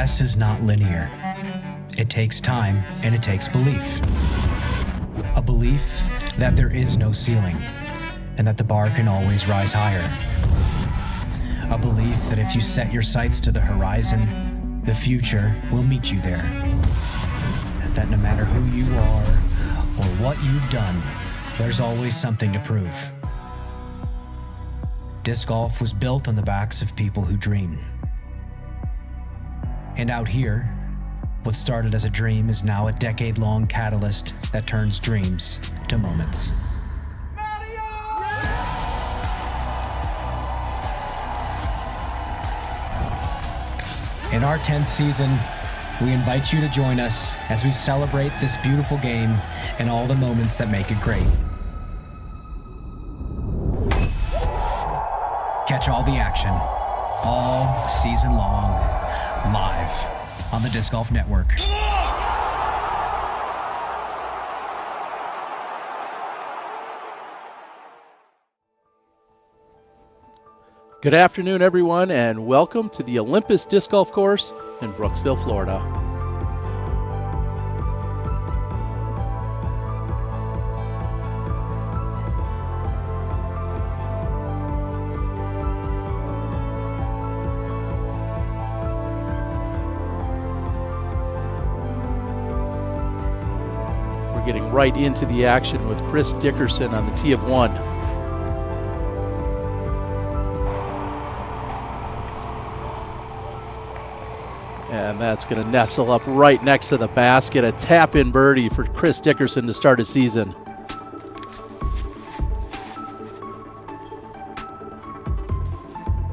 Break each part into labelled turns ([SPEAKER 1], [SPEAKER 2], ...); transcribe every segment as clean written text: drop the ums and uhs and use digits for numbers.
[SPEAKER 1] Success is not linear. It takes time and it takes belief. A belief that there is no ceiling and that the bar can always rise higher. A belief that if you set your sights to the horizon, the future will meet you there. That no matter who you are or what you've done, there's always something to prove. Disc golf was built on the backs of people who dream. And out here, what started as a dream is now a decade-long catalyst that turns dreams to moments. In our 10th season, we invite you to join us as we celebrate this beautiful game and all the moments that make it great. Catch all the action, all season long, live on the Disc Golf Network.
[SPEAKER 2] Good afternoon, everyone, and welcome to the Olympus Disc Golf Course in Brooksville, Florida. We're getting right into the action with Chris Dickerson on the tee of one. And that's going to nestle up right next to the basket. A tap-in birdie for Chris Dickerson to start his season.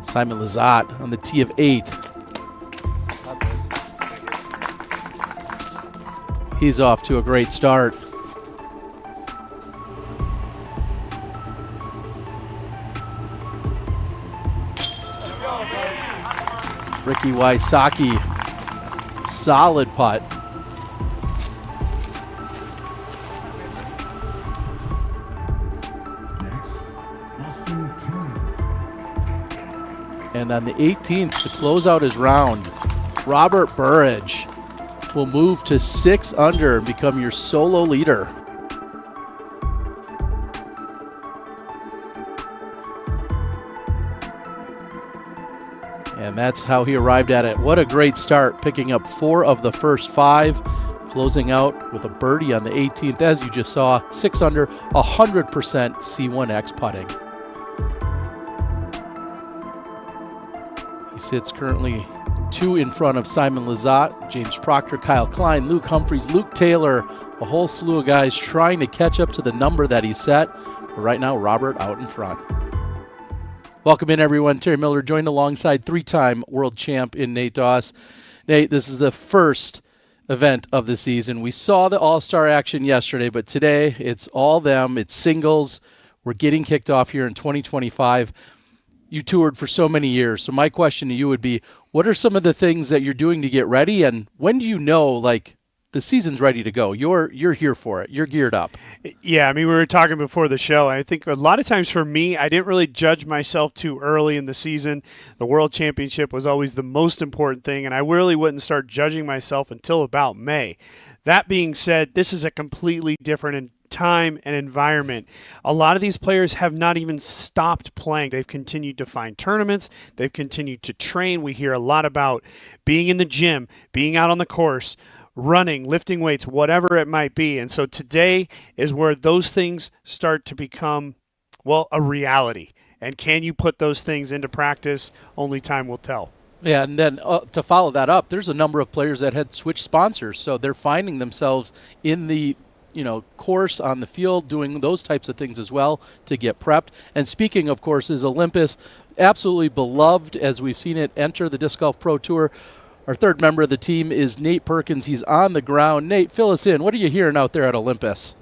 [SPEAKER 2] Simon Lizotte on the tee of 8. He's off to a great start. Ricky Wysocki, solid putt. And on the 18th, to close out his round, Robert Burridge will move to 6 under and become your solo leader. And that's how he arrived at it. What a great start, picking up 4 of the first 5, closing out with a birdie on the 18th. As you just saw, 6 under, 100% C1X putting. He sits currently 2 in front of Simon Lizotte, James Proctor, Kyle Klein, Luke Humphreys, Luke Taylor, a whole slew of guys trying to catch up to the number that he set. But right now, Robert out in front. Welcome in, everyone. Terry Miller joined alongside 3-time world champ in Nate Doss. Nate, this is the first event of the season. We saw the All-Star action yesterday, but today it's all them. It's singles. We're getting kicked off here in 2025. You toured for so many years. So my question to you would be, what are some of the things that you're doing to get ready? And when do you know, like, the season's ready to go? You're here for it. You're geared up.
[SPEAKER 3] Yeah, I mean, we were talking before the show. I think a lot of times for me, I didn't really judge myself too early in the season. The World Championship was always the most important thing, and I really wouldn't start judging myself until about May. That being said, this is a completely different time and environment. A lot of these players have not even stopped playing. They've continued to find tournaments. They've continued to train. We hear a lot about being in the gym, being out on the course, running, lifting weights, whatever it might be. And so today is where those things start to become, well, a reality. And can you put those things into practice? Only time will tell.
[SPEAKER 2] Yeah, and then to follow that up, there's a number of players that had switched sponsors. So they're finding themselves in the course on the field, doing those types of things as well to get prepped. And speaking of courses, Olympus, absolutely beloved as we've seen it enter the Disc Golf Pro Tour. Our third member of the team is Nate Perkins. He's on the ground. Nate, fill us in. What are you hearing out there at Olympus?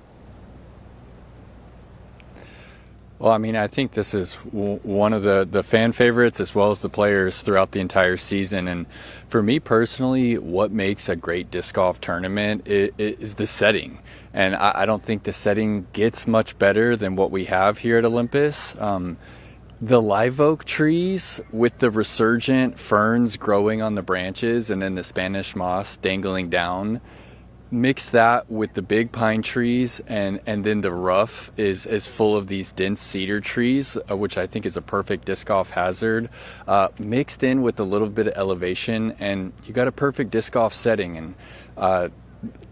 [SPEAKER 4] Well, I mean, I think this is one of the fan favorites as well as the players throughout the entire season. And for me personally, what makes a great disc golf tournament is the setting. And I don't think the setting gets much better than what we have here at Olympus. The live oak trees with the resurgent ferns growing on the branches and then the Spanish moss dangling down, mix that with the big pine trees, and then the rough is full of these dense cedar trees, which I think is a perfect disc golf hazard, mixed in with a little bit of elevation, and you got a perfect disc golf setting. And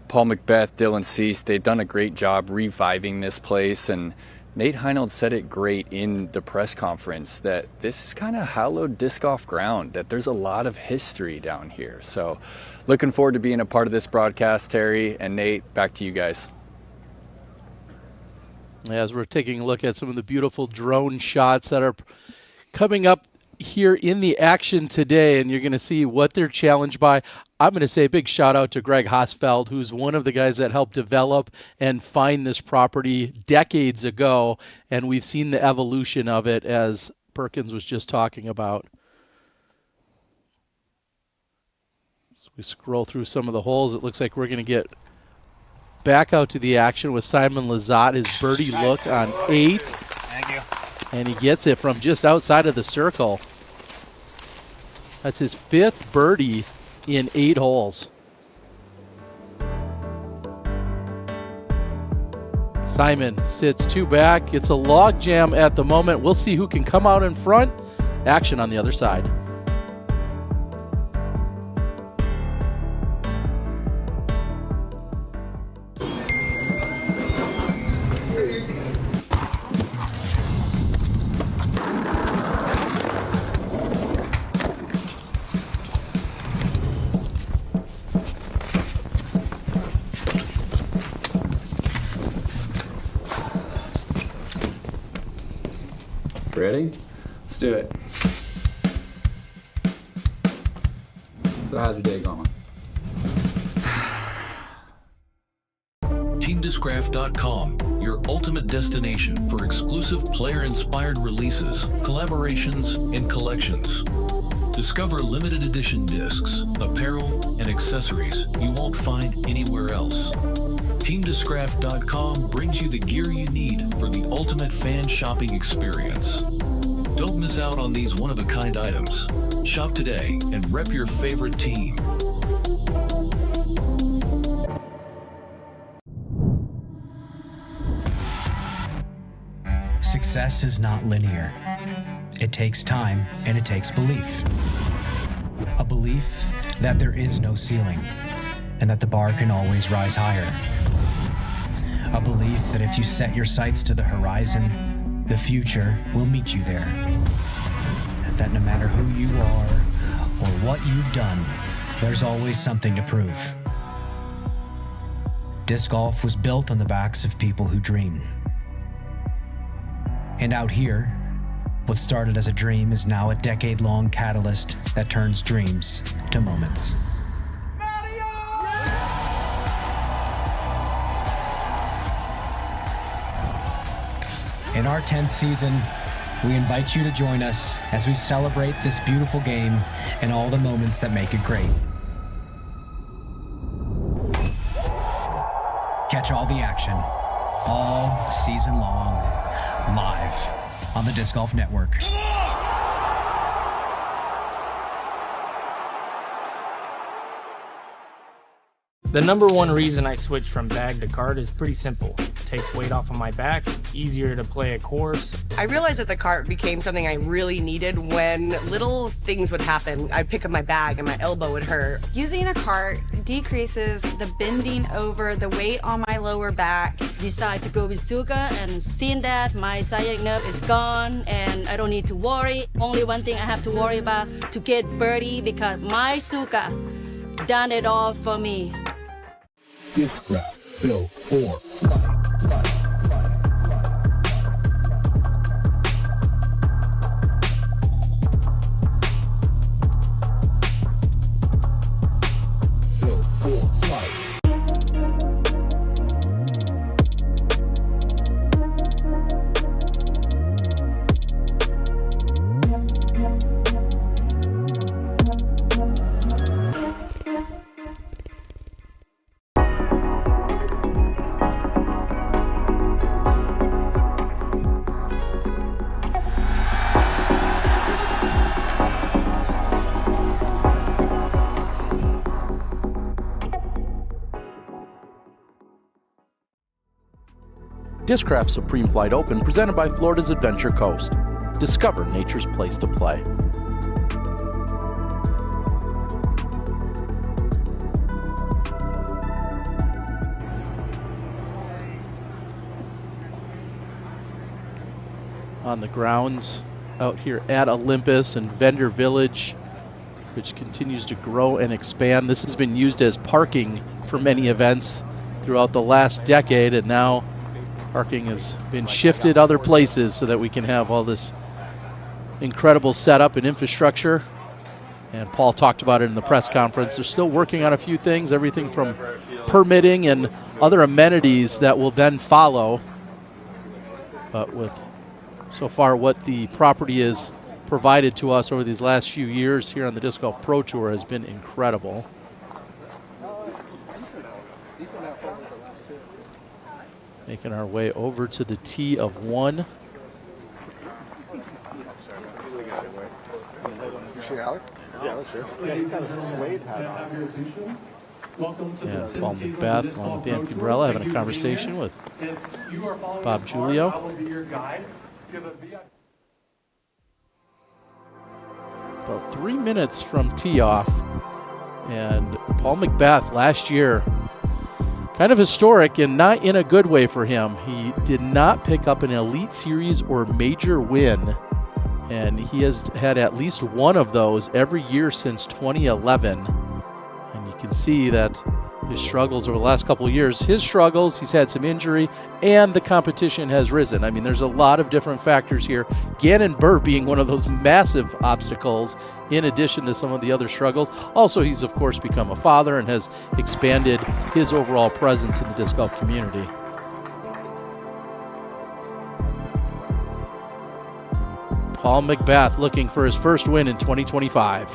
[SPEAKER 4] Paul McBeth, Dylan Cease, they've done a great job reviving this place, and Nate Heinold said it great in the press conference that this is kind of hallowed disc golf ground, that there's a lot of history down here. So looking forward to being a part of this broadcast, Terry and Nate. Back to you guys.
[SPEAKER 2] As we're taking a look at some of the beautiful drone shots that are coming up here in the action today, and you're going to see what they're challenged by. I'm going to say a big shout out to Greg Hosfeld, who's one of the guys that helped develop and find this property decades ago, and we've seen the evolution of it, as Perkins was just talking about. As we scroll through some of the holes, it looks like we're going to get back out to the action with Simon Lizotte, his birdie look on 8.
[SPEAKER 5] Thank you.
[SPEAKER 2] And he gets it from just outside of the circle. That's his 5th birdie in 8 holes. Simon sits 2 back. It's a log jam at the moment. We'll see who can come out in front. Action on the other side.
[SPEAKER 6] Ready? Let's do it. So how's your day going?
[SPEAKER 7] TeamDiscraft.com, your ultimate destination for exclusive player-inspired releases, collaborations, and collections. Discover limited edition discs, apparel, and accessories you won't find anywhere else. TeamDiscraft.com brings you the gear you need for the ultimate fan shopping experience. Don't miss out on these one-of-a-kind items. Shop today and rep your favorite team.
[SPEAKER 1] Success is not linear. It takes time and it takes belief. A belief that there is no ceiling and that the bar can always rise higher. A belief that if you set your sights to the horizon, the future will meet you there. That no matter who you are or what you've done, there's always something to prove. Disc golf was built on the backs of people who dream. And out here, what started as a dream is now a decade-long catalyst that turns dreams to moments. In our 10th season, we invite you to join us as we celebrate this beautiful game and all the moments that make it great. Catch all the action, all season long, live on the Disc Golf Network.
[SPEAKER 5] The number one reason I switched from bag to cart is pretty simple. It takes weight off of my back, easier to play a course.
[SPEAKER 8] I realized that the cart became something I really needed when little things would happen. I'd pick up my bag and my elbow would hurt.
[SPEAKER 9] Using a cart decreases the bending over, the weight on my lower back. Decide to go with Suka, and seeing that my sciatic nerve is gone and I don't need to worry. Only one thing I have to worry about to get birdie, because my Suka done it all for me.
[SPEAKER 10] Discraft, built for flight. Built for flight.
[SPEAKER 2] Discraft Supreme Flight Open, presented by Florida's Adventure Coast. Discover nature's place to play. On the grounds out here at Olympus and Vendor Village, which continues to grow and expand. This has been used as parking for many events throughout the last decade, and now parking has been shifted other places so that we can have all this incredible setup and infrastructure. And Paul talked about it in the press conference. They're still working on a few things, everything from permitting and other amenities that will then follow. But with so far what the property has provided to us over these last few years here on the Disc Golf Pro Tour has been incredible. Making our way over to the tee of one. And Paul McBeth, along with Anthony Barella, having a conversation with Bob Giulio. About 3 minutes from tee off, and Paul McBeth last year, kind of historic and not in a good way for him. He did not pick up an Elite Series or major win, and he has had at least one of those every year since 2011. And you can see that his struggles over the last couple of years, he's had some injury, and the competition has risen. I mean, there's a lot of different factors here. Ganon Burr being one of those massive obstacles, in addition to some of the other struggles. Also, he's, of course, become a father and has expanded his overall presence in the disc golf community. Paul McBeth looking for his first win in 2025.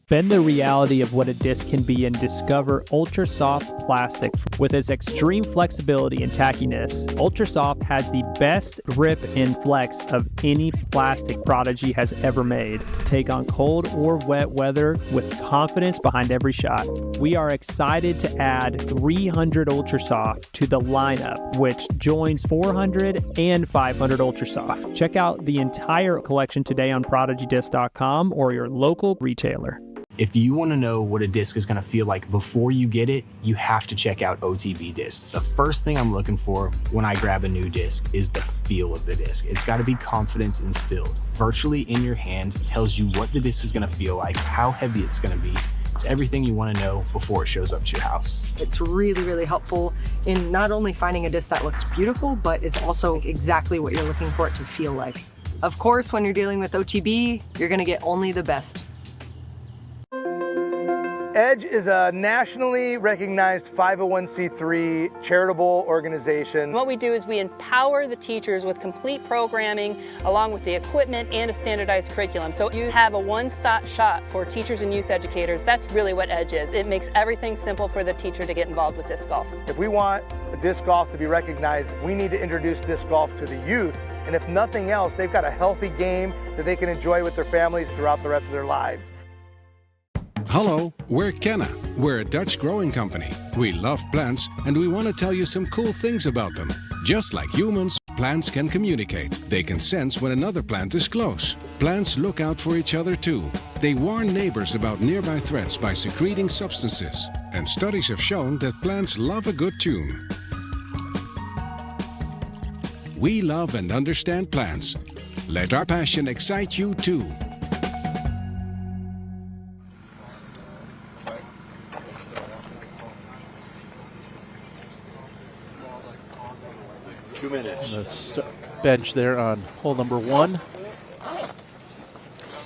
[SPEAKER 11] Bend the reality of what a disc can be and discover Ultra Soft plastic. With its extreme flexibility and tackiness, Ultra Soft has the best grip and flex of any plastic Prodigy has ever made. Take on cold or wet weather with confidence behind every shot. We are excited to add 300 Ultra Soft to the lineup, which joins 400 and 500 Ultra Soft. Check out the entire collection today on ProdigyDisc.com or your local retailer.
[SPEAKER 12] If you want to know what a disc is going to feel like before you get it, you have to check out OTB Disc. The first thing I'm looking for when I grab a new disc is the feel of the disc. It's got to be confidence instilled. Virtually in your hand tells you what the disc is going to feel like, how heavy it's going to be. It's everything you want to know before it shows up to your house.
[SPEAKER 8] It's really, really helpful in not only finding a disc that looks beautiful, but is also exactly what you're looking for it to feel like. Of course, when you're dealing with OTB, you're going to get only the best.
[SPEAKER 13] Edge is a nationally recognized 501c3 charitable organization.
[SPEAKER 14] What we do is we empower the teachers with complete programming along with the equipment and a standardized curriculum. So you have a one-stop shop for teachers and youth educators. That's really what Edge is. It makes everything simple for the teacher to get involved with disc golf.
[SPEAKER 13] If we want disc golf to be recognized, we need to introduce disc golf to the youth. And if nothing else, they've got a healthy game that they can enjoy with their families throughout the rest of their lives.
[SPEAKER 15] Hallo, we're Kenna. We're a Dutch growing company. We love plants and we want to tell you some cool things about them. Just like humans, plants can communicate. They can sense when another plant is close. Plants look out for each other too. They warn neighbors about nearby threats by secreting substances. And studies have shown that plants love a good tune. We love and understand plants. Let our passion excite you too.
[SPEAKER 2] The bench there on hole number 1.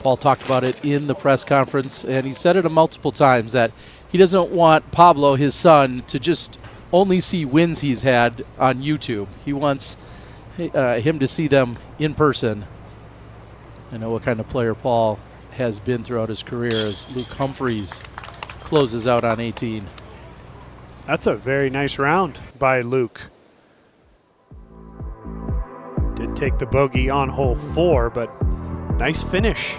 [SPEAKER 2] Paul talked about it in the press conference, and he said it multiple times that he doesn't want Pablo, his son, to just only see wins he's had on YouTube. He wants him to see them in person. I know what kind of player Paul has been throughout his career as Luke Humphreys closes out on 18.
[SPEAKER 3] That's a very nice round by Luke. Did take the bogey on hole 4, but nice finish.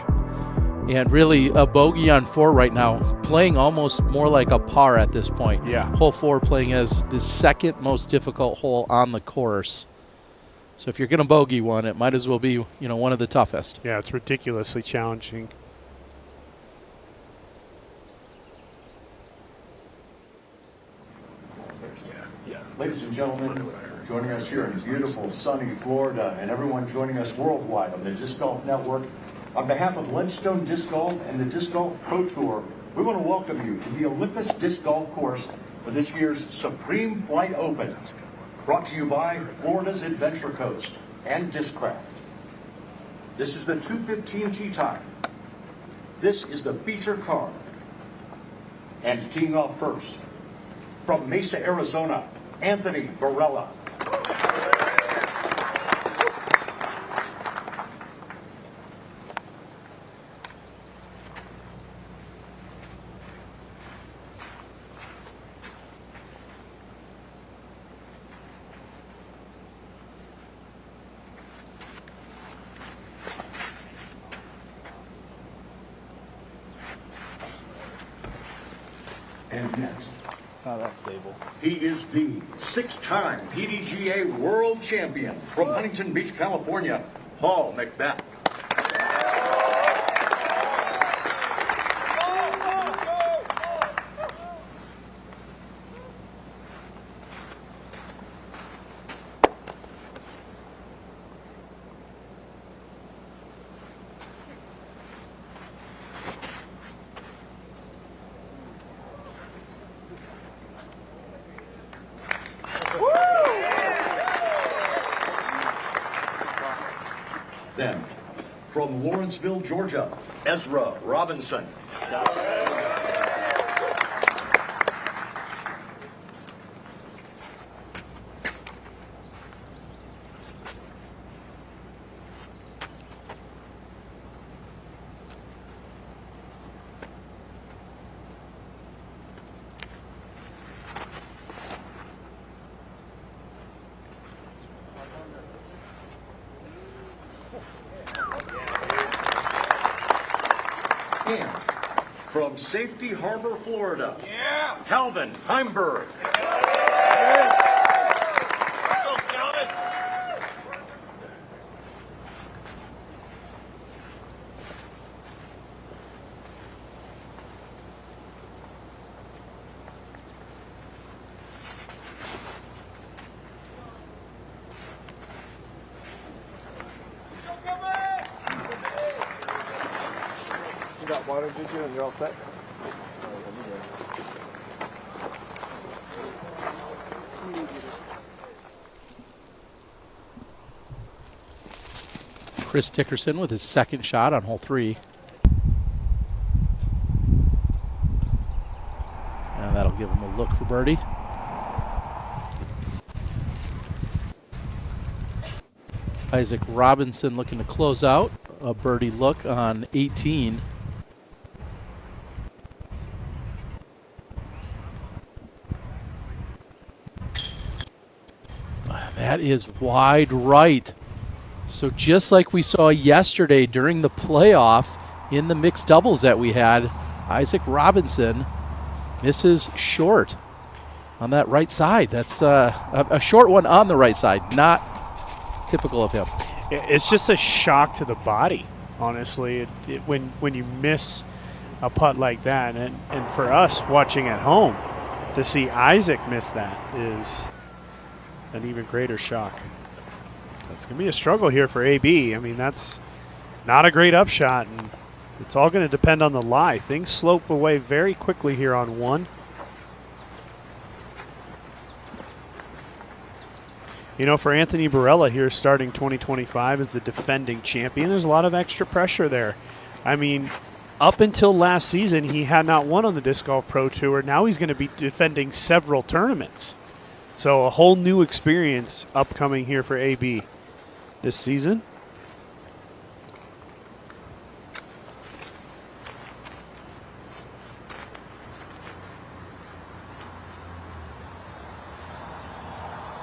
[SPEAKER 2] And really a bogey on 4 right now, playing almost more like a par at this point.
[SPEAKER 3] Yeah.
[SPEAKER 2] Hole 4 playing as the second most difficult hole on the course. So if you're going to bogey one, it might as well be, one of the toughest.
[SPEAKER 3] Yeah, it's ridiculously challenging.
[SPEAKER 16] Ladies and gentlemen, joining us here in beautiful, sunny Florida, and everyone joining us worldwide on the Disc Golf Network, on behalf of Ledgestone Disc Golf and the Disc Golf Pro Tour, we want to welcome you to the Olympus Disc Golf Course for this year's Supreme Flight Open, brought to you by Florida's Adventure Coast and Discraft. This is the 2:15 tee time. This is the feature car. And teeing off first, from Mesa, Arizona, Anthony Barella. And next,
[SPEAKER 17] it's not that stable.
[SPEAKER 16] He is the 6-time PDGA World Champion from Huntington Beach, California, Paul McBeth. Then, from Lawrenceville, Georgia, Ezra Robinson. And from Safety Harbor, Florida, Calvin Heimberg.
[SPEAKER 17] You got water, did you? And you're all set?
[SPEAKER 2] Chris Dickerson with his second shot on hole 3. And that'll give him a look for birdie. Isaac Robinson looking to close out. A birdie look on 18. That is wide right. So just like we saw yesterday during the playoff in the mixed doubles that we had, Isaac Robinson misses short on that right side. That's a short one on the right side, not typical of him.
[SPEAKER 3] It's just a shock to the body, honestly, when you miss a putt like that. And for us watching at home, to see Isaac miss that is an even greater shock. It's going to be a struggle here for AB. I mean, that's not a great upshot, and it's all going to depend on the lie. Things slope away very quickly here on 1. You know, for Anthony Barella here starting 2025 as the defending champion, there's a lot of extra pressure there. I mean, up until last season, he had not won on the Disc Golf Pro Tour. Now he's going to be defending several tournaments. So a whole new experience upcoming here for AB this season.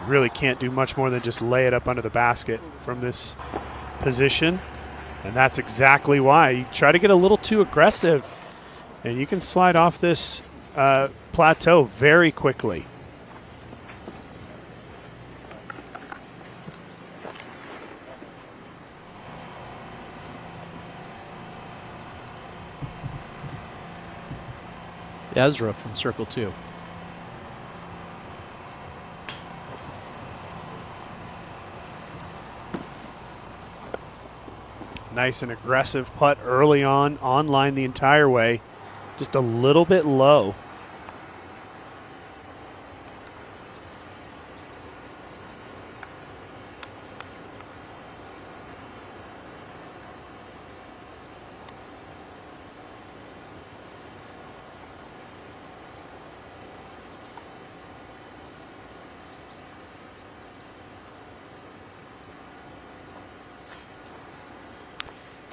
[SPEAKER 3] Really can't do much more than just lay it up under the basket from this position. And that's exactly why. You try to get a little too aggressive, and you can slide off this plateau very quickly.
[SPEAKER 2] Ezra from Circle 2.
[SPEAKER 3] Nice and aggressive putt early on line the entire way. Just a little bit low.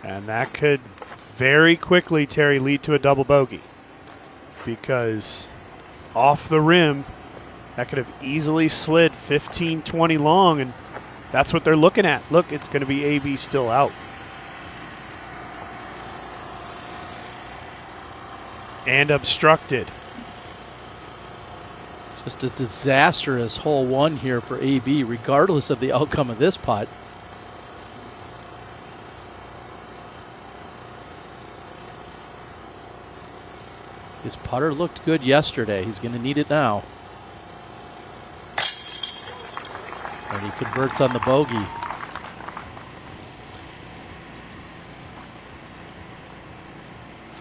[SPEAKER 3] And that could very quickly, Terry, lead to a double bogey, because off the rim, that could have easily slid 15, 20 long, and that's what they're looking at. Look, it's going to be AB still out. And obstructed.
[SPEAKER 2] Just a disastrous hole 1 here for AB, regardless of the outcome of this putt. His putter looked good yesterday. He's going to need it now. And he converts on the bogey.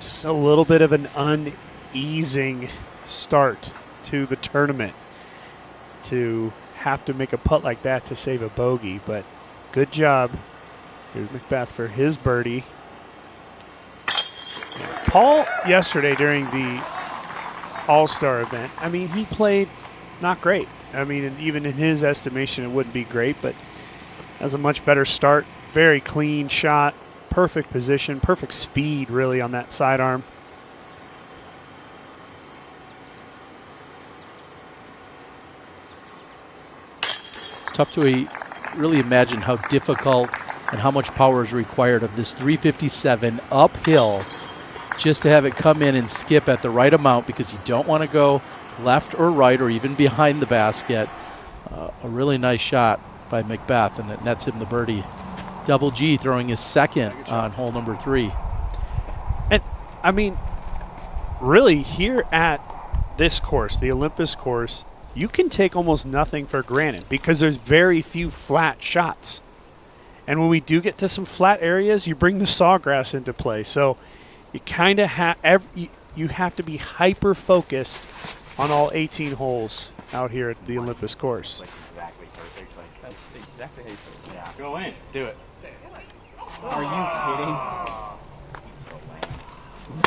[SPEAKER 3] Just a little bit of an uneasing start to the tournament to have to make a putt like that to save a bogey, but good job. Here's McBeth for his birdie. Paul, yesterday during the All-Star event, I mean, he played not great. I mean, and even in his estimation, it wouldn't be great, but has a much better start. Very clean shot, perfect position, perfect speed, really, on that sidearm.
[SPEAKER 2] It's tough to really imagine how difficult and how much power is required of this 357 uphill just to have it come in and skip at the right amount, because you don't want to go left or right or even behind the basket. A really nice shot by McBeth, and it nets him the birdie. Double G throwing his second on hole number 3.
[SPEAKER 3] And, I mean, really here at this course, the Olympus course, you can take almost nothing for granted because there's very few flat shots. And when we do get to some flat areas, you bring the sawgrass into play. So you kind of you have to be hyper focused on all 18 holes out here at the Olympus course.
[SPEAKER 17] Exactly perfect. That's exactly how you feel. Yeah.
[SPEAKER 3] Go in. Do it.
[SPEAKER 17] Are you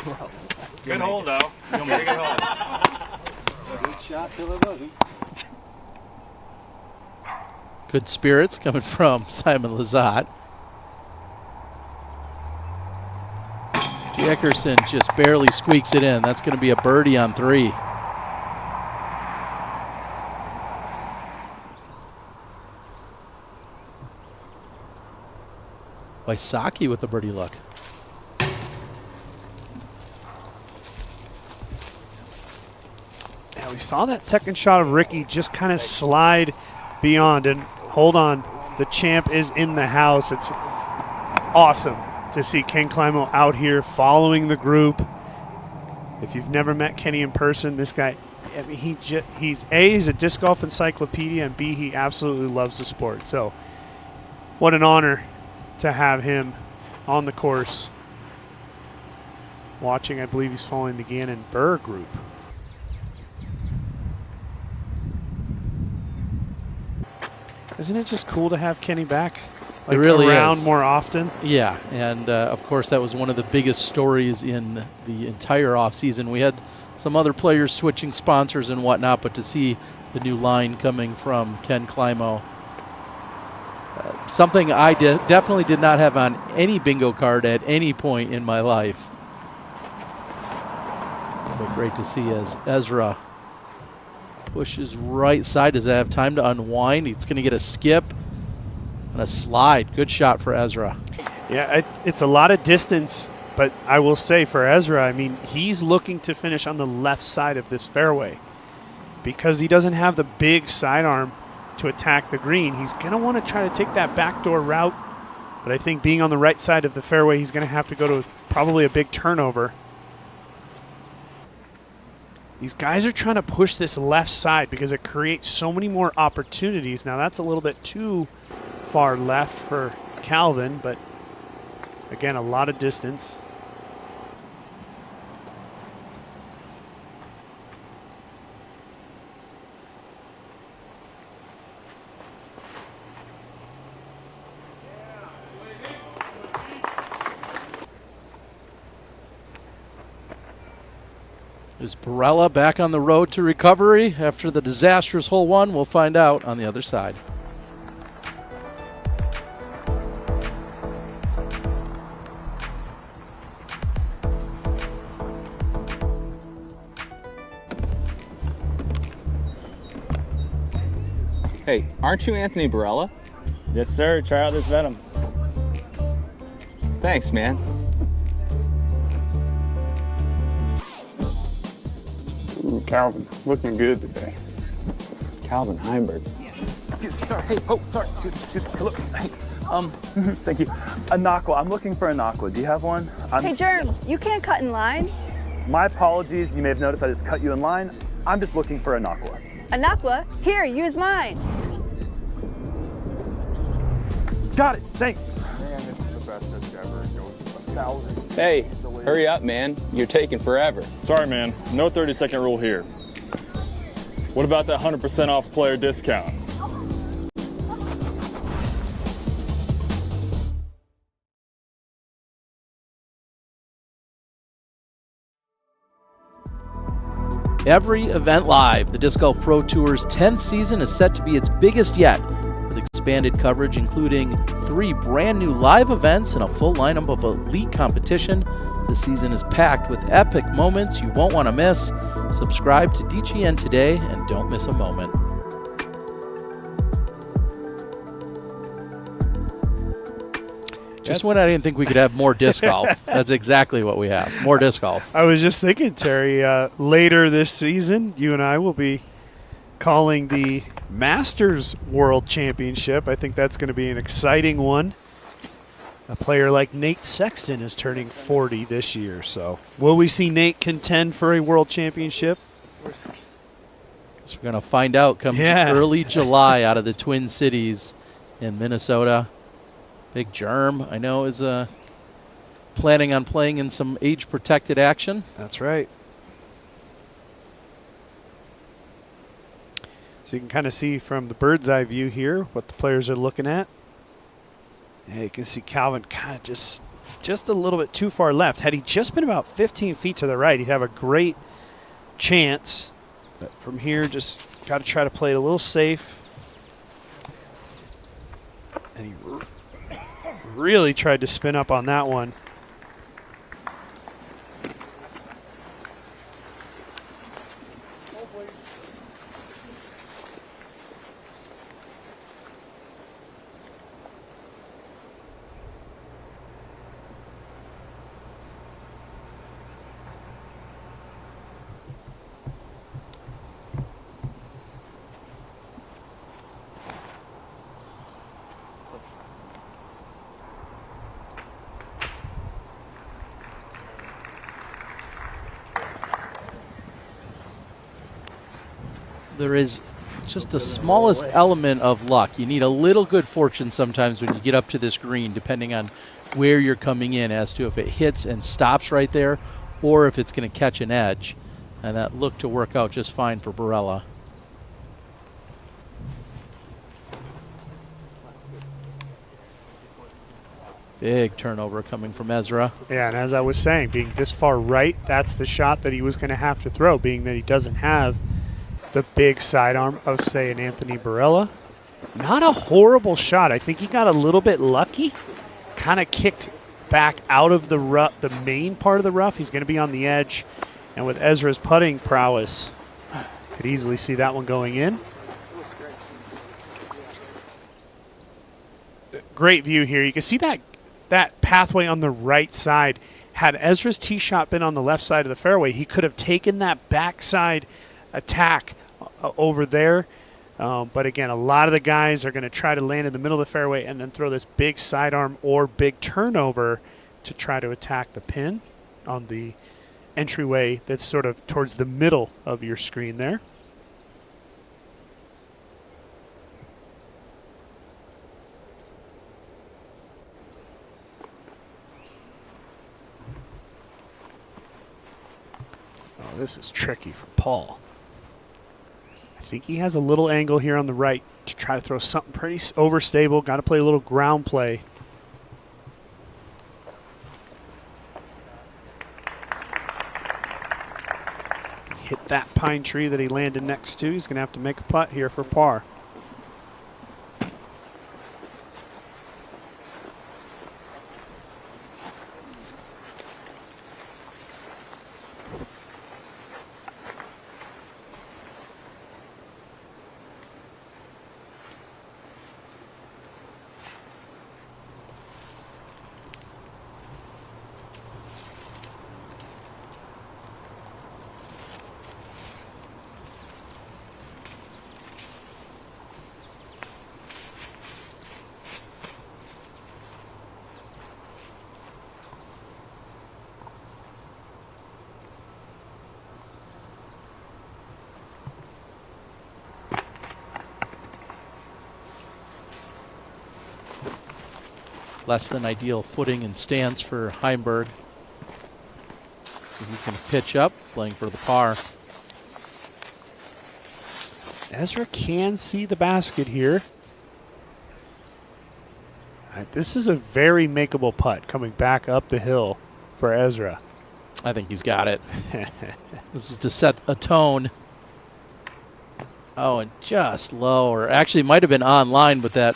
[SPEAKER 17] kidding?
[SPEAKER 3] Good hole, though. You'll make a good hole.
[SPEAKER 17] Good shot till it wasn't.
[SPEAKER 2] Good spirits coming from Simon Lizotte. Dickerson just barely squeaks it in. That's going to be a birdie on 3. Wysocki with the birdie look.
[SPEAKER 3] Yeah, we saw that second shot of Ricky just kind of slide beyond, and hold on, the champ is in the house. It's awesome to see Ken Climo out here following the group. If you've never met Kenny in person, this guy, I mean, he's A, he's a disc golf encyclopedia, and B, he absolutely loves the sport. So what an honor to have him on the course. Watching, I believe he's following the Ganon Burr group. Isn't it just cool to have Kenny back? Like,
[SPEAKER 2] it really
[SPEAKER 3] around
[SPEAKER 2] is.
[SPEAKER 3] more often.
[SPEAKER 2] Yeah, and of course that was one of the biggest stories in the entire offseason. We had some other players switching sponsors and whatnot, but to see the new line coming from Ken Climo, something I definitely did not have on any bingo card at any point in my life. But great to see as Ezra pushes right side. Does it have time to unwind? He's going to get a skip and a slide. Good shot for Ezra.
[SPEAKER 3] Yeah, it's a lot of distance, but I will say for Ezra, I mean, he's looking to finish on the left side of this fairway because he doesn't have the big sidearm to attack the green. He's going to want to try to take that backdoor route, but I think being on the right side of the fairway, he's going to have to go to probably a big turnover. These guys are trying to push this left side because it creates so many more opportunities. Now, that's a little bit too far left for Calvin, but again, a lot of distance.
[SPEAKER 2] Is Barella back on the road to recovery after the disastrous hole one? We'll find out on the other side.
[SPEAKER 18] Hey, aren't you Anthony Barella?
[SPEAKER 19] Yes, sir. Try out this Venom.
[SPEAKER 18] Thanks, man.
[SPEAKER 19] Ooh, Calvin, looking good today.
[SPEAKER 18] Calvin Heimberg.
[SPEAKER 19] Sorry, hey, oh, sorry, excuse me, hello, hey, thank you. A Naqua, I'm looking for a Naqua. Do you have one?
[SPEAKER 20] Hey, Jerm, you can't cut in line.
[SPEAKER 19] My apologies, you may have noticed I just cut you in line. I'm just looking for a Naqua.
[SPEAKER 20] A Naqua? Here, use mine.
[SPEAKER 19] Got it, thanks.
[SPEAKER 18] Hey, hurry up, man. You're taking forever.
[SPEAKER 21] Sorry, man. No 30-second rule here. What about that 100% off player discount?
[SPEAKER 2] Every event live. The Disc Golf Pro Tour's 10th season is set to be its biggest yet, with expanded coverage including 3 brand new live events and a full lineup of elite competition. The season is packed with epic moments you won't want to miss. Subscribe to DGN today and don't miss a moment. Just when I didn't think we could have more disc golf, that's exactly what we have, more disc golf.
[SPEAKER 3] I was just thinking, Terry, later this season, you and I will be calling the Masters World Championship. I think that's going to be an exciting one. A player like Nate Sexton is turning 40 this year, so will we see Nate contend for a world championship?
[SPEAKER 2] So we're going to find out come early July out of the Twin Cities in Minnesota. Big Germ, I know, is planning on playing in some age-protected action.
[SPEAKER 3] That's right. So you can kind of see from the bird's eye view here what the players are looking at. Yeah, you can see Calvin kind of just a little bit too far left. Had he just been about 15 feet to the right, he'd have a great chance. But from here, just got to try to play it a little safe. And he really tried to spin up on that one.
[SPEAKER 2] there is just the smallest element of luck. You need a little good fortune sometimes when you get up to this green, depending on where you're coming in as to if it hits and stops right there or if it's going to catch an edge. And that looked to work out just fine for Barella. Big turnover coming from Ezra.
[SPEAKER 3] Yeah, and as I was saying, being this far right, that's the shot that he was going to have to throw, being that he doesn't have the big sidearm of, say, an Anthony Barella. Not a horrible shot. I think he got a little bit lucky. Kind of kicked back out of the rough, the main part of the rough. He's going to be on the edge. And with Ezra's putting prowess, could easily see that one going in. Great view here. You can see that pathway on the right side. Had Ezra's tee shot been on the left side of the fairway, he could have taken that backside attack over there. But again, a lot of the guys are going to try to land in the middle of the fairway and then throw this big sidearm or big turnover to try to attack the pin on the entryway that's sort of towards the middle of your screen there. Oh, this is tricky for Paul. I think he has a little angle here on the right to try to throw something pretty overstable. Got to play a little ground play. Hit that pine tree that he landed next to. He's going to have to make a putt here for par.
[SPEAKER 2] Less than ideal footing and stance for Heimberg. He's going to pitch up, playing for the par.
[SPEAKER 3] Ezra can see the basket here. This is a very makeable putt coming back up the hill for Ezra.
[SPEAKER 2] I think he's got it. This is to set a tone. Oh, and just low, or actually might have been on line with that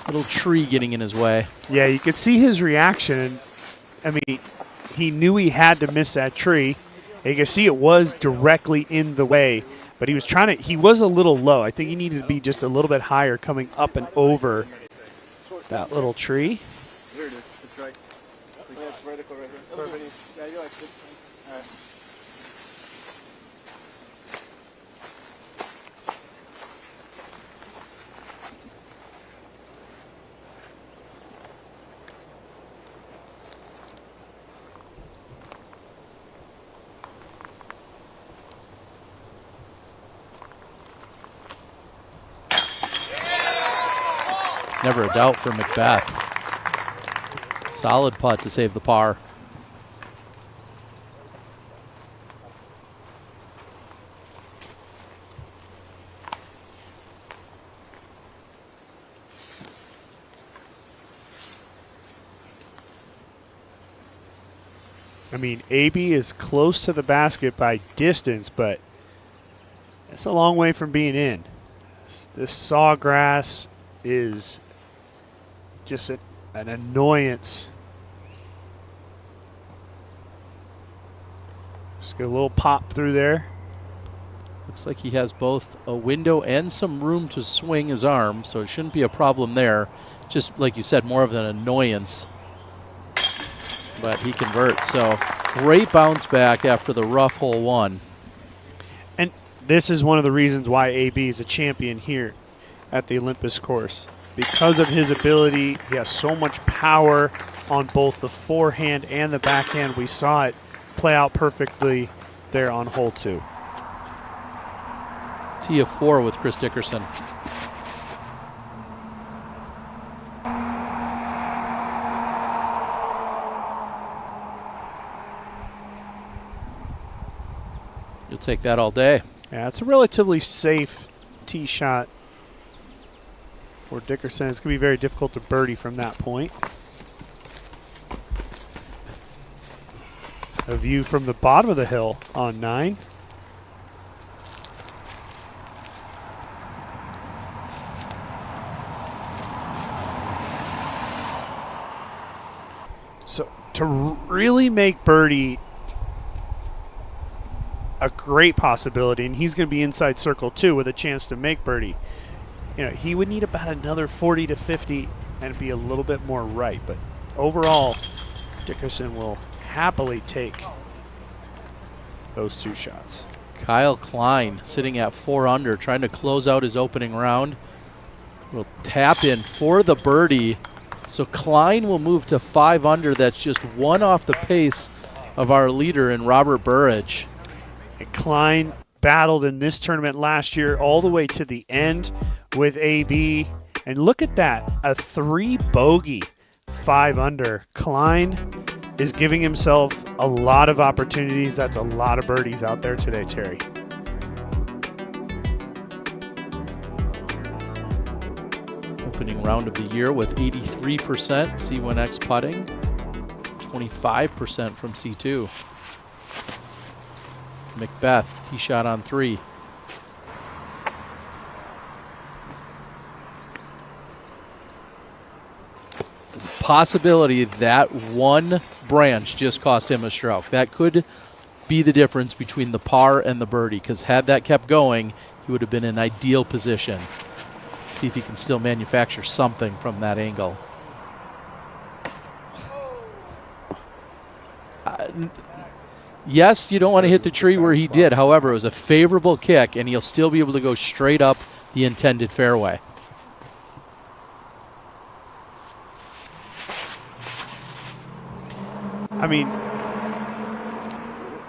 [SPEAKER 2] little tree getting in his way.
[SPEAKER 3] Yeah, you could see his reaction. I mean, he knew he had to miss that tree. And you can see it was directly in the way, but he was trying to, he was a little low. I think he needed to be just a little bit higher coming up and over that little tree.
[SPEAKER 17] Here it is. It's right. It's vertical right here. Perfect. Yeah, you like it. All right.
[SPEAKER 2] Never a doubt for McBeth. Solid putt to save the par.
[SPEAKER 3] I mean, AB is close to the basket by distance, but it's a long way from being in. This sawgrass is just an annoyance. Just get a little pop through there.
[SPEAKER 2] Looks like he has both a window and some room to swing his arm, so it shouldn't be a problem there. Just like you said, more of an annoyance. But he converts, so great bounce back after the rough hole one.
[SPEAKER 3] And this is one of the reasons why AB is a champion here at the Olympus course. Because of his ability, he has so much power on both the forehand and the backhand. We saw it play out perfectly there on hole 2.
[SPEAKER 2] Tee of 4 with Chris Dickerson. You'll take that all day.
[SPEAKER 3] Yeah, it's a relatively safe tee shot for Dickerson. It's going to be very difficult to birdie from that point. A view from the bottom of the hill on 9. So to really make birdie a great possibility, and he's going to be inside circle 2 with a chance to make birdie. You know, he would need about another 40 to 50 and be a little bit more right. But overall, Dickerson will happily take those 2 shots.
[SPEAKER 2] Kyle Klein sitting at 4 under, trying to close out his opening round. Will tap in for the birdie. So Klein will move to 5 under. That's just 1 off the pace of our leader in Robert Burridge.
[SPEAKER 3] And Klein battled in this tournament last year all the way to the end with AB. And look at that, a 3 bogey, 5 under. Klein is giving himself a lot of opportunities. That's a lot of birdies out there today, Terry.
[SPEAKER 2] Opening round of the year with 83% C1X putting, 25% from C2. McBeth, tee shot on 3. There's a possibility that one branch just cost him a stroke. That could be the difference between the par and the birdie, because had that kept going, he would have been in ideal position. See if he can still manufacture something from that angle. Yes, you don't want to hit the tree where he did. However, it was a favorable kick, and he'll still be able to go straight up the intended fairway.
[SPEAKER 3] I mean,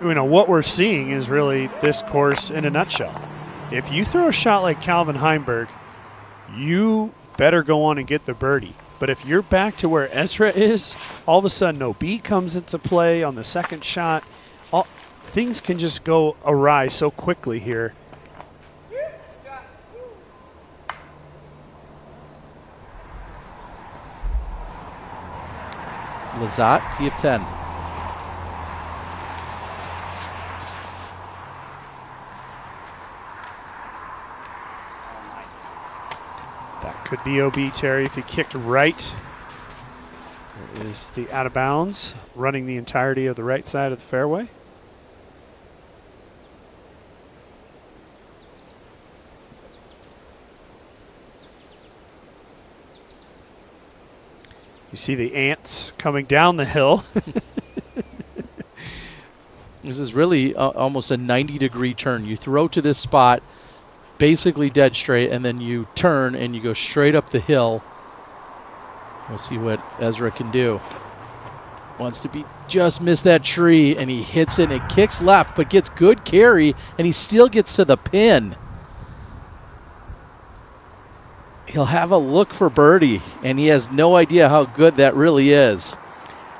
[SPEAKER 3] you know, what we're seeing is really this course in a nutshell. If you throw a shot like Calvin Heimberg, you better go on and get the birdie. But if you're back to where Ezra is, all of a sudden OB comes into play on the second shot. Things can just go awry so quickly here.
[SPEAKER 2] Lizotte, tee of 10.
[SPEAKER 3] That could be OB, Terry, if he kicked right. There is the out of bounds, running the entirety of the right side of the fairway. You see the ants coming down the hill.
[SPEAKER 2] This is really almost a 90-degree turn. You throw to this spot, basically dead straight, and then you turn and you go straight up the hill. We'll see what Ezra can do. Wants to be just miss that tree, and he hits it, and it kicks left, but gets good carry, and he still gets to the pin. He'll have a look for birdie, and he has no idea how good that really is.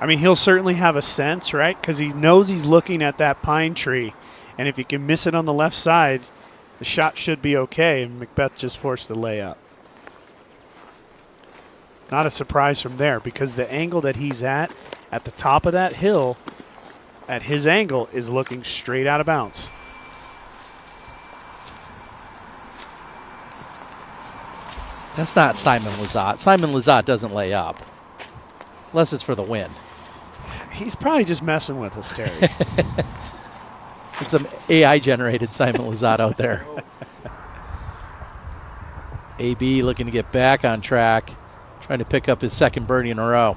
[SPEAKER 3] I mean, he'll certainly have a sense, right? Because he knows he's looking at that pine tree, and if he can miss it on the left side, the shot should be okay, and McBeth just forced the layup. Not a surprise from there, because the angle that he's at the top of that hill, at his angle, is looking straight out of bounds.
[SPEAKER 2] That's not Simon Lizotte. Simon Lizotte doesn't lay up, unless it's for the win.
[SPEAKER 3] He's probably just messing with us, Terry.
[SPEAKER 2] It's some AI-generated Simon Lizotte out there. AB looking to get back on track, trying to pick up his second birdie in a row.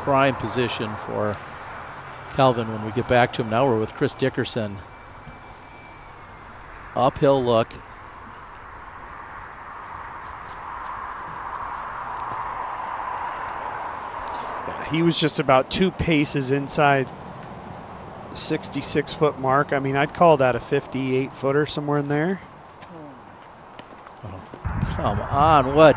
[SPEAKER 2] Prime position for Calvin when we get back to him. Now we're with Chris Dickerson. Uphill look.
[SPEAKER 3] he was just about 2 paces inside the 66-foot mark. I mean, I'd call that a 58-footer, somewhere in there.
[SPEAKER 2] Come on, what?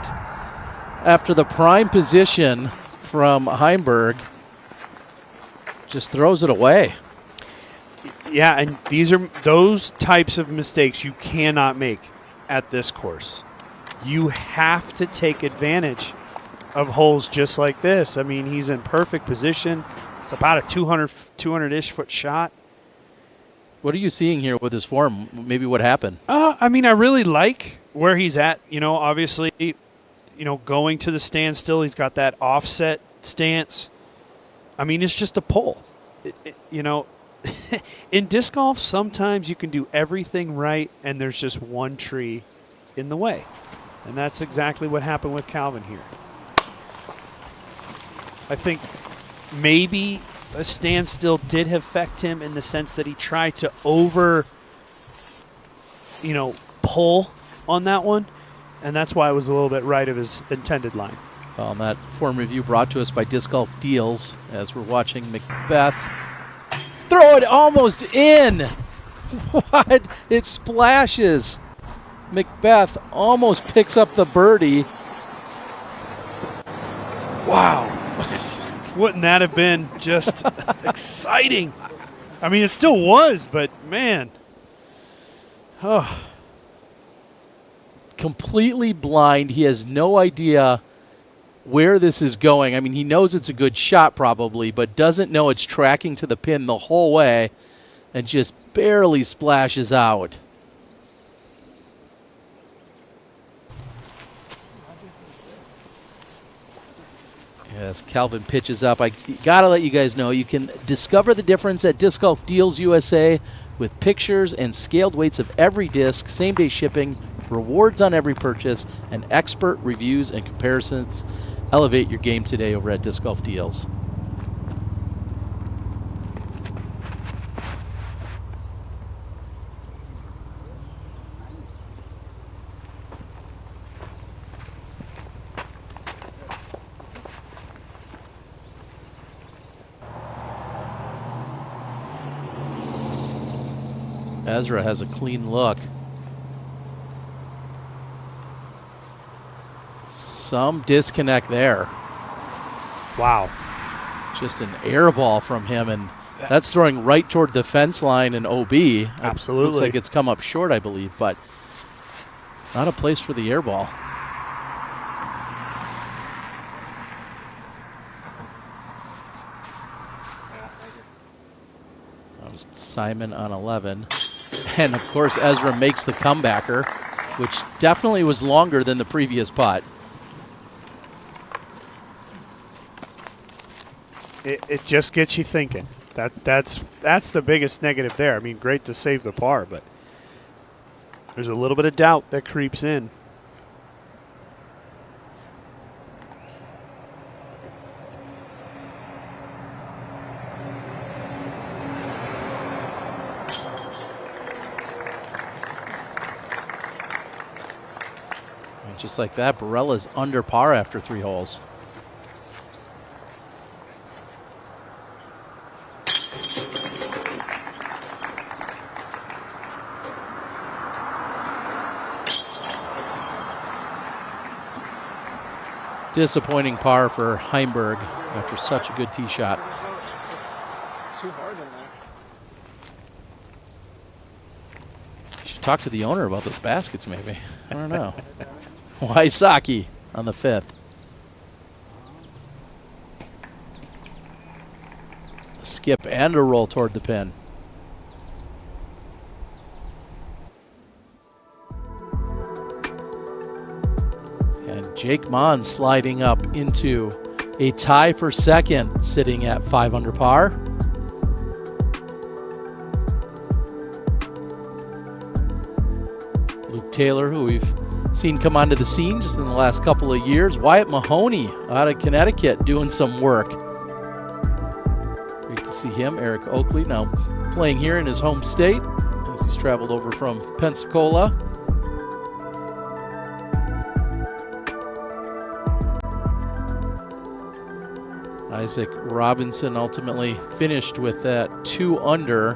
[SPEAKER 2] After the prime position from Heimberg, just throws it away.
[SPEAKER 3] Yeah, and these are those types of mistakes you cannot make at this course. You have to take advantage of holes just like this. I mean, he's in perfect position. It's about a 200-ish foot shot.
[SPEAKER 2] What are you seeing here with his form? Maybe what happened?
[SPEAKER 3] I mean, I really like where he's at. You know, obviously, you know, going to the standstill, he's got that offset stance. I mean, it's just a pull. You know, in disc golf, sometimes you can do everything right, and there's just one tree in the way. And that's exactly what happened with Calvin here. I think maybe a standstill did affect him in the sense that he tried to pull on that one, and that's why it was a little bit right of his intended line.
[SPEAKER 2] Well, and that form review brought to us by Disc Golf Deals as we're watching McBeth throw it almost in. What? It splashes. McBeth almost picks up the birdie.
[SPEAKER 3] Wow. Wouldn't that have been just exciting? I mean, it still was, but man. Oh.
[SPEAKER 2] Completely blind. He has no idea where this is going. I mean, he knows it's a good shot probably, but doesn't know it's tracking to the pin the whole way and just barely splashes out. Yes, Calvin pitches up. I gotta let you guys know you can discover the difference at Disc Golf Deals USA with pictures and scaled weights of every disc, same-day shipping, rewards on every purchase, and expert reviews and comparisons. Elevate your game today over at Disc Golf Deals. Ezra has a clean look. Some disconnect there.
[SPEAKER 3] Wow.
[SPEAKER 2] Just an air ball from him, and that's throwing right toward the fence line and OB.
[SPEAKER 3] Absolutely.
[SPEAKER 2] Looks like it's come up short, I believe, but not a place for the air ball. That was Simon on 11. And, of course, Ezra makes the comebacker, which definitely was longer than the previous putt.
[SPEAKER 3] It just gets you thinking. That's the biggest negative there. I mean, great to save the par, but there's a little bit of doubt that creeps in.
[SPEAKER 2] And just like that, Barella's under par after 3 holes. Disappointing par for Heimberg after such a good tee shot.
[SPEAKER 17] It's too hard in there.
[SPEAKER 2] You should talk to the owner about those baskets, maybe. I don't know. Wysocki on the 5th. A skip and a roll toward the pin. Jake Mon sliding up into a tie for second, sitting at 5 under par. Luke Taylor, who we've seen come onto the scene just in the last couple of years. Wyatt Mahoney out of Connecticut doing some work. Great to see him. Eric Oakley now playing here in his home state as he's traveled over from Pensacola. Isaac Robinson ultimately finished with that 2 under.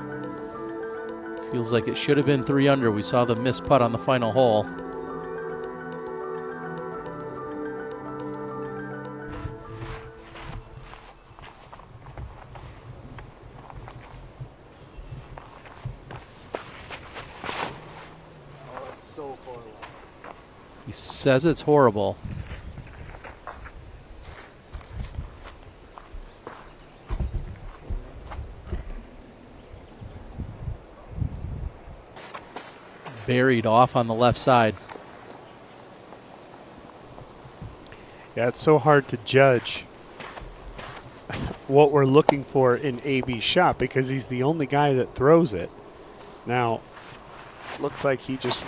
[SPEAKER 2] Feels like it should have been 3 under. We saw the missed putt on the final hole. He says it's horrible. Buried off on the left side.
[SPEAKER 3] Yeah, it's so hard to judge what we're looking for in AB's shot because he's the only guy that throws it. Now, looks like he just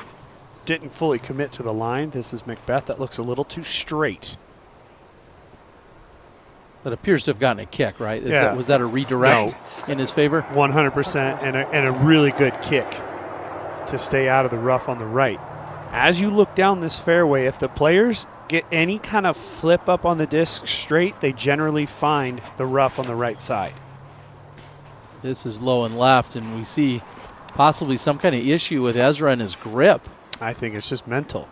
[SPEAKER 3] didn't fully commit to the line. This is McBeth. That looks a little too straight.
[SPEAKER 2] That appears to have gotten a kick, right?
[SPEAKER 3] Yeah.
[SPEAKER 2] Was that a redirect in his favor?
[SPEAKER 3] 100%, and a really good kick to stay out of the rough on the right. As you look down this fairway, if the players get any kind of flip up on the disc straight, they generally find the rough on the right side.
[SPEAKER 2] This is low and left, and we see possibly some kind of issue with Ezra and his grip.
[SPEAKER 3] I think it's just mental.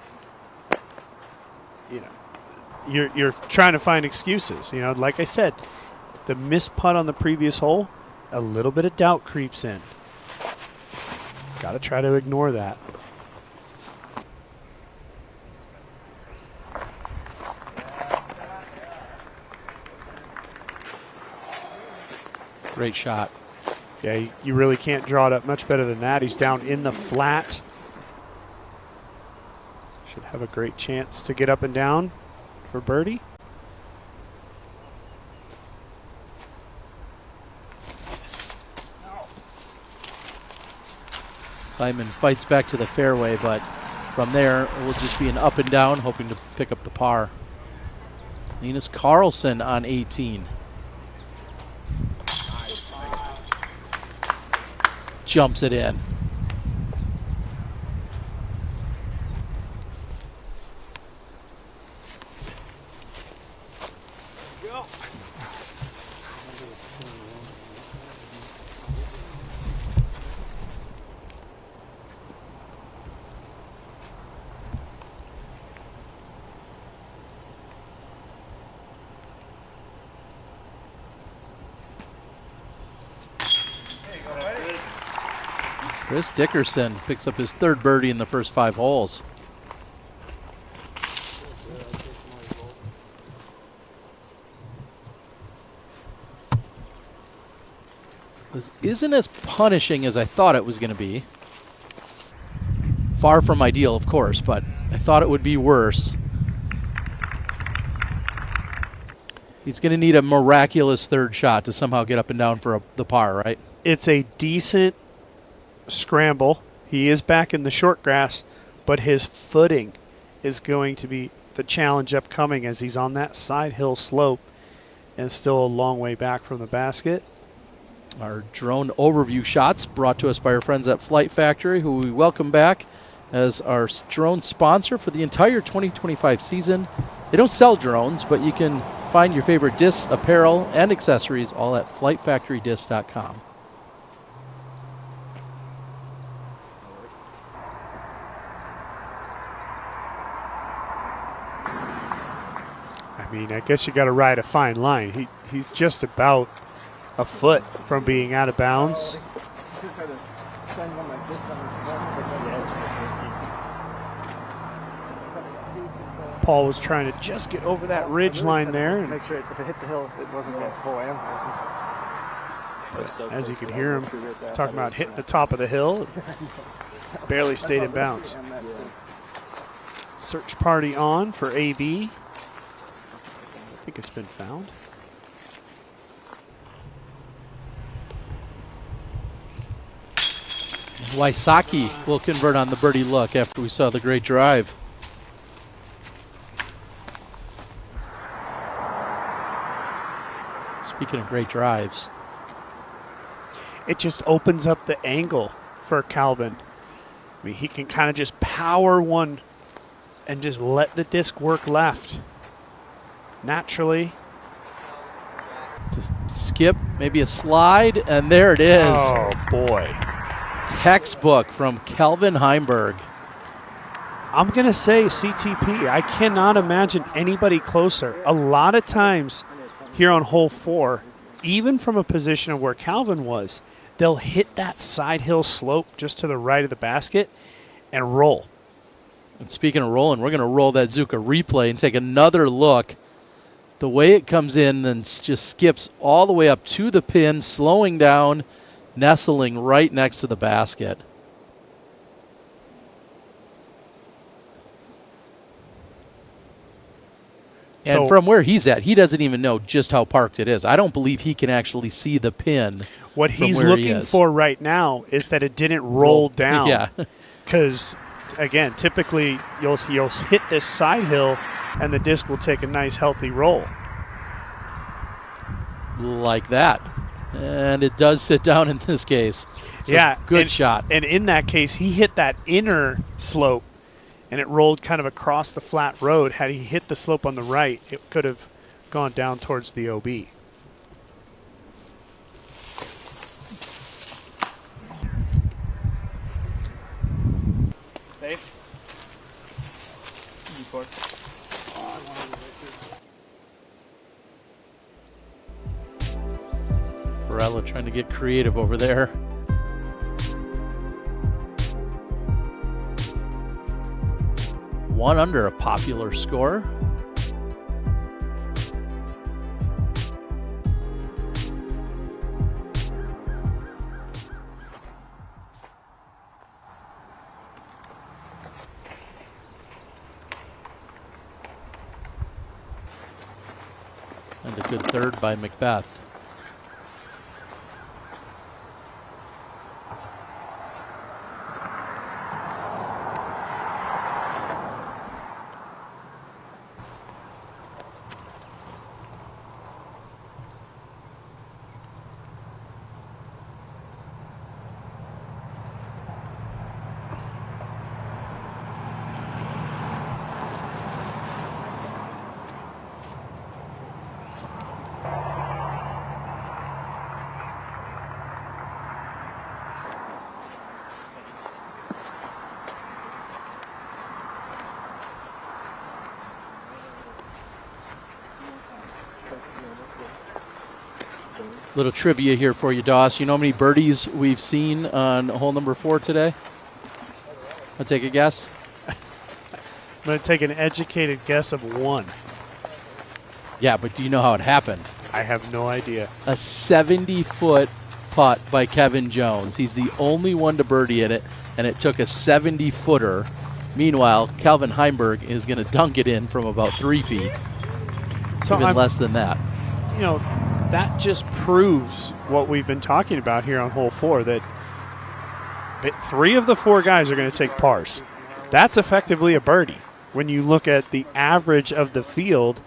[SPEAKER 3] You know, you're trying to find excuses. You know, like I said, the missed putt on the previous hole, a little bit of doubt creeps in. Got to try to ignore that.
[SPEAKER 2] Great shot.
[SPEAKER 3] Yeah, you really can't draw it up much better than that. He's down in the flat. Should have a great chance to get up and down for birdie.
[SPEAKER 2] Simon fights back to the fairway, but from there it will just be an up and down, hoping to pick up the par. Linus Carlson on 18. Jumps it in. Chris Dickerson picks up his 3rd birdie in the first 5 holes. This isn't as punishing as I thought it was going to be. Far from ideal, of course, but I thought it would be worse. He's going to need a miraculous 3rd shot to somehow get up and down for the par, right?
[SPEAKER 3] It's a decent scramble. He is back in the short grass, but his footing is going to be the challenge upcoming as he's on that side hill slope and still a long way back from the basket.
[SPEAKER 2] Our drone overview shots brought to us by our friends at Flight Factory, who we welcome back as our drone sponsor for the entire 2025 season. They don't sell drones, but you can find your favorite discs, apparel, and accessories all at flightfactorydiscs.com.
[SPEAKER 3] I mean, I guess you got to ride a fine line. He's just about a foot from being out of bounds. Paul was trying to just get over that ridge line there.
[SPEAKER 17] Make sure if it hit the hill, it wasn't going to pull in.
[SPEAKER 3] As you can hear him talking about hitting the top of the hill, barely stayed in bounds. Search party on for AB. I think it's been found.
[SPEAKER 2] Wysocki will convert on the birdie look after we saw the great drive. Speaking of great drives.
[SPEAKER 3] It just opens up the angle for Calvin. I mean, he can kind of just power one and just let the disc work left. Naturally,
[SPEAKER 2] Just skip, maybe a slide, and there it is.
[SPEAKER 3] Oh, boy.
[SPEAKER 2] Textbook from Kelvin Heimberg.
[SPEAKER 3] I'm going to say CTP. I cannot imagine anybody closer. A lot of times here on hole 4, even from a position of where Calvin was, they'll hit that side hill slope just to the right of the basket and roll.
[SPEAKER 2] And speaking of rolling, we're going to roll that Zuka replay and take another look. The way it comes in then just skips all the way up to the pin, slowing down, nestling right next to the basket. And from where he's at, he doesn't even know just how parked it is. I don't believe he can actually see the pin.
[SPEAKER 3] What he's looking for right now is that it didn't roll down.
[SPEAKER 2] Yeah.
[SPEAKER 3] Because, again, typically you'll hit this side hill and the disc will take a nice healthy roll.
[SPEAKER 2] Like that. And it does sit down in this case. So
[SPEAKER 3] yeah.
[SPEAKER 2] Good shot.
[SPEAKER 3] And in that case, he hit that inner slope and it rolled kind of across the flat road. Had he hit the slope on the right, it could have gone down towards the OB.
[SPEAKER 17] Safe? Easy court.
[SPEAKER 2] Barella trying to get creative over there. One under a popular score. And a good third by McBeth. Little trivia here for you, Doss. You know how many birdies we've seen on hole number 4 today? I'll take a guess.
[SPEAKER 3] I'm going to take an educated guess of 1.
[SPEAKER 2] Yeah, but do you know how it happened?
[SPEAKER 3] I have no idea.
[SPEAKER 2] A 70-foot putt by Kevin Jones. He's the only one to birdie in it, and it took a 70-footer. Meanwhile, Calvin Heimberg is going to dunk it in from about 3 feet. So even less than that.
[SPEAKER 3] You know, that just proves what we've been talking about here on hole 4, that 3 of the 4 guys are going to take pars. That's effectively a birdie. When you look at the average of the field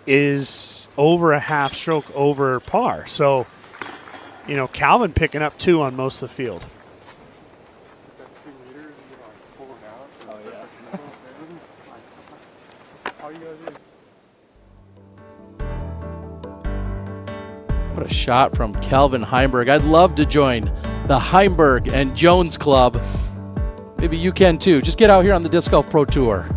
[SPEAKER 3] is over a half stroke over par. So, you know, Calvin picking up 2 on most of the field.
[SPEAKER 2] What a shot from Calvin Heimberg. I'd love to join the Heimberg and Jones Club. Maybe you can too. Just get out here on the Disc Golf Pro Tour.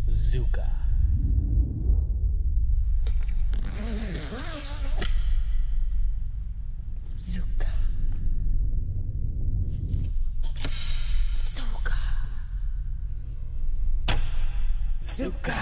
[SPEAKER 5] Zuka. Zuka. Zuka. Zuka.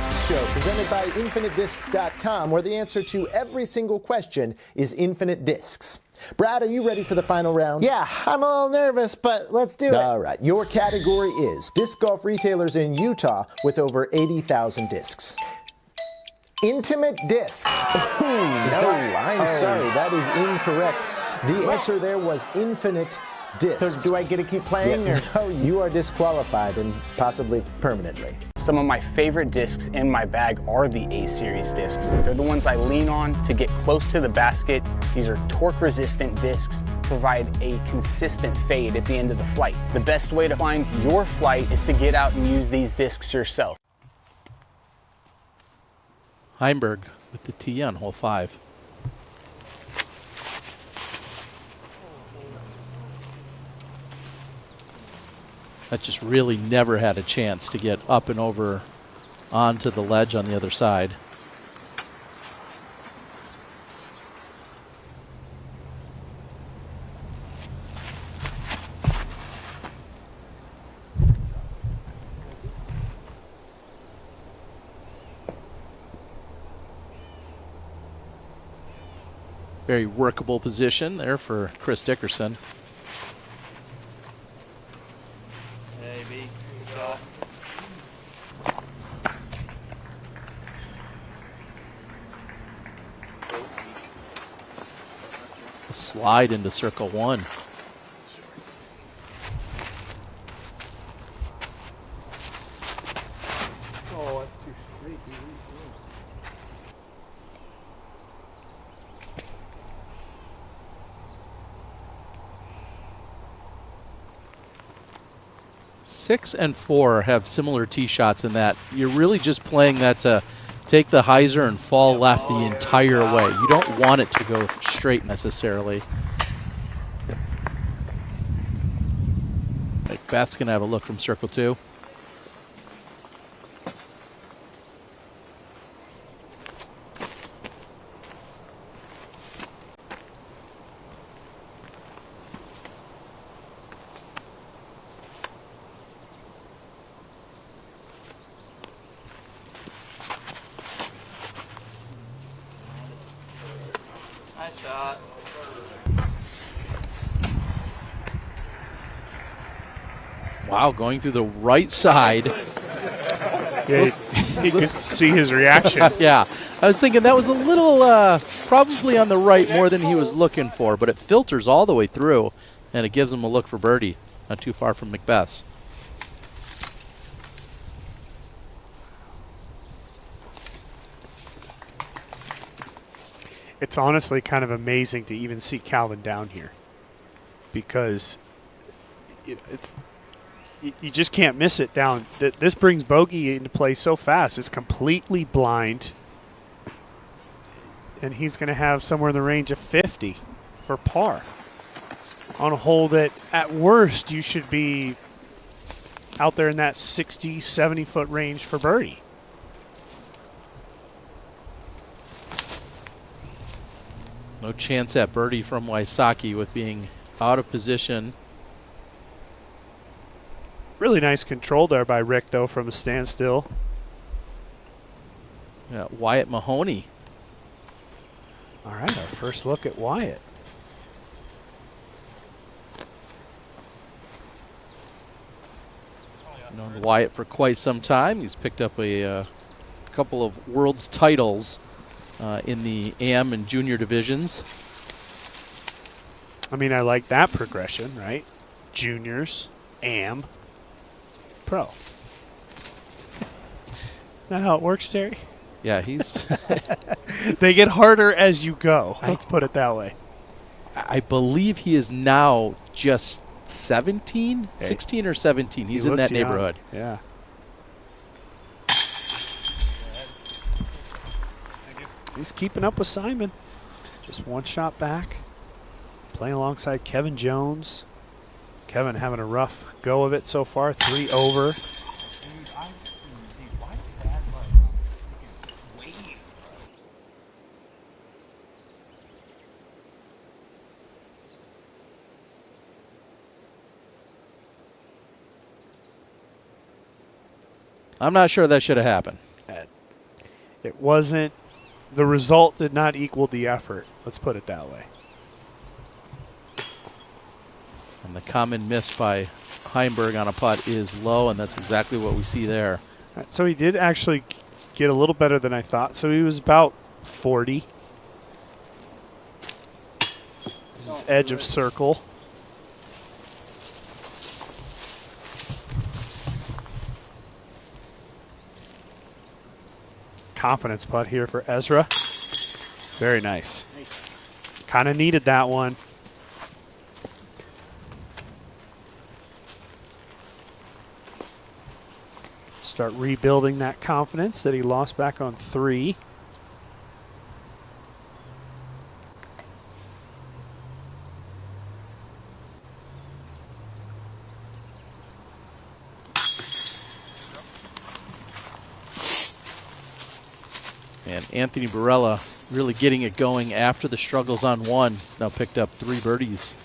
[SPEAKER 4] Discs Show, presented by InfiniteDiscs.com, where the answer to every single question is infinite discs. Brad, are you ready for the final round?
[SPEAKER 22] Yeah, I'm a little nervous, but let's do it.
[SPEAKER 4] All right. Your category is disc golf retailers in Utah with over 80,000 discs. Intimate discs. Ooh, no, I'm sorry. That is incorrect. The answer there was infinite discs.
[SPEAKER 22] So do I get to keep playing?
[SPEAKER 4] Yeah,
[SPEAKER 22] Or?
[SPEAKER 4] no, you are disqualified and possibly permanently.
[SPEAKER 12] Some of my favorite discs in my bag are the A-Series discs. They're the ones I lean on to get close to the basket. These are torque-resistant discs, provide a consistent fade at the end of the flight. The best way to find your flight is to get out and use these discs yourself.
[SPEAKER 2] Heimberg with the tee on hole 5. That just really never had a chance to get up and over onto the ledge on the other side. Very workable position there for Chris Dickerson. A slide into circle 1.
[SPEAKER 17] Oh, that's too straight.
[SPEAKER 2] 6 and 4 have similar tee shots in that you're really just playing that to take the hyzer and fall left the entire way. You don't want it to go straight necessarily. McBeth's going to have a look from circle 2.
[SPEAKER 17] Nice shot.
[SPEAKER 2] Wow, going through the right side.
[SPEAKER 3] Yeah, you could see his reaction.
[SPEAKER 2] Yeah, I was thinking that was a little probably on the right more than he was looking for, but it filters all the way through, and it gives him a look for birdie. Not too far from McBeth's.
[SPEAKER 3] It's honestly kind of amazing to even see Calvin down here, because you just can't miss it down. This brings bogey into play so fast. It's completely blind, and he's going to have somewhere in the range of 50 for par on a hole that at worst you should be out there in that 60, 70-foot range for birdie.
[SPEAKER 2] No chance at birdie from Wysocki with being out of position.
[SPEAKER 3] Really nice control there by Rick, though, from a standstill.
[SPEAKER 2] Yeah, Wyatt Mahoney.
[SPEAKER 3] All right, our first look at Wyatt.
[SPEAKER 2] Known Wyatt for quite some time. He's picked up a couple of world's titles in the AM and junior divisions.
[SPEAKER 3] I mean, I like that progression, right? Juniors, AM, pro. That how it works, Terry?
[SPEAKER 2] Yeah, he's...
[SPEAKER 3] They get harder as you go. Let's put it that way.
[SPEAKER 2] I believe he is now just 17, 16 or 17. He's in that neighborhood.
[SPEAKER 3] Yeah. He's keeping up with Simon. Just one shot back. Playing alongside Kevin Jones. Kevin having a rough go of it so far. 3 over.
[SPEAKER 2] I'm not sure that should have happened.
[SPEAKER 3] wasn't, the result did not equal the effort. Let's put it that way.
[SPEAKER 2] And the common miss by Heimberg on a putt is low, and that's exactly what we see there.
[SPEAKER 3] Right, so he did actually get a little better than I thought. So he was about 40. This is edge of circle. Confidence putt here for Ezra. Very nice. Kind of needed that one. Start rebuilding that confidence that he lost back on 3.
[SPEAKER 2] And Anthony Barella really getting it going after the struggles on 1. He's now picked up 3 birdies.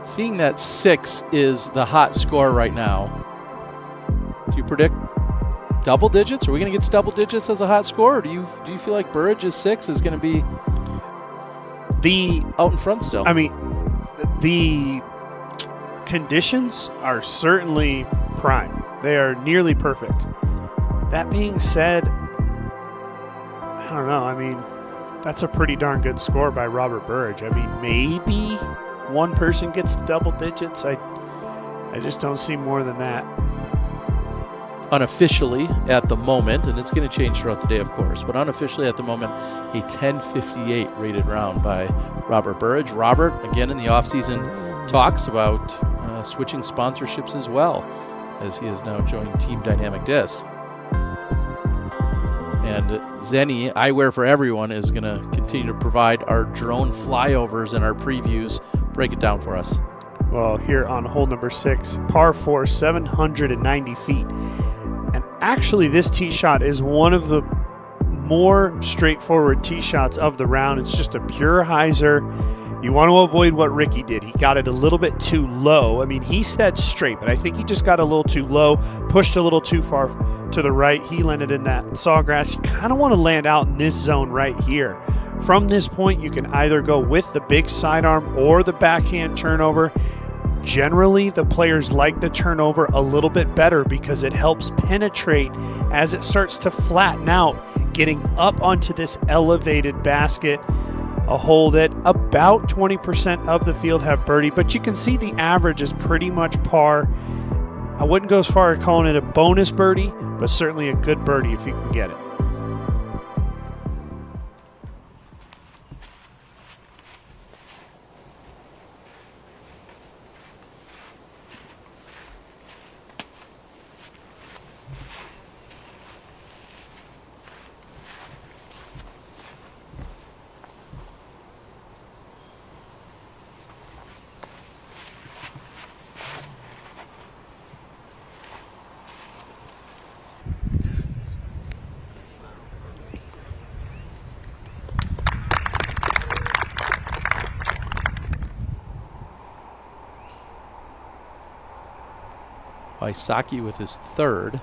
[SPEAKER 2] Seeing that 6 is the hot score right now, do you predict double digits? Are we going to get to double digits as a hot score, or do you feel like Burridge's 6 is going to be out in front still?
[SPEAKER 3] I mean, the conditions are certainly prime. They are nearly perfect. That being said, I don't know. I mean, that's a pretty darn good score by Robert Burridge. I mean, maybe one person gets to double digits. I just don't see more than that.
[SPEAKER 2] Unofficially at the moment, and it's going to change throughout the day, of course, but unofficially at the moment, a 1058 rated round by Robert Burridge. Robert, again, in the offseason talks about switching sponsorships as well, as he has now joined Team Dynamic Disc. And Zenny, Eyewear for Everyone, is going to continue to provide our drone flyovers and our previews. Break it down for us.
[SPEAKER 3] Well, here on hole number 6, par 4, 790 feet. And actually, this tee shot is one of the more straightforward tee shots of the round. It's just a pure hyzer. You want to avoid what Ricky did. He got it a little bit too low. I mean, he said straight, but I think he just got a little too low, pushed a little too far to the right. He landed in that sawgrass. You kind of want to land out in this zone right here. From this point, you can either go with the big sidearm or the backhand turnover. Generally, the players like the turnover a little bit better because it helps penetrate as it starts to flatten out, getting up onto this elevated basket. A hole that about 20% of the field have birdie, but you can see the average is pretty much par. I wouldn't go as far as calling it a bonus birdie, but certainly a good birdie if you can get it.
[SPEAKER 2] Wysocki with his 3rd.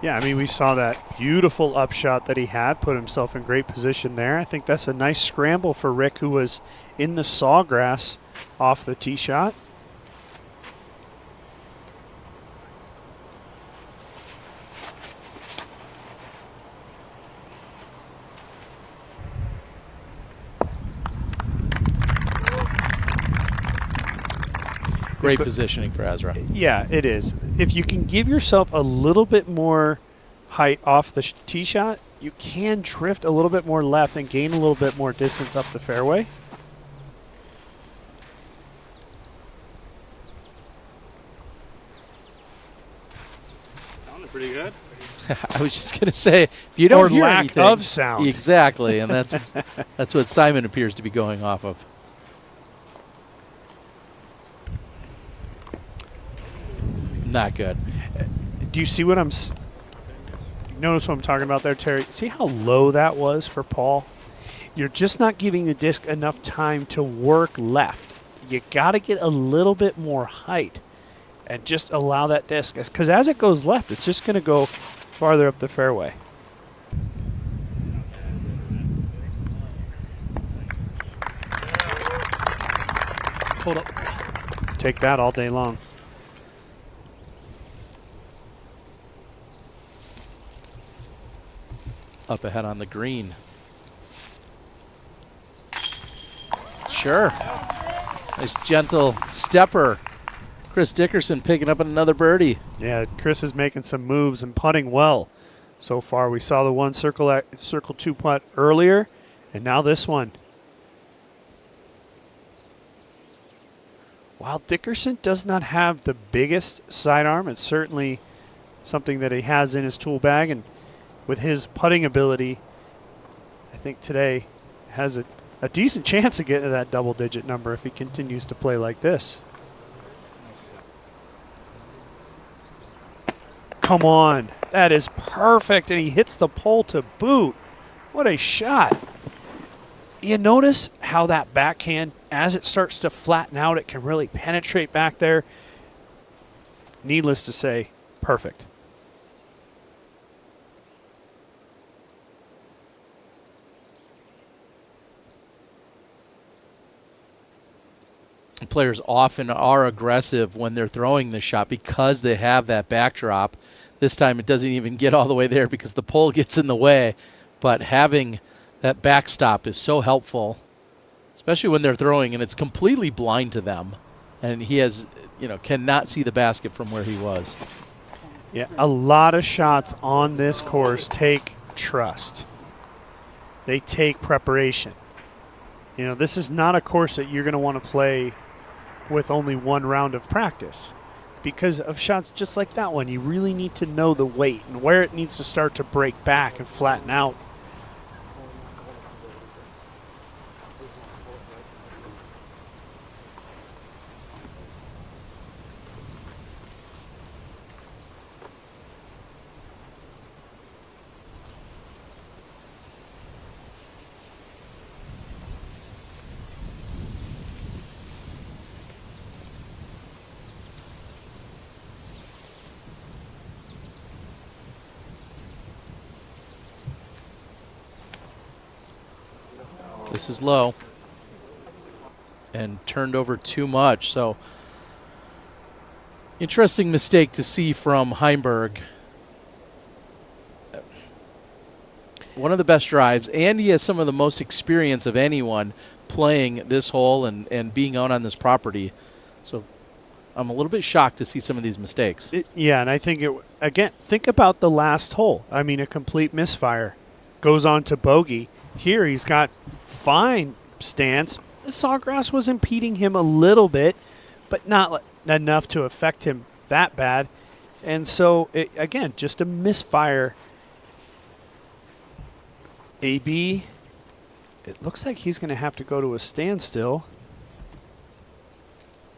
[SPEAKER 3] Yeah, I mean, we saw that beautiful upshot that he had, put himself in great position there. I think that's a nice scramble for Rick, who was in the sawgrass off the tee shot.
[SPEAKER 2] Great positioning for Ezra.
[SPEAKER 3] Yeah, it is. If you can give yourself a little bit more height off the tee shot, you can drift a little bit more left and gain a little bit more distance up the fairway.
[SPEAKER 17] Sounded pretty good.
[SPEAKER 2] I was just going to say, if you don't
[SPEAKER 3] or
[SPEAKER 2] hear
[SPEAKER 3] lack
[SPEAKER 2] anything,
[SPEAKER 3] of sound.
[SPEAKER 2] Exactly, and that's what Simon appears to be going off of. Not good.
[SPEAKER 3] Do you see what I'm notice what I'm talking about there, Terry? See how low that was for Paul? You're just not giving the disc enough time to work left. You got to get a little bit more height and just allow that disc, because as it goes left, it's just going to go farther up the fairway.
[SPEAKER 2] Hold up.
[SPEAKER 3] Take that all day long.
[SPEAKER 2] Up ahead on the green. Sure. Nice gentle stepper. Chris Dickerson picking up another birdie.
[SPEAKER 3] Yeah, Chris is making some moves and putting well so far. We saw the one circle 2 putt earlier, and now this one. While Dickerson does not have the biggest sidearm, it's certainly something that he has in his tool bag, and with his putting ability, I think today has a decent chance of getting to that double-digit number if he continues to play like this. Come on. That is perfect, and he hits the pole to boot. What a shot. You notice how that backhand, as it starts to flatten out, it can really penetrate back there. Needless to say, perfect.
[SPEAKER 2] Players often are aggressive when they're throwing the shot because they have that backdrop. This time it doesn't even get all the way there because the pole gets in the way. But having that backstop is so helpful, especially when they're throwing and it's completely blind to them. And he has, cannot see the basket from where he was.
[SPEAKER 3] Yeah, a lot of shots on this course take trust. They take preparation. This is not a course that you're going to want to play with only one round of practice. Because of shots just like that one, you really need to know the weight and where it needs to start to break back and flatten out.
[SPEAKER 2] This is low and turned over too much. So interesting mistake to see from Heimberg. One of the best drives, and he has some of the most experience of anyone playing this hole and being out on this property. So I'm a little bit shocked to see some of these mistakes.
[SPEAKER 3] Yeah, and I think, again, think about the last hole. I mean, a complete misfire. Goes on to bogey. Here he's got fine stance. The sawgrass was impeding him a little bit, but not enough to affect him that bad. And so, again, just a misfire. AB, it looks like he's going to have to go to a standstill.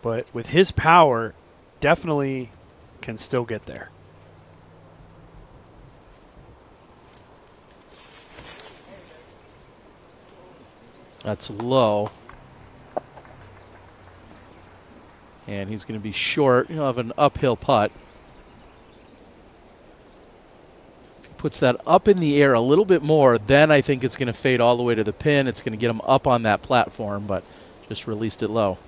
[SPEAKER 3] But with his power, definitely can still get there.
[SPEAKER 2] That's low. And he's going to be short of an uphill putt. If he puts that up in the air a little bit more, then I think it's going to fade all the way to the pin. It's going to get him up on that platform, but just released it low.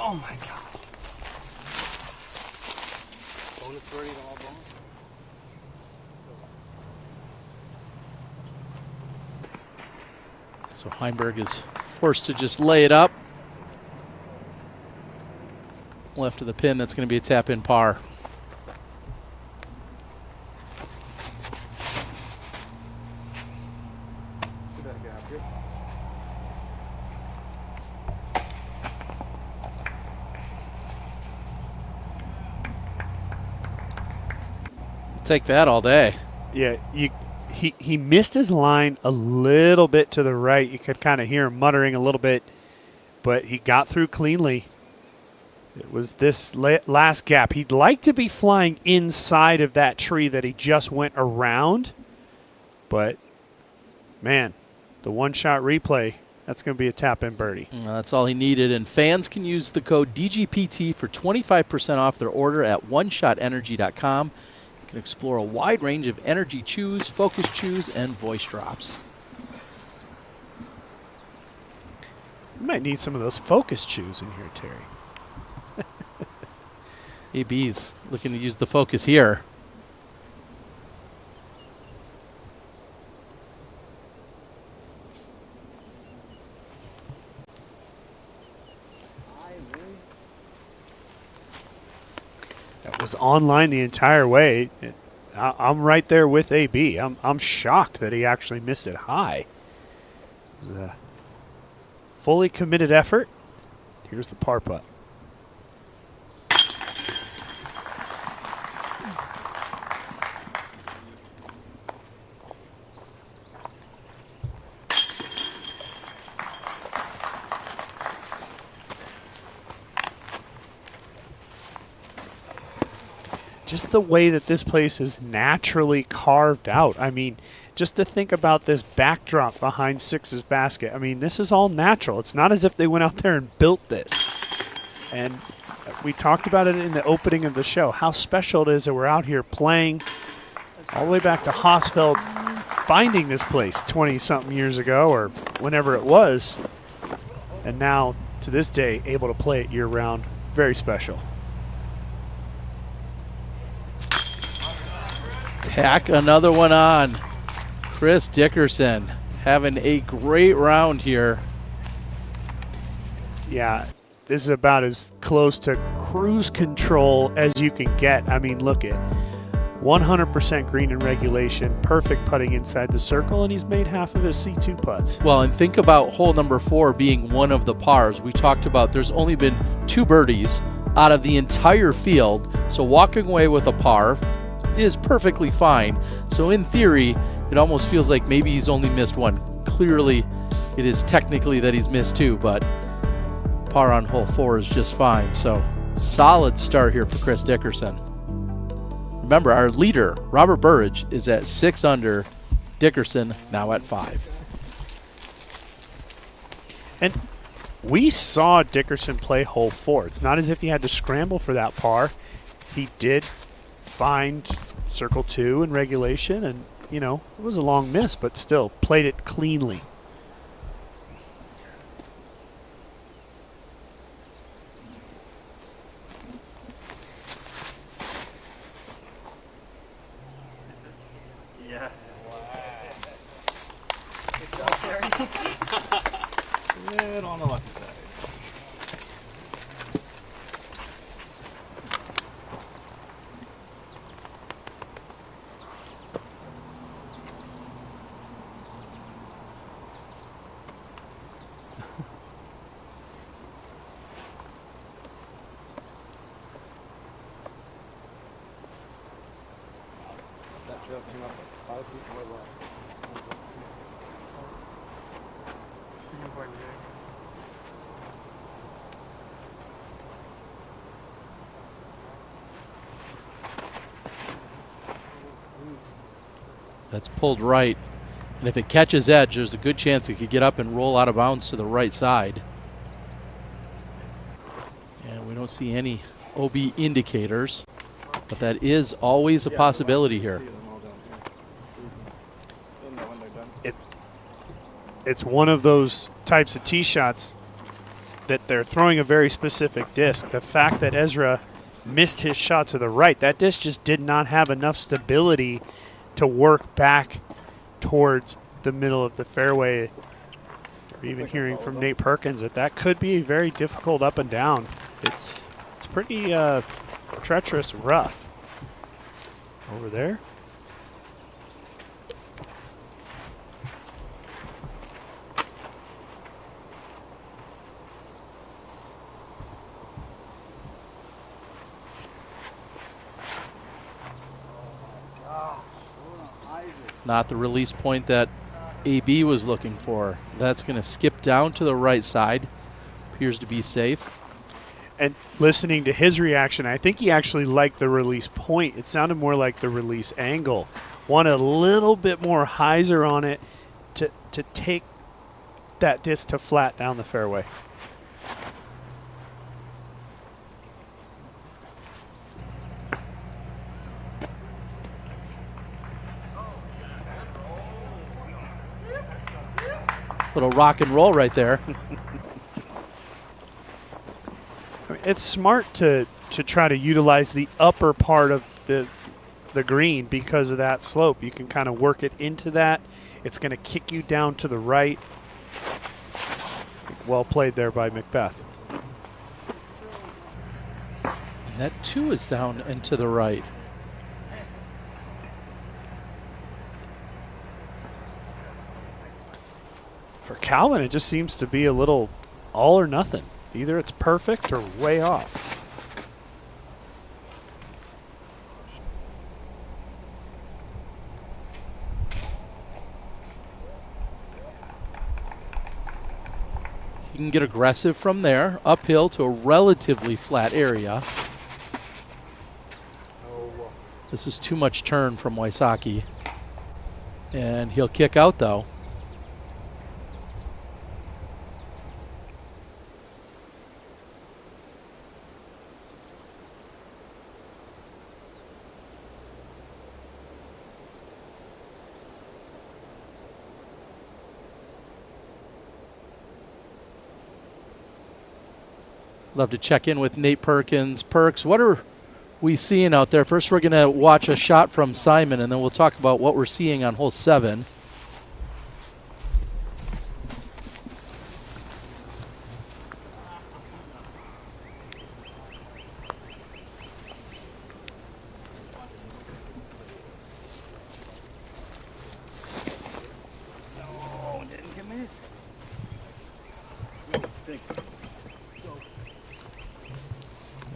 [SPEAKER 3] Oh my God. Bonus birdie to all bonus.
[SPEAKER 2] So Heimberg is forced to just lay it up. Left of the pin, that's going to be a tap-in par. Take that all day.
[SPEAKER 3] Yeah, he missed his line a little bit to the right. You could kind of hear him muttering a little bit, but he got through cleanly. It was this last gap. He'd like to be flying inside of that tree that he just went around, but man, the one-shot replay, that's going to be a tap-in birdie.
[SPEAKER 2] That's all he needed, and fans can use the code DGPT for 25% off their order at oneshotenergy.com. You can explore a wide range of energy chews, focus chews, and voice drops.
[SPEAKER 3] You might need some of those focus chews in here, Terry.
[SPEAKER 2] AB's looking to use the focus here.
[SPEAKER 3] That was online the entire way. I'm right there with AB. I'm shocked that he actually missed it high. It was a fully committed effort. Here's the par putt. Just the way that this place is naturally carved out. I mean, just to think about this backdrop behind Six's basket. I mean, this is all natural. It's not as if they went out there and built this. And we talked about it in the opening of the show, how special it is that we're out here playing all the way back to Haasfeld, finding this place 20-something years ago or whenever it was. And now, to this day, able to play it year-round. Very special.
[SPEAKER 2] Tack another one on. Chris Dickerson having a great round here.
[SPEAKER 3] Yeah, this is about as close to cruise control as you can get. I mean, look at 100% green in regulation, perfect putting inside the circle, and he's made half of his C2 putts.
[SPEAKER 2] Well, and think about hole number 4 being one of the pars. We talked about there's only been 2 birdies out of the entire field, so walking away with a par is perfectly fine. So in theory, it almost feels like maybe he's only missed one. Clearly, it is technically that he's missed 2, but par on hole 4 is just fine. So solid start here for Chris Dickerson. Remember, our leader, Robert Burridge, is at 6 under. Dickerson now at 5.
[SPEAKER 3] And we saw Dickerson play hole 4. It's not as if he had to scramble for that par. He did find circle 2 in regulation, and you know, it was a long miss, but still played it cleanly.
[SPEAKER 17] Yes.
[SPEAKER 19] Yeah, on the left side.
[SPEAKER 2] That's pulled right, and if it catches edge, there's a good chance it could get up and roll out of bounds to the right side. And we don't see any OB indicators, but that is always a possibility here.
[SPEAKER 3] It's one of those types of tee shots that they're throwing a very specific disc. The fact that Ezra missed his shot to the right, that disc just did not have enough stability to work back towards the middle of the fairway. We're even hearing from Nate Perkins that could be very difficult up and down. It's pretty treacherous, rough. Over there.
[SPEAKER 2] Not the release point that AB was looking for. That's going to skip down to the right side. Appears to be safe.
[SPEAKER 3] And listening to his reaction, I think he actually liked the release point. It sounded more like the release angle. Want a little bit more hyzer on it to take that disc to flat down the fairway.
[SPEAKER 2] Little rock and roll right there.
[SPEAKER 3] It's smart to try to utilize the upper part of the green because of that slope. You can kind of work it into that. It's going to kick you down to the right. Well played there by McBeth.
[SPEAKER 2] And that 2 is down and to the right.
[SPEAKER 3] For Calvin, it just seems to be a little all or nothing. Either it's perfect or way off.
[SPEAKER 2] He can get aggressive from there, uphill to a relatively flat area. This is too much turn from Wysocki. And he'll kick out though. Love to check in with Nate Perkins. Perks, what are we seeing out there? First, we're going to watch a shot from Simon, and then we'll talk about what we're seeing on hole 7.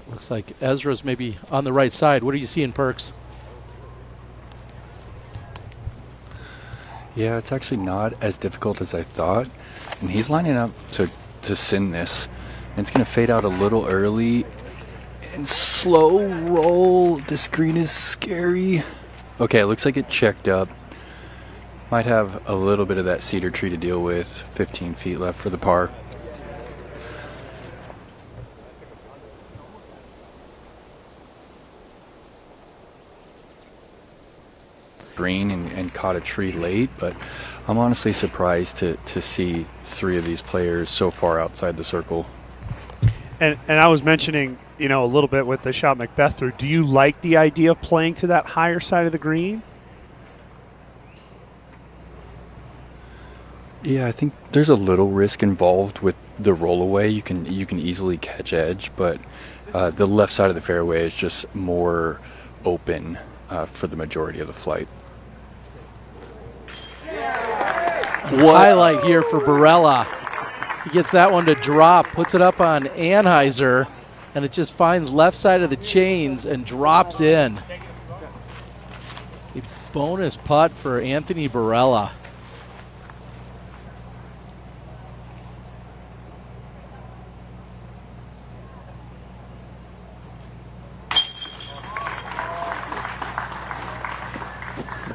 [SPEAKER 2] Looks like Ezra's maybe on the right side. What are you seeing, Perks?
[SPEAKER 6] Yeah, it's actually not as difficult as I thought. And he's lining up to send this. And it's going to fade out a little early. And slow roll. This green is scary. Okay, it looks like it checked up. Might have a little bit of that cedar tree to deal with. 15 feet left for the par. Green and caught a tree late, but I'm honestly surprised to see 3 of these players so far outside the circle.
[SPEAKER 3] And I was mentioning, a little bit with the shot McBeth threw. Do you like the idea of playing to that higher side of the green?
[SPEAKER 6] Yeah, I think there's a little risk involved with the rollaway. You can easily catch edge, but the left side of the fairway is just more open for the majority of the flight.
[SPEAKER 2] Highlight here for Barella. He gets that one to drop, puts it up on Anheuser, and it just finds left side of the chains and drops in. A bonus putt for Anthony Barella.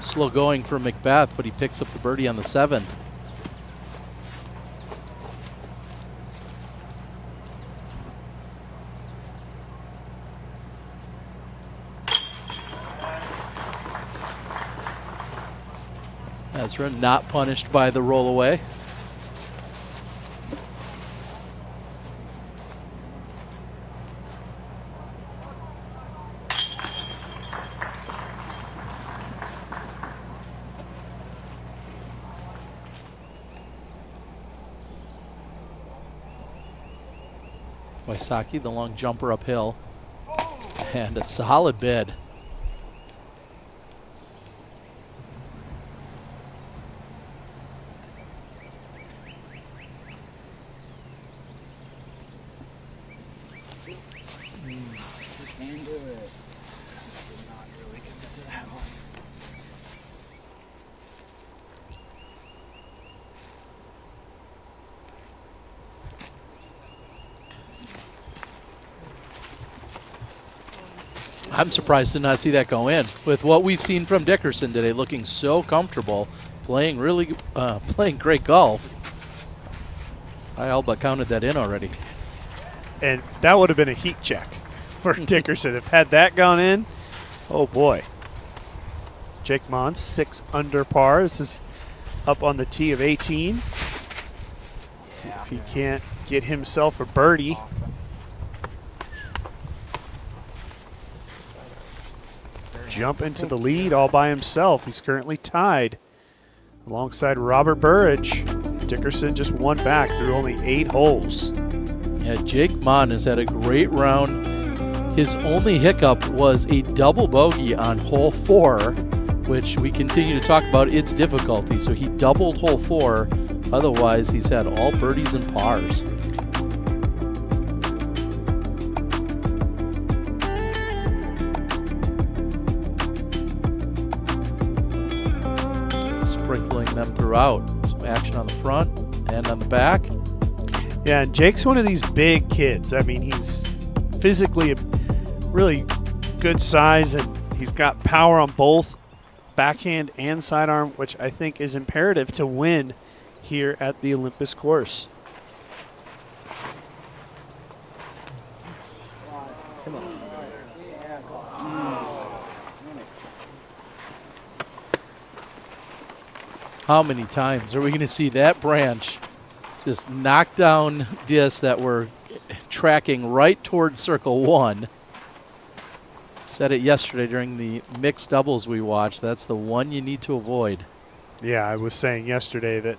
[SPEAKER 2] Slow going for McBeth, but he picks up the birdie on the 7th. Ezra not punished by the rollaway. Wysocki, the long jumper uphill. And a solid bid. I'm surprised to not see that go in. With what we've seen from Dickerson today, looking so comfortable, playing great golf. I all but counted that in already.
[SPEAKER 3] And that would have been a heat check for Dickerson. If had that gone in, oh boy. Jake Mons, 6 under par. This is up on the tee of 18. See if he can't get himself a birdie. Jump into the lead all by himself. He's currently tied alongside Robert Burridge. Dickerson just one back through only 8 holes.
[SPEAKER 2] Yeah, Jake Mon has had a great round. His only hiccup was a double bogey on hole 4, which we continue to talk about its difficulty. So he doubled hole 4. Otherwise, he's had all birdies and pars. Sprinkling them throughout. Some action on the front and on the back.
[SPEAKER 3] Yeah, and Jake's one of these big kids. I mean, he's physically a really good size, and he's got power on both backhand and sidearm, which I think is imperative to win here at the Olympus course.
[SPEAKER 2] How many times are we going to see that branch just knock down discs that were tracking right toward circle 1? Said it yesterday during the mixed doubles we watched. That's the one you need to avoid.
[SPEAKER 3] Yeah, I was saying yesterday that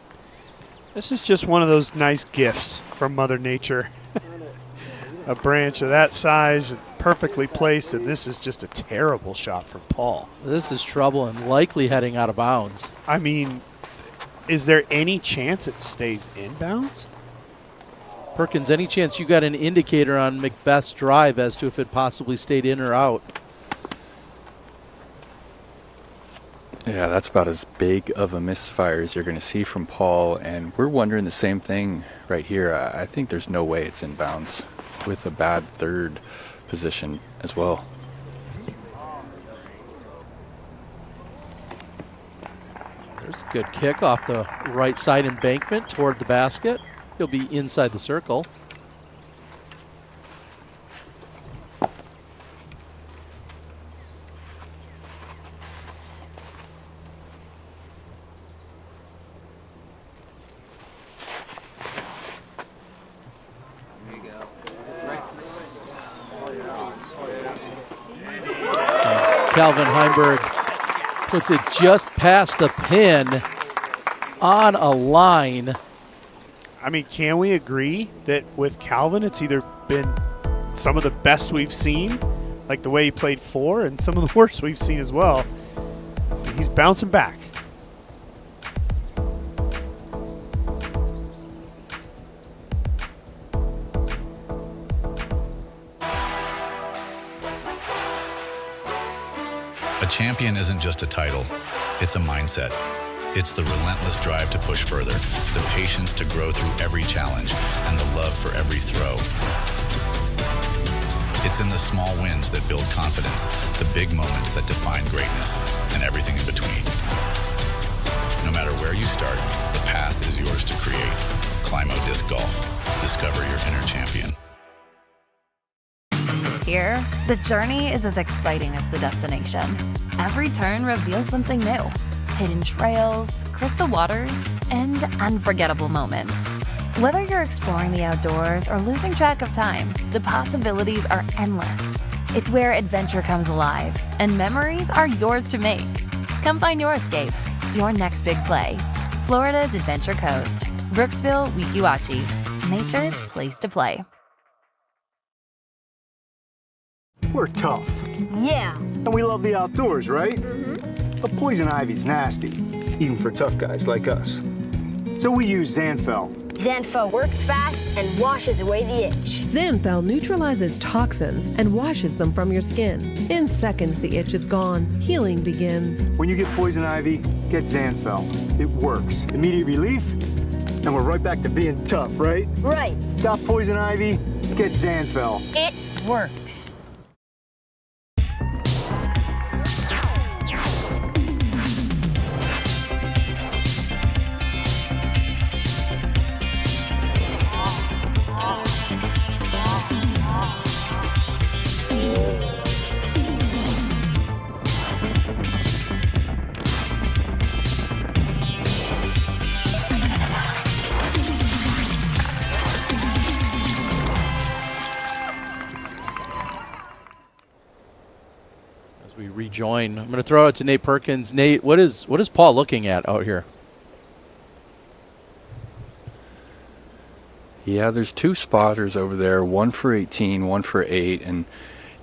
[SPEAKER 3] this is just one of those nice gifts from Mother Nature. A branch of that size and perfectly placed, and this is just a terrible shot from Paul.
[SPEAKER 2] This is trouble and likely heading out of bounds.
[SPEAKER 3] I mean, is there any chance it stays in bounds?
[SPEAKER 2] Perkins, any chance you got an indicator on McBeth's drive as to if it possibly stayed in or out?
[SPEAKER 6] Yeah, that's about as big of a misfire as you're going to see from Paul, and we're wondering the same thing right here. I think there's no way it's in bounds with a bad third position as well.
[SPEAKER 2] There's a good kick off the right side embankment toward the basket. He'll be inside the circle. Calvin Heimberg puts it just past the pin on a line.
[SPEAKER 3] I mean, can we agree that with Calvin, it's either been some of the best we've seen, like the way he played 4, and some of the worst we've seen as well. He's bouncing back.
[SPEAKER 1] A champion isn't just a title, it's a mindset. It's the relentless drive to push further, the patience to grow through every challenge, and the love for every throw. It's in the small wins that build confidence, the big moments that define greatness, and everything in between. No matter where you start, the path is yours to create. Climo Disc Golf. Discover your inner champion.
[SPEAKER 7] Here, the journey is as exciting as the destination. Every turn reveals something new. Hidden trails, crystal waters, and unforgettable moments. Whether you're exploring the outdoors or losing track of time, the possibilities are endless. It's where adventure comes alive, and memories are yours to make. Come find your escape, your next big play. Florida's Adventure Coast, Brooksville, Wysocki, nature's place to play.
[SPEAKER 9] we're tough.
[SPEAKER 20] Yeah.
[SPEAKER 9] And we love the outdoors, right? Mm-hmm. But poison ivy's nasty, even for tough guys like us. So we use Zanfel.
[SPEAKER 20] Zanfel works fast and washes away the itch.
[SPEAKER 10] Zanfel neutralizes toxins and washes them from your skin. In seconds, the itch is gone. Healing begins.
[SPEAKER 9] When you get poison ivy, get Zanfel. It works. Immediate relief, and we're right back to being tough, right?
[SPEAKER 20] Right.
[SPEAKER 9] Stop poison ivy, get Zanfel.
[SPEAKER 20] It works.
[SPEAKER 2] We rejoin. I'm going to throw it to Nate Perkins. Nate, what is Paul looking at out here?
[SPEAKER 6] Yeah, there's 2 spotters over there, one for 18, one for 8, and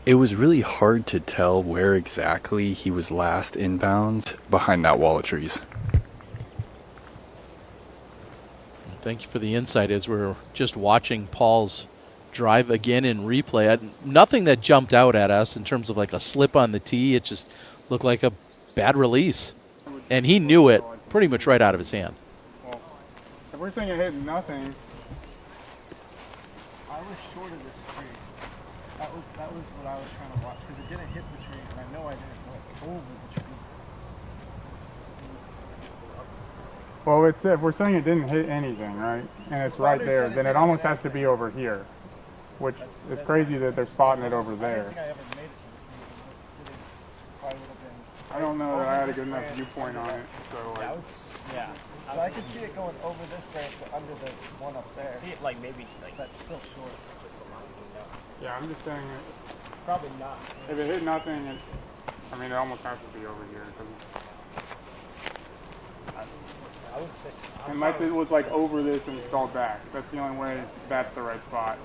[SPEAKER 6] it was really hard to tell where exactly he was last inbound behind that wall of trees.
[SPEAKER 2] Thank you for the insight as we're just watching Paul's drive again in replay. Nothing that jumped out at us in terms of like a slip on the tee. It just looked like a bad release. And he knew it pretty much right out of his hand.
[SPEAKER 23] Well, if we're saying it hit nothing, I was short of this tree. That was what I was trying to watch, because it didn't hit the tree, and I know I didn't go over the tree. Well, if we're saying it didn't hit anything, right, and it's right there, then it almost has to be over here. Which is crazy that they're spotting it over there. I don't know that I had a good enough viewpoint on it, so like,
[SPEAKER 17] yeah. I could see it going over this branch, but under the one up there.
[SPEAKER 5] See it like maybe like
[SPEAKER 17] that's still short.
[SPEAKER 23] yeah, I'm just saying
[SPEAKER 17] Probably not.
[SPEAKER 23] if it hit nothing, it almost has to be over here. Unless it was like over this and stalled back. That's the only way that's the right spot.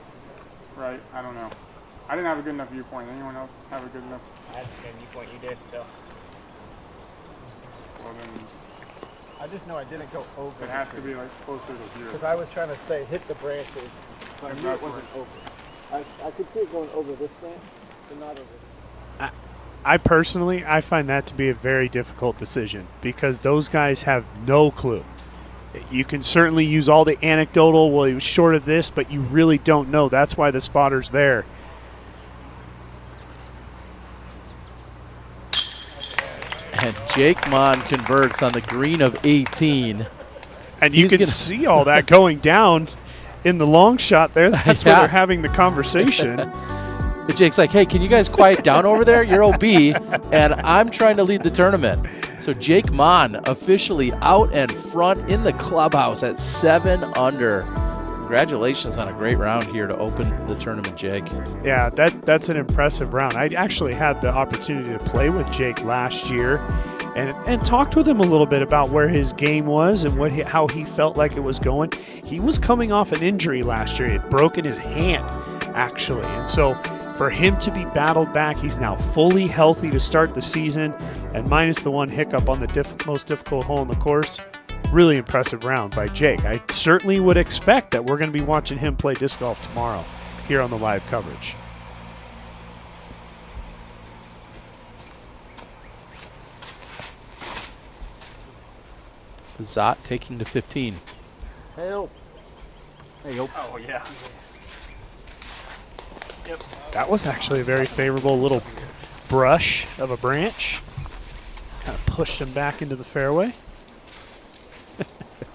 [SPEAKER 23] Right? I don't know. I didn't have a good enough viewpoint. Anyone else have a good enough?
[SPEAKER 5] I had the same viewpoint you did, so.
[SPEAKER 23] Well then,
[SPEAKER 17] I just know I didn't go over.
[SPEAKER 23] it has to be like closer to here.
[SPEAKER 17] Because I was trying to say hit the branches, but I knew it wasn't over. I could see it going over this branch, but not over this.
[SPEAKER 3] I personally, I find that to be a very difficult decision because those guys have no clue. You can certainly use all the anecdotal, well, he was short of this, but you really don't know. That's why the spotter's there.
[SPEAKER 2] And Jake Mon converts on the green of 18.
[SPEAKER 3] And you can see all that going down in the long shot there. That's where they're having the conversation.
[SPEAKER 2] And Jake's like, hey, can you guys quiet down over there? You're OB, and I'm trying to lead the tournament. So Jake Mon officially out and front in the clubhouse at 7 under. Congratulations on a great round here to open the tournament, Jake.
[SPEAKER 3] Yeah, that's an impressive round. I actually had the opportunity to play with Jake last year and talked with him a little bit about where his game was and how he felt like it was going. He was coming off an injury last year. He had broken his hand, actually. And so for him to be battled back, he's now fully healthy to start the season, and minus the one hiccup on the most difficult hole in the course. Really impressive round by Jake. I certainly would expect that we're going to be watching him play disc golf tomorrow here on the live coverage.
[SPEAKER 2] Lizotte taking to 15.
[SPEAKER 17] Help.
[SPEAKER 5] Oh, yeah.
[SPEAKER 17] Yep.
[SPEAKER 3] That was actually a very favorable little brush of a branch. Kind of pushed him back into the fairway.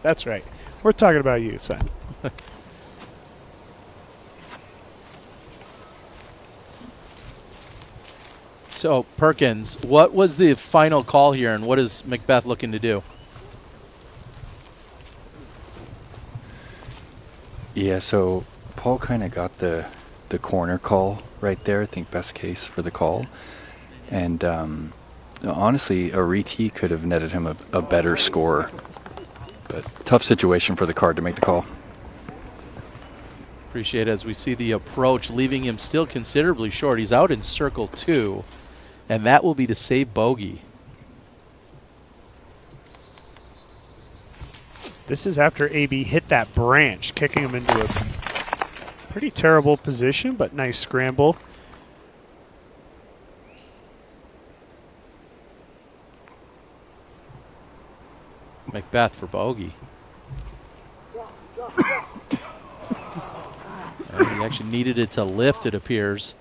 [SPEAKER 3] That's right. We're talking about you, son.
[SPEAKER 2] So, Perkins, what was the final call here, and what is McBeth looking to do?
[SPEAKER 6] Yeah, so Paul kind of got the corner call right there, I think best case for the call. And honestly, a retee could have netted him a better score. But tough situation for the card to make the call.
[SPEAKER 2] Appreciate it as we see the approach, leaving him still considerably short. He's out in circle 2, and that will be to save bogey.
[SPEAKER 3] This is after AB hit that branch, kicking him into a pretty terrible position, but nice scramble.
[SPEAKER 2] McBeth for bogey. He actually needed it to lift, it appears.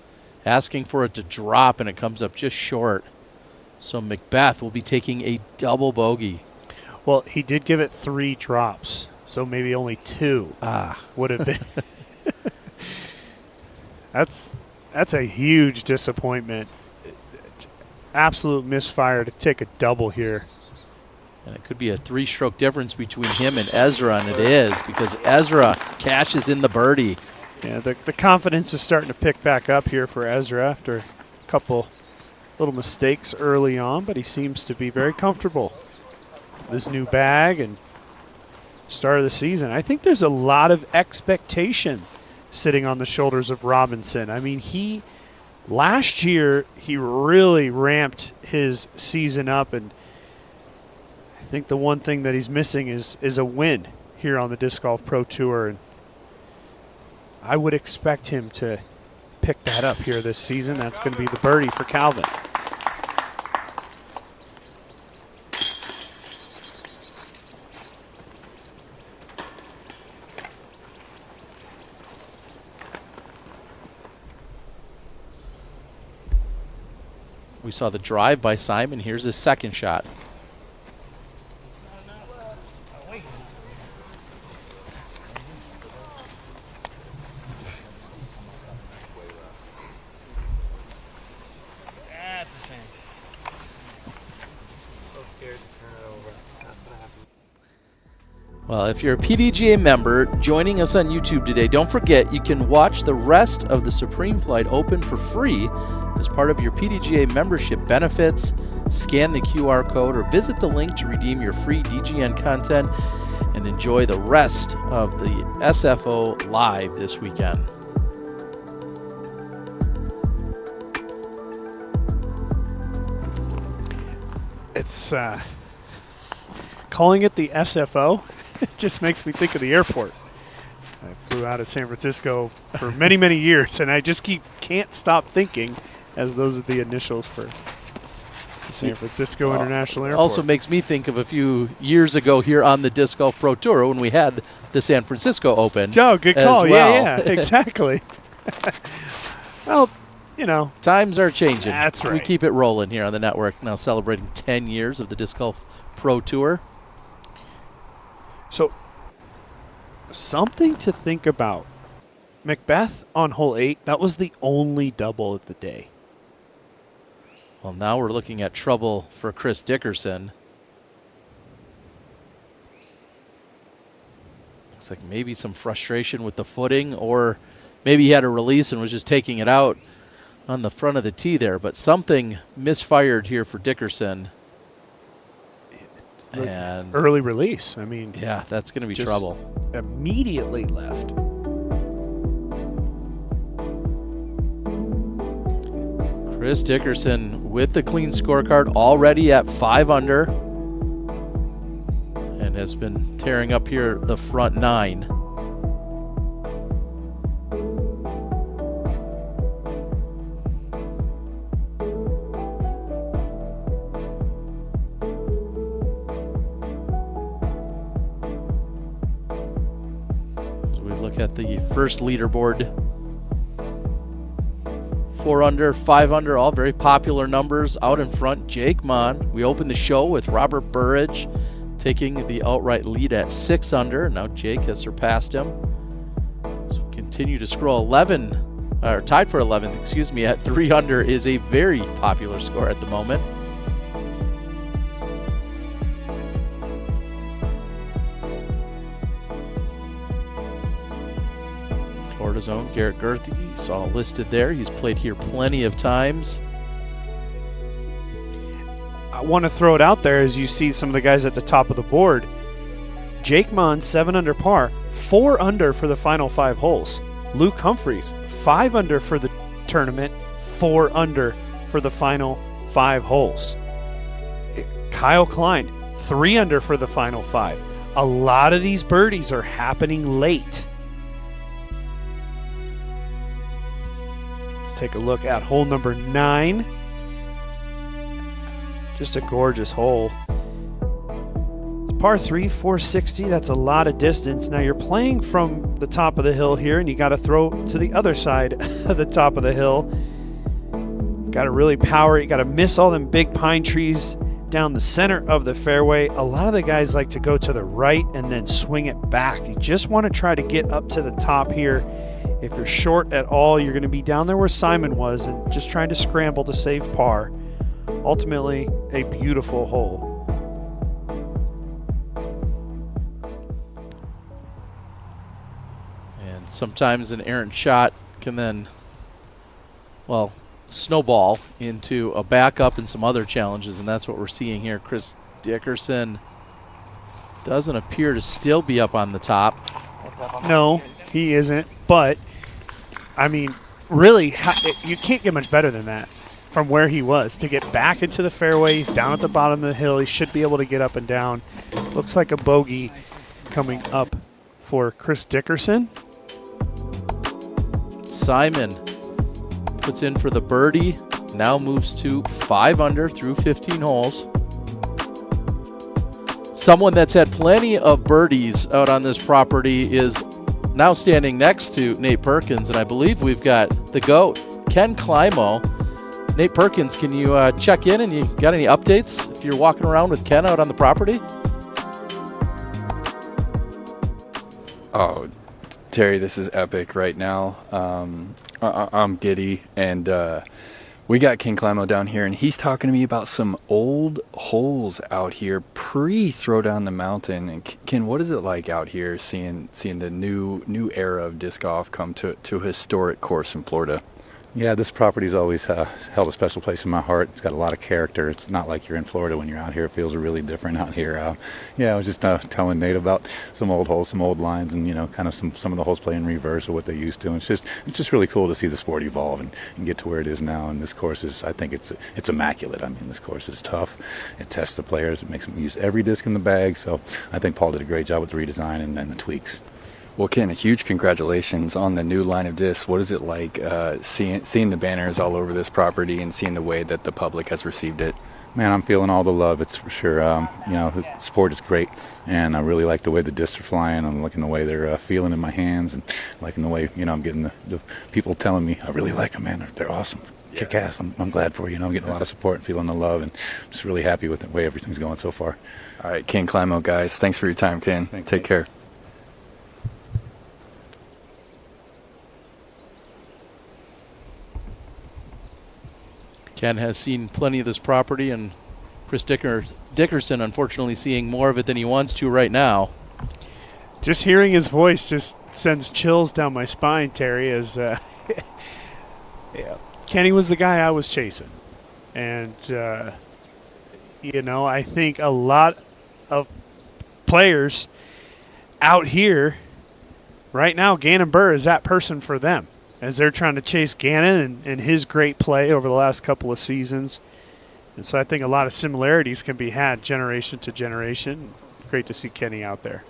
[SPEAKER 2] Asking for it to drop, and it comes up just short. So McBeth will be taking a double bogey.
[SPEAKER 3] Well, he did give it 3 drops, so maybe only 2 would have been. That's a huge disappointment. Absolute misfire to take a double here.
[SPEAKER 2] And it could be a 3-stroke difference between him and Ezra, and it is, because Ezra cashes in the birdie.
[SPEAKER 3] Yeah, the confidence is starting to pick back up here for Ezra after a couple little mistakes early on, but he seems to be very comfortable with his new bag and start of the season. I think there's a lot of expectation sitting on the shoulders of Robinson. I mean, last year he really ramped his season up, and I think the one thing that he's missing is a win here on the Disc Golf Pro Tour, and I would expect him to pick that up here this season. That's going to be the birdie for Calvin.
[SPEAKER 2] We saw the drive by Simon. Here's his second shot. Well, if you're a PDGA member joining us on YouTube today, don't forget you can watch the rest of the Supreme Flight Open for free as part of your PDGA membership benefits. Scan the QR code or visit the link to redeem your free DGN content and enjoy the rest of the SFO live this weekend.
[SPEAKER 3] It's calling it the SFO. It just makes me think of the airport. I flew out of San Francisco for many, many years, and I just can't stop thinking as those are the initials for the San Francisco International Airport.
[SPEAKER 2] Also makes me think of a few years ago here on the Disc Golf Pro Tour when we had the San Francisco Open.
[SPEAKER 3] Oh, good call.
[SPEAKER 2] Well.
[SPEAKER 3] Yeah, exactly. Well, you know.
[SPEAKER 2] Times are changing.
[SPEAKER 3] That's right.
[SPEAKER 2] We keep it rolling here on the network, now celebrating 10 years of the Disc Golf Pro Tour.
[SPEAKER 3] So, something to think about. McBeth on hole 8, that was the only double of the day.
[SPEAKER 2] Well, now we're looking at trouble for Chris Dickerson. Looks like maybe some frustration with the footing, or maybe he had a release and was just taking it out on the front of the tee there, but something misfired here for Dickerson. And
[SPEAKER 3] early release. I mean,
[SPEAKER 2] yeah, that's going to be trouble.
[SPEAKER 3] Immediately left.
[SPEAKER 2] Chris Dickerson with the clean scorecard already at 5 under and has been tearing up here the front 9. At the first leaderboard, 4 under, 5 under, all very popular numbers. Out in front, Jake Mon. We opened the show with Robert Burridge taking the outright lead at 6 under. Now Jake has surpassed him. So we continue to scroll. 11, or tied for 11th, excuse me, at 3 under is a very popular score at the moment. Florida's own Garrett Gerthe, saw listed there. He's played here plenty of times.
[SPEAKER 3] I want to throw it out there as you see some of the guys at the top of the board. Jake Mon, 7 under par, 4 under for the final 5 holes. Luke Humphreys, 5 under for the tournament, 4 under for the final 5 holes. Kyle Klein, 3 under for the final 5. A lot of these birdies are happening late. Let's take a look at hole number 9. Just a gorgeous hole. Par 3, 460, that's a lot of distance. Now you're playing from the top of the hill here, and you got to throw to the other side of the top of the hill. Got to really power it. You got to miss all them big pine trees down the center of the fairway. A lot of the guys like to go to the right and then swing it back. You just want to try to get up to the top here. If you're short at all, you're going to be down there where Simon was and just trying to scramble to save par. Ultimately, a beautiful hole.
[SPEAKER 2] Sometimes an errant shot can then, well, snowball into a backup and some other challenges, and that's what we're seeing here. Chris Dickerson doesn't appear to still be up on the top.
[SPEAKER 3] No, he isn't, but, I mean, really, you can't get much better than that from where he was. To get back into the fairway, he's down at the bottom of the hill. He should be able to get up and down. Looks like a bogey coming up for Chris Dickerson.
[SPEAKER 2] Simon puts in for the birdie, now moves to 5 under through 15 holes. Someone that's had plenty of birdies out on this property is now standing next to Nate Perkins, and I believe we've got the GOAT, Ken Climo. Nate Perkins, can you check in, and you got any updates if you're walking around with Ken out on the property?
[SPEAKER 6] Oh, Terry, this is epic right now. I'm giddy, and we got King Climo down here, and he's talking to me about some old holes out here pre-throw down the mountain. And Ken, what is it like out here seeing the new era of disc golf come to a historic course in Florida?
[SPEAKER 8] Yeah, this property's always held a special place in my heart. It's got a lot of character. It's not like you're in Florida when you're out here. It feels really different out here. I was just telling Nate about some old holes, some old lines, and kind of some of the holes play in reverse of what they used to. And it's just really cool to see the sport evolve and get to where it is now. And this course is, I think it's immaculate. I mean, this course is tough. It tests the players. It makes them use every disc in the bag. So I think Paul did a great job with the redesign and the tweaks.
[SPEAKER 6] Well, Ken, a huge congratulations on the new line of discs. What is it like seeing the banners all over this property and seeing the way that the public has received it?
[SPEAKER 8] Man, I'm feeling all the love. It's for sure. The sport is great, and I really like the way the discs are flying. I'm liking the way they're feeling in my hands, and liking the way I'm getting the people telling me I really like them. Man, they're awesome. Kick ass. I'm glad for you. I'm getting a lot of support and feeling the love, and I'm just really happy with the way everything's going so far.
[SPEAKER 6] All right, Ken Climo, guys. Thanks for your time, Ken. Take care.
[SPEAKER 2] Ken has seen plenty of this property, and Chris Dickerson, unfortunately, seeing more of it than he wants to right now.
[SPEAKER 3] Just hearing his voice just sends chills down my spine, Terry, as Kenny was the guy I was chasing. And, I think a lot of players out here right now, Ganon Burr is that person for them, as they're trying to chase Ganon and his great play over the last couple of seasons. And so I think a lot of similarities can be had generation to generation. Great to see Kenny out there.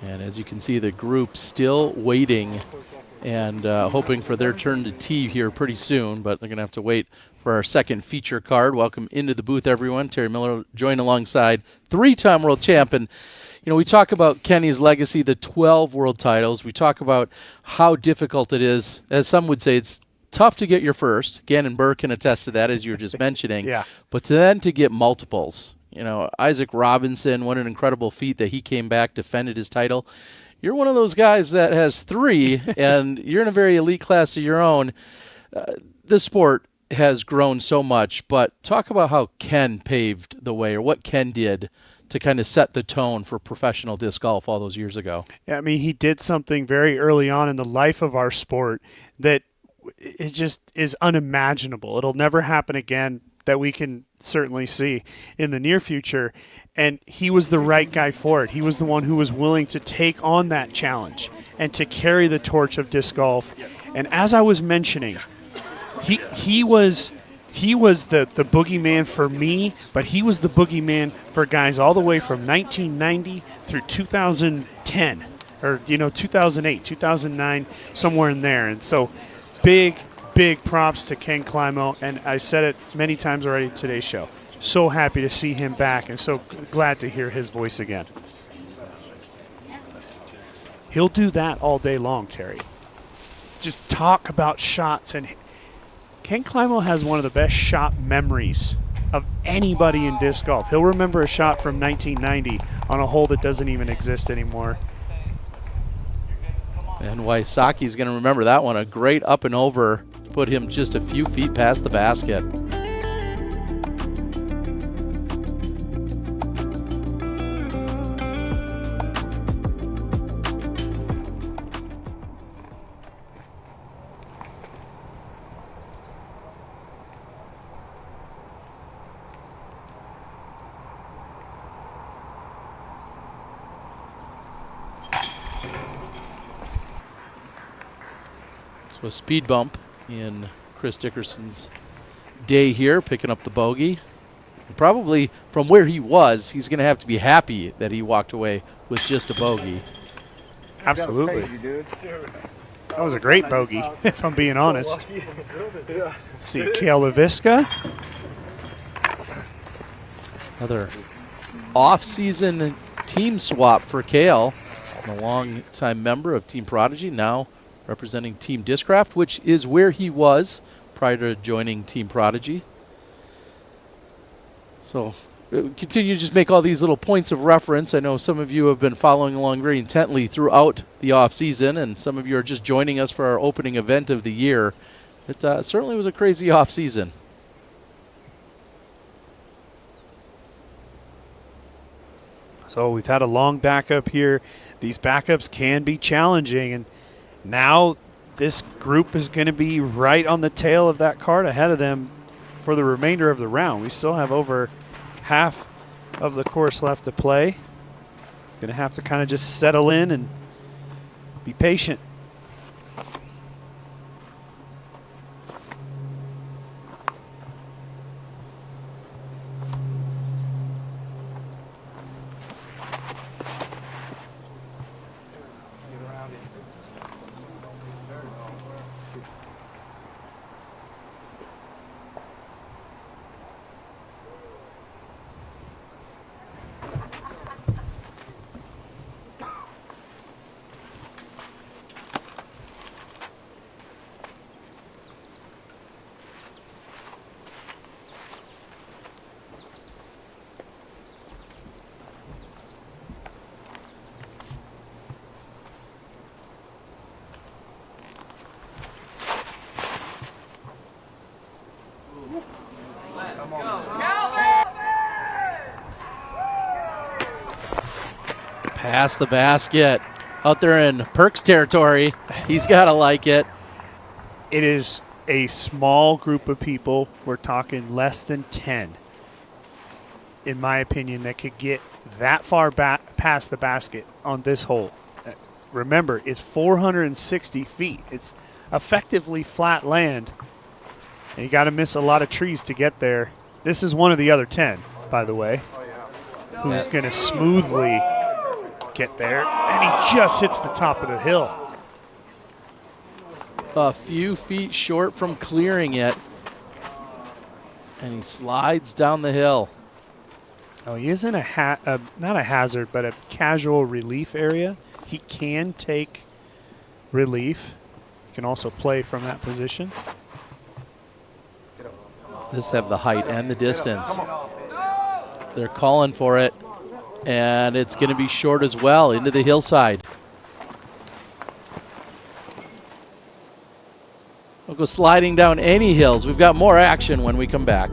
[SPEAKER 2] And as you can see, the group still waiting and hoping for their turn to tee here pretty soon, but they're going to have to wait for our second feature card. Welcome into the booth, everyone. Terry Miller joined alongside three-time world champ. And we talk about Kenny's legacy, the 12 world titles. We talk about how difficult it is. As some would say, it's tough to get your first. Ganon Burr can attest to that, as you were just mentioning.
[SPEAKER 3] Yeah.
[SPEAKER 2] But then to get multiples. Isaac Robinson, what an incredible feat that he came back, defended his title. You're one of those guys that has three, and you're in a very elite class of your own. This sport has grown so much, but talk about how Ken paved the way, or what Ken did to kind of set the tone for professional disc golf all those years ago.
[SPEAKER 3] Yeah, I mean, he did something very early on in the life of our sport that it just is unimaginable. It'll never happen again that we can certainly see in the near future. And he was the right guy for it. He was the one who was willing to take on that challenge and to carry the torch of disc golf. And as I was mentioning, he was the boogeyman for me, but he was the boogeyman for guys all the way from 1990 through 2010, or 2008, 2009, somewhere in there. And so big props to Ken Climo, and I said it many times already in today's show. So happy to see him back, and so glad to hear his voice again. He'll do that all day long, Terry. Just talk about shots, and Ken Climo has one of the best shot memories of anybody in disc golf. He'll remember a shot from 1990 on a hole that doesn't even exist anymore.
[SPEAKER 2] And Wysocki's going to remember that one. A great up and over to put him just a few feet past the basket. So a speed bump in Chris Dickerson's day here, picking up the bogey. And probably from where he was, he's going to have to be happy that he walked away with just a bogey.
[SPEAKER 3] Absolutely. That was a great bogey, if I'm being honest. See, Kale LaVisca.
[SPEAKER 2] Another off-season team swap for Kale, a long-time member of Team Prodigy, now representing Team Discraft, which is where he was prior to joining Team Prodigy. So continue to just make all these little points of reference. I know some of you have been following along very intently throughout the off season, and some of you are just joining us for our opening event of the year. It certainly was a crazy off season.
[SPEAKER 3] So we've had a long backup here. These backups can be challenging, and now this group is going to be right on the tail of that card ahead of them for the remainder of the round. We still have over half of the course left to play. Going to have to kind of just settle in and be patient.
[SPEAKER 2] Past the basket. Out there in Perks territory. He's got to like it.
[SPEAKER 3] It is a small group of people. We're talking less than 10, in my opinion, that could get that far back past the basket on this hole. Remember, it's 460 feet. It's effectively flat land. And you got to miss a lot of trees to get there. This is one of the other 10, by the way, who's going to smoothly get there. And he just hits the top of the hill.
[SPEAKER 2] A few feet short from clearing it. And he slides down the hill.
[SPEAKER 3] Oh, he is in a not a hazard, but a casual relief area. He can take relief. He can also play from that position.
[SPEAKER 2] Does this have the height and the distance? They're calling for it, and it's going to be short as well into the hillside. We'll go sliding down any hills. We've got more action when we come back.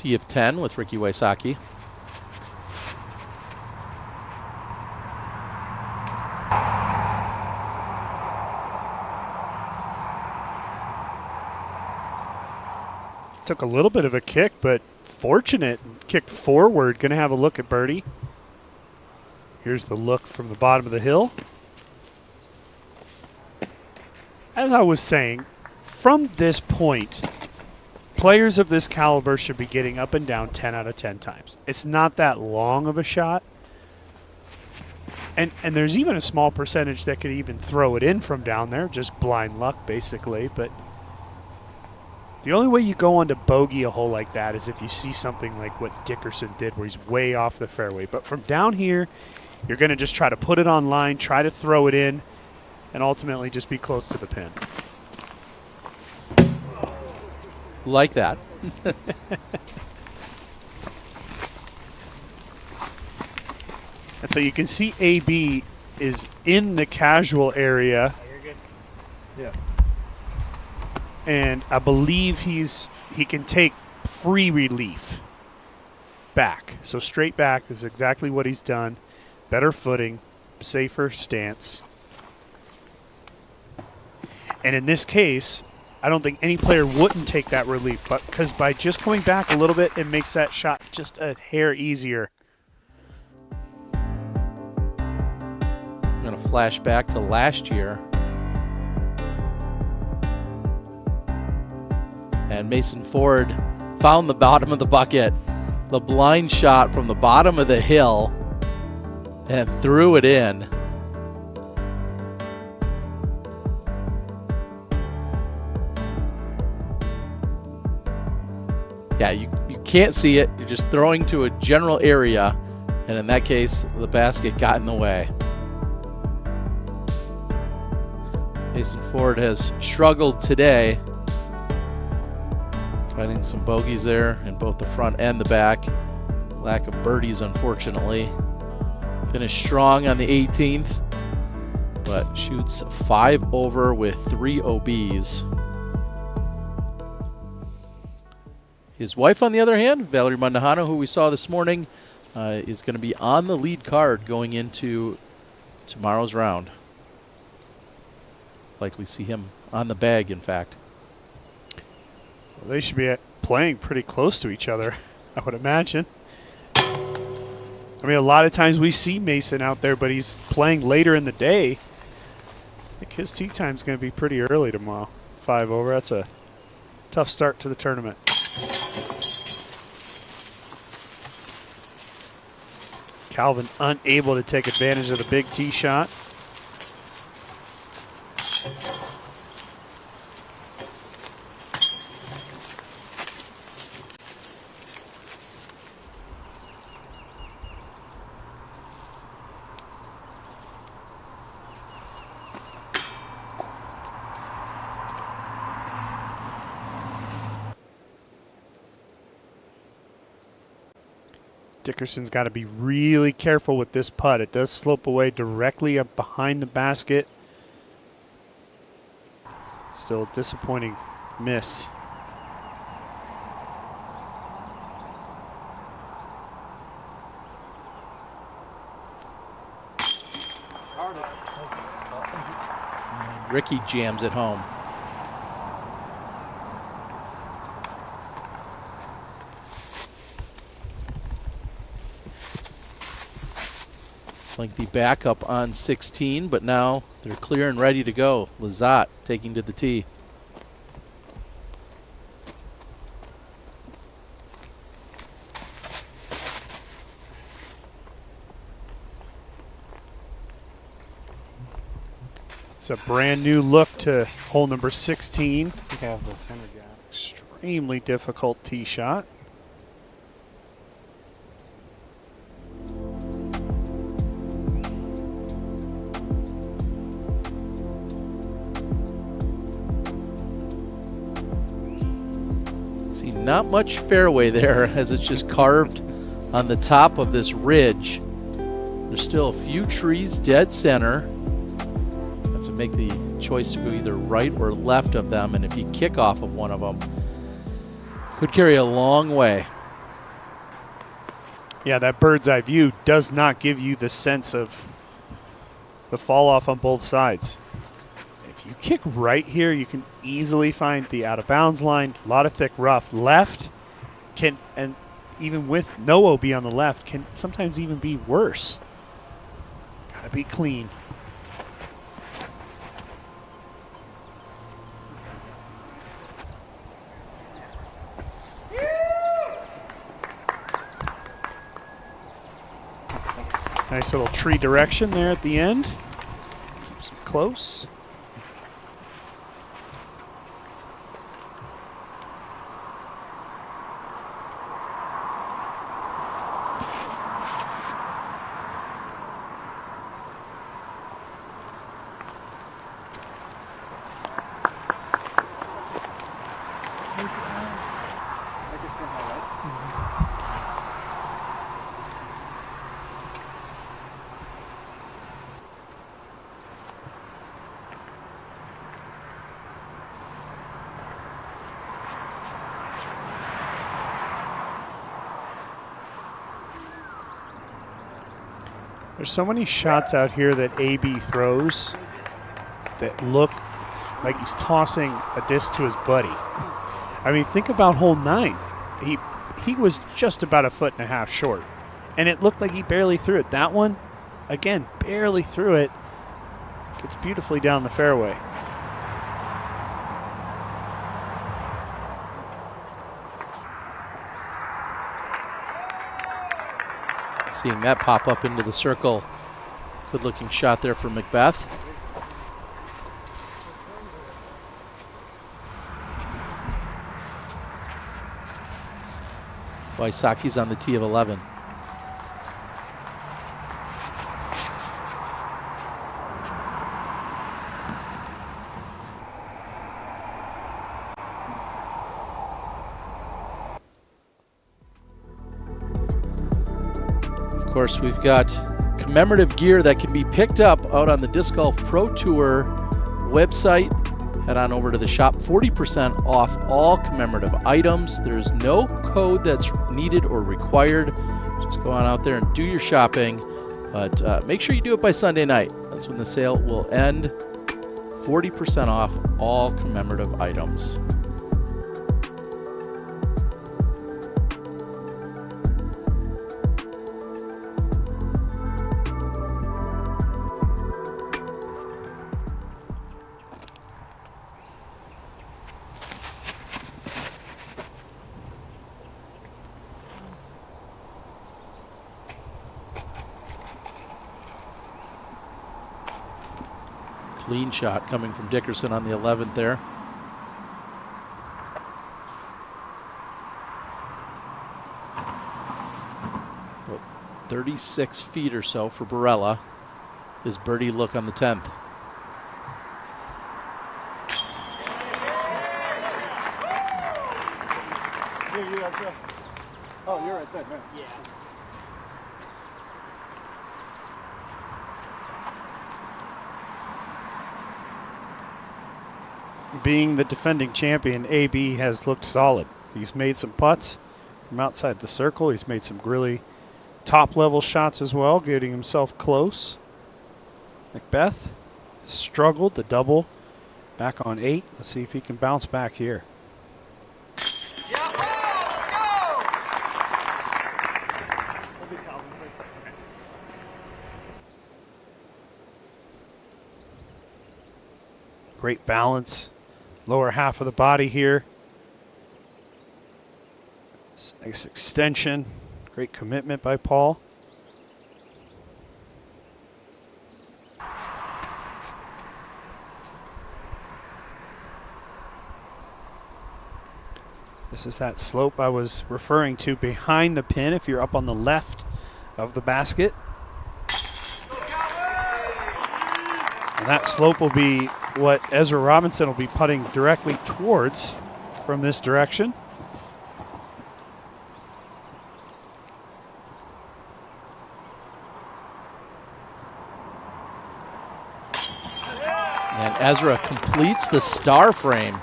[SPEAKER 2] Tee of 10 with Ricky Wysocki.
[SPEAKER 3] Took a little bit of a kick, but fortunate. Kicked forward. Going to have a look at birdie. Here's the look from the bottom of the hill. As I was saying, from this point, players of this caliber should be getting up and down 10 out of 10 times. It's not that long of a shot. And there's even a small percentage that could even throw it in from down there, just blind luck basically. But the only way you go on to bogey a hole like that is if you see something like what Dickerson did where he's way off the fairway. But from down here, you're going to just try to put it on line, try to throw it in, and ultimately just be close to the pin.
[SPEAKER 2] Like that.
[SPEAKER 3] And so you can see AB is in the casual area.
[SPEAKER 17] You're good. Yeah.
[SPEAKER 3] And I believe he can take free relief back. So straight back is exactly what he's done. Better footing, safer stance. And in this case, I don't think any player wouldn't take that relief, but because by just coming back a little bit, it makes that shot just a hair easier.
[SPEAKER 2] I'm going to flash back to last year. And Mason Ford found the bottom of the bucket, the blind shot from the bottom of the hill, and threw it in. Yeah, you can't see it. You're just throwing to a general area, and in that case, the basket got in the way. Mason Ford has struggled today, finding some bogeys there in both the front and the back. Lack of birdies, unfortunately. Finished strong on the 18th, but shoots 5 over with 3 OBs. His wife, on the other hand, Valerie Mandahano, who we saw this morning, is going to be on the lead card going into tomorrow's round. Likely see him on the bag, in fact.
[SPEAKER 3] Well, they should be playing pretty close to each other, I would imagine. I mean, a lot of times we see Mason out there, but he's playing later in the day. I think his tee time's going to be pretty early tomorrow. 5 over. That's a tough start to the tournament. Calvin unable to take advantage of the big tee shot. Dickerson's got to be really careful with this putt. It does slope away directly up behind the basket. Still a disappointing miss.
[SPEAKER 2] Ricky jams it home. Lengthy backup on 16, but now they're clear and ready to go. Lizotte taking to the tee.
[SPEAKER 3] It's a brand new look to hole number 16.
[SPEAKER 23] You have the center gap.
[SPEAKER 3] Extremely difficult tee shot.
[SPEAKER 2] Not much fairway there as it's just carved on the top of this ridge. There's still a few trees dead center. Have to make the choice to go either right or left of them, and if you kick off of one of them, could carry a long way.
[SPEAKER 3] Yeah, that bird's eye view does not give you the sense of the fall off on both sides. If you kick right here, you can easily find the out of bounds line. A lot of thick rough. Left can, and even with no OB on the left, can sometimes even be worse. Gotta be clean. Nice little tree direction there at the end. Keeps it close. There's so many shots out here that AB throws that look like he's tossing a disc to his buddy. I mean, think about hole 9. He was just about 1.5 feet short, and it looked like he barely threw it. That one, again, barely threw it. Gets beautifully down the fairway.
[SPEAKER 2] Seeing that pop up into the circle. Good looking shot there for McBeth. Wysocki's on the tee of 11. Of course, we've got commemorative gear that can be picked up out on the Disc Golf Pro Tour website. Head on over to the shop. 40% off all commemorative items. There's no code that's needed or required. Just go on out there and do your shopping. But make sure you do it by Sunday night. That's when the sale will end. 40% off all commemorative items. Clean shot coming from Dickerson on the 11th there. About 36 feet or so for Barella. His birdie look on the 10th.
[SPEAKER 17] Oh, you're right there, man. Yeah.
[SPEAKER 3] Being the defending champion, AB has looked solid. He's made some putts from outside the circle. He's made some really top-level shots as well, getting himself close. McBeth struggled to double back on 8. Let's see if he can bounce back here. Great balance. Lower half of the body here. Nice extension. Great commitment by Paul. This is that slope I was referring to behind the pin if you're up on the left of the basket. And that slope will be what Ezra Robinson will be putting directly towards from this direction.
[SPEAKER 2] And Ezra completes the star frame.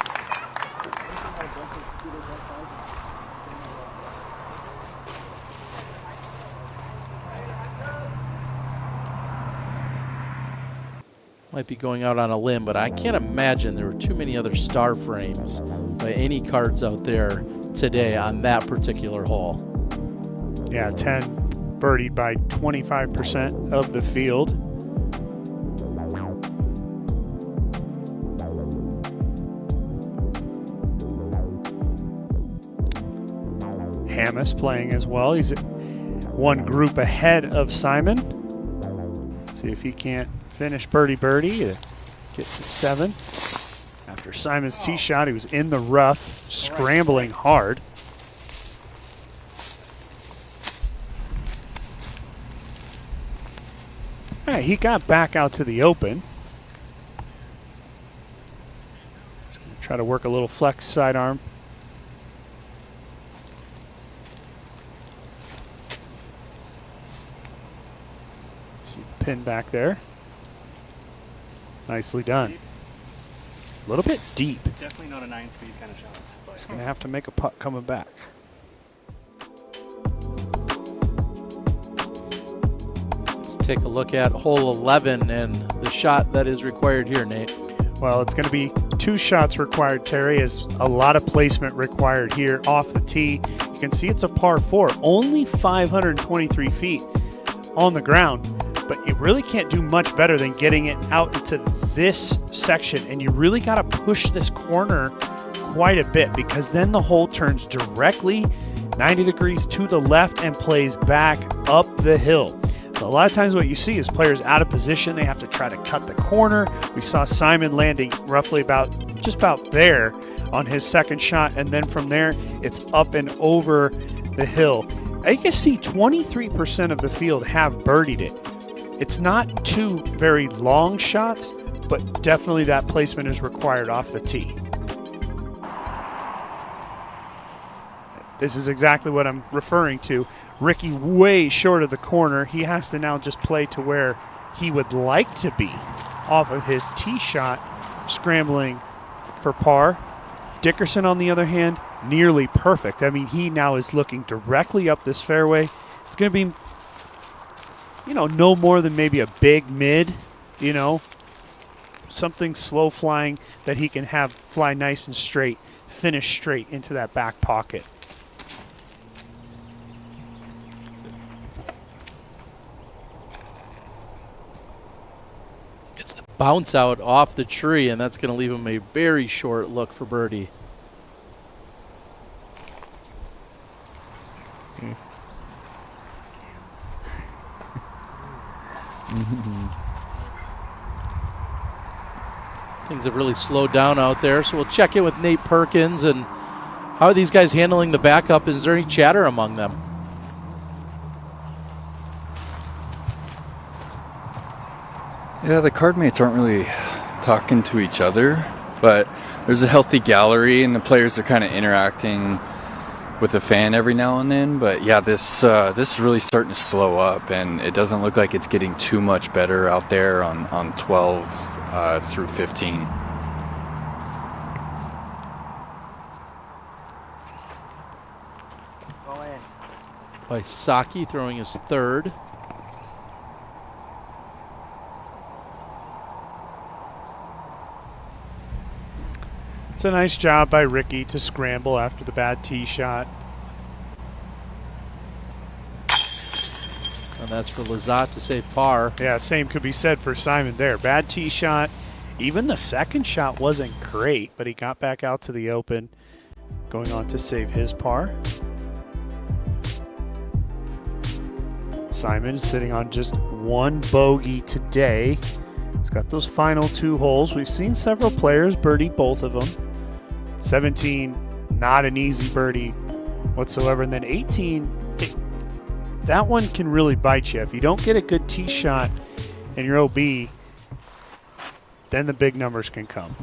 [SPEAKER 2] Might be going out on a limb, but I can't imagine there were too many other star frames by any cards out there today on that particular hole.
[SPEAKER 3] Yeah, 10 birdied by 25% of the field. Hamas playing as well. He's one group ahead of Simon. See if he can't finish birdie to get to 7. After Simon's tee shot, he was in the rough, scrambling hard. All right, he got back out to the open. Just gonna try to work a little flex sidearm. See the pin back there. Nicely done. A little bit deep.
[SPEAKER 11] Definitely not a 9-speed kind of shot.
[SPEAKER 3] He's going to have to make a putt coming back.
[SPEAKER 2] Let's take a look at hole 11 and the shot that is required here, Nate.
[SPEAKER 3] Well, it's going to be 2 shots required, Terry, as a lot of placement required here off the tee. You can see it's a par 4, only 523 feet on the ground, but you really can't do much better than getting it out into this section, and you really got to push this corner quite a bit, because then the hole turns directly 90 degrees to the left and plays back up the hill. So a lot of times what you see is players out of position. They have to try to cut the corner. We saw Simon landing roughly just about there on his second shot, and then from there it's up and over the hill. You can see 23% of the field have birdied it. It's not 2 very long shots, but definitely that placement is required off the tee. This is exactly what I'm referring to. Ricky way short of the corner. He has to now just play to where he would like to be off of his tee shot, scrambling for par. Dickerson, on the other hand, nearly perfect. I mean, he now is looking directly up this fairway. It's going to be, no more than maybe a big mid, something slow flying that he can have fly nice and straight, finish straight into that back pocket.
[SPEAKER 2] It's the bounce out off the tree, and that's going to leave him a very short look for birdie. Things have really slowed down out there, so we'll check in with Nate Perkins. And how are these guys handling the backup? Is there any chatter among them?
[SPEAKER 6] Yeah, the card mates aren't really talking to each other, but there's a healthy gallery and the players are kind of interacting with a fan every now and then. But yeah, this is really starting to slow up, and it doesn't look like it's getting too much better out there on 12 through 15.
[SPEAKER 2] Wysocki throwing his third.
[SPEAKER 3] It's a nice job by Ricky to scramble after the bad tee shot.
[SPEAKER 2] And that's for Lizotte to save par.
[SPEAKER 3] Yeah, same could be said for Simon there. Bad tee shot. Even the second shot wasn't great, but he got back out to the open, going on to save his par. Simon is sitting on just 1 bogey today. He's got those final 2 holes. We've seen several players birdie both of them. 17, not an easy birdie whatsoever. And then 18, that one can really bite you. If you don't get a good tee shot in your OB, then the big numbers can come.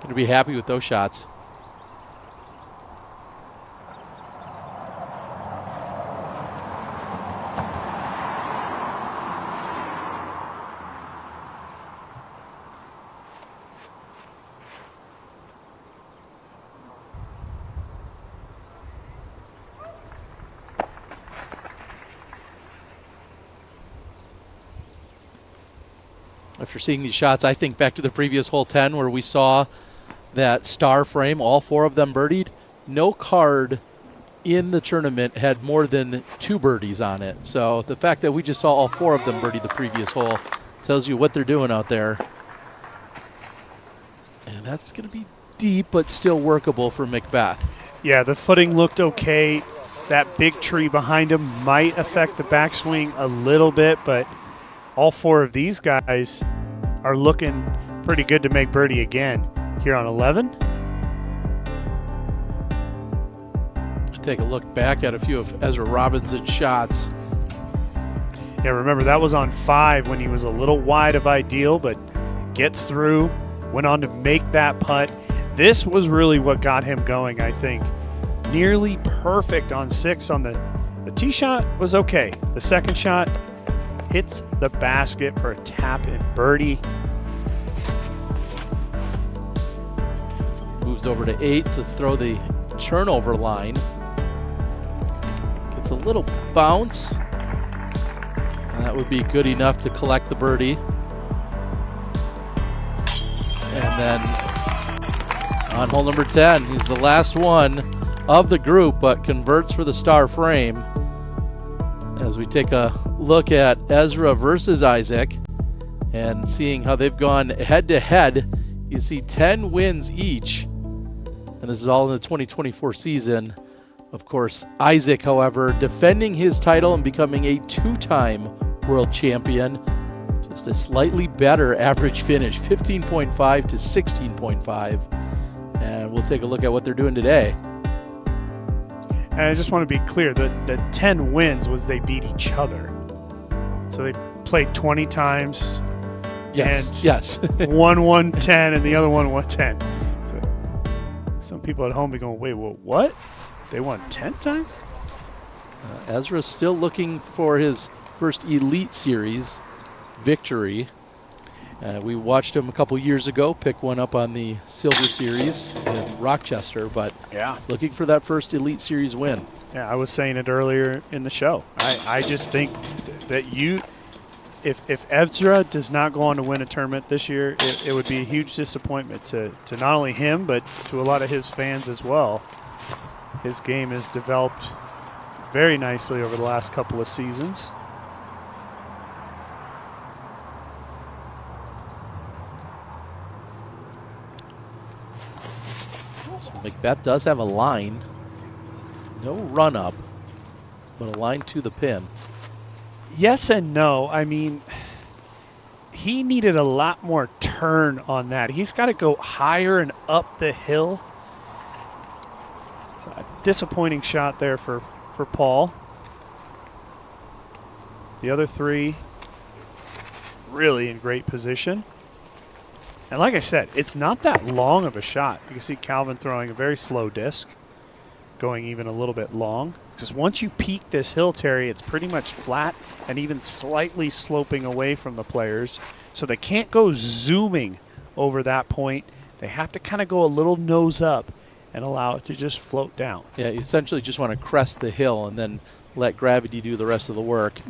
[SPEAKER 2] Going to be happy with those shots. After seeing these shots, I think back to the previous hole 10 where we saw that star frame, all 4 of them birdied. No card in the tournament had more than 2 birdies on it. So the fact that we just saw all 4 of them birdie the previous hole tells you what they're doing out there. And that's going to be deep, but still workable for McBeth.
[SPEAKER 3] Yeah, the footing looked okay. That big tree behind him might affect the backswing a little bit, but all 4 of these guys are looking pretty good to make birdie again here on 11.
[SPEAKER 2] Take a look back at a few of Ezra Robinson's shots.
[SPEAKER 3] Yeah, remember that was on 5 when he was a little wide of ideal, but gets through, went on to make that putt. This was really what got him going, I think. Nearly perfect on 6 on the tee shot was okay. The second shot hits the basket for a tap and birdie.
[SPEAKER 2] Moves over to 8 to throw the turnover line. Gets a little bounce. And that would be good enough to collect the birdie. And then on hole number 10, he's the last one of the group, but converts for the star frame. As we take a look at Ezra versus Isaac and seeing how they've gone head-to-head, you see 10 wins each. And this is all in the 2024 season. Of course, Isaac, however, defending his title and becoming a 2-time world champion. Just a slightly better average finish, 15.5 to 16.5. And we'll take a look at what they're doing today.
[SPEAKER 3] And I just want to be clear that the 10 wins was they beat each other. So they played 20 times.
[SPEAKER 2] Yes.
[SPEAKER 3] And
[SPEAKER 2] yes.
[SPEAKER 3] one won 10 and the other one won 10. So some people at home be going, wait, what? They won 10 times?
[SPEAKER 2] Ezra's still looking for his first Elite Series victory. We watched him a couple years ago pick one up on the Silver Series in Rochester, but
[SPEAKER 3] yeah,
[SPEAKER 2] looking for that first Elite Series win.
[SPEAKER 3] Yeah, I was saying it earlier in the show. I just think that if Ezra does not go on to win a tournament this year, it would be a huge disappointment to not only him, but to a lot of his fans as well. His game has developed very nicely over the last couple of seasons.
[SPEAKER 2] So McBeth does have a line. No run up, but a line to the pin.
[SPEAKER 3] Yes and no. I mean, he needed a lot more turn on that. He's got to go higher and up the hill. So a disappointing shot there for Paul. The other 3 really in great position. And like I said, it's not that long of a shot. You can see Calvin throwing a very slow disc, going even a little bit long. Because once you peak this hill, Terry, it's pretty much flat and even slightly sloping away from the players. So they can't go zooming over that point. They have to kind of go a little nose up and allow it to just float down.
[SPEAKER 2] Yeah, you essentially just want to crest the hill and then let gravity do the rest of the work.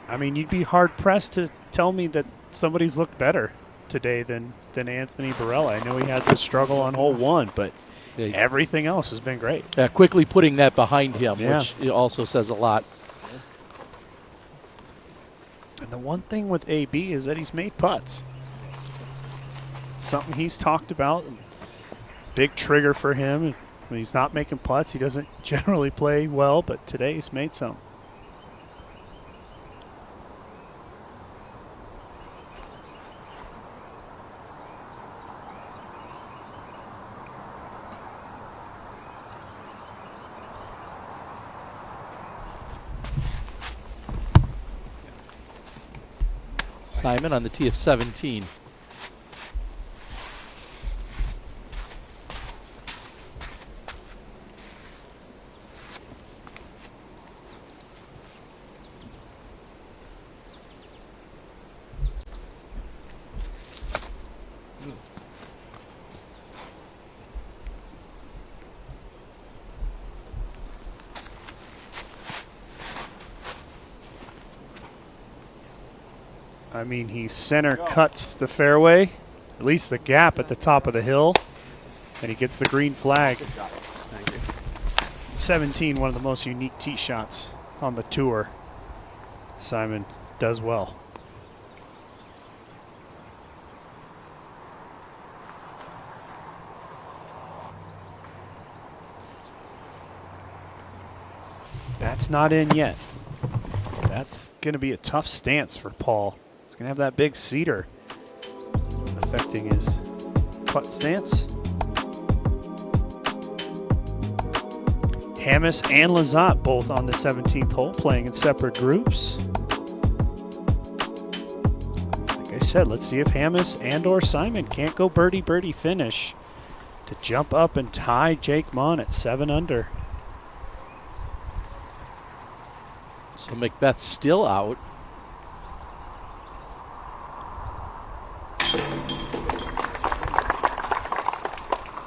[SPEAKER 3] I mean, you'd be hard-pressed to tell me that somebody's looked better today than Anthony Barella. I know he had the struggle on hole 1, but everything else has been great.
[SPEAKER 2] Yeah, quickly putting that behind him, which also says a lot.
[SPEAKER 3] And the one thing with AB is that he's made putts. Something he's talked about. Big trigger for him. When he's not making putts, he doesn't generally play well, but today he's made some.
[SPEAKER 2] Simon on the tee of 17.
[SPEAKER 3] I mean, he center cuts the fairway, at least the gap at the top of the hill, and he gets the green flag. 17, one of the most unique tee shots on the tour. Simon does well. That's not in yet. That's going to be a tough stance for Paul. He's going to have that big cedar affecting his putt stance. Hammis and Lizotte both on the 17th hole, playing in separate groups. Like I said, let's see if Hammis and or Simon can't go birdie finish to jump up and tie Jake Mon at 7 under.
[SPEAKER 2] So McBeth's still out.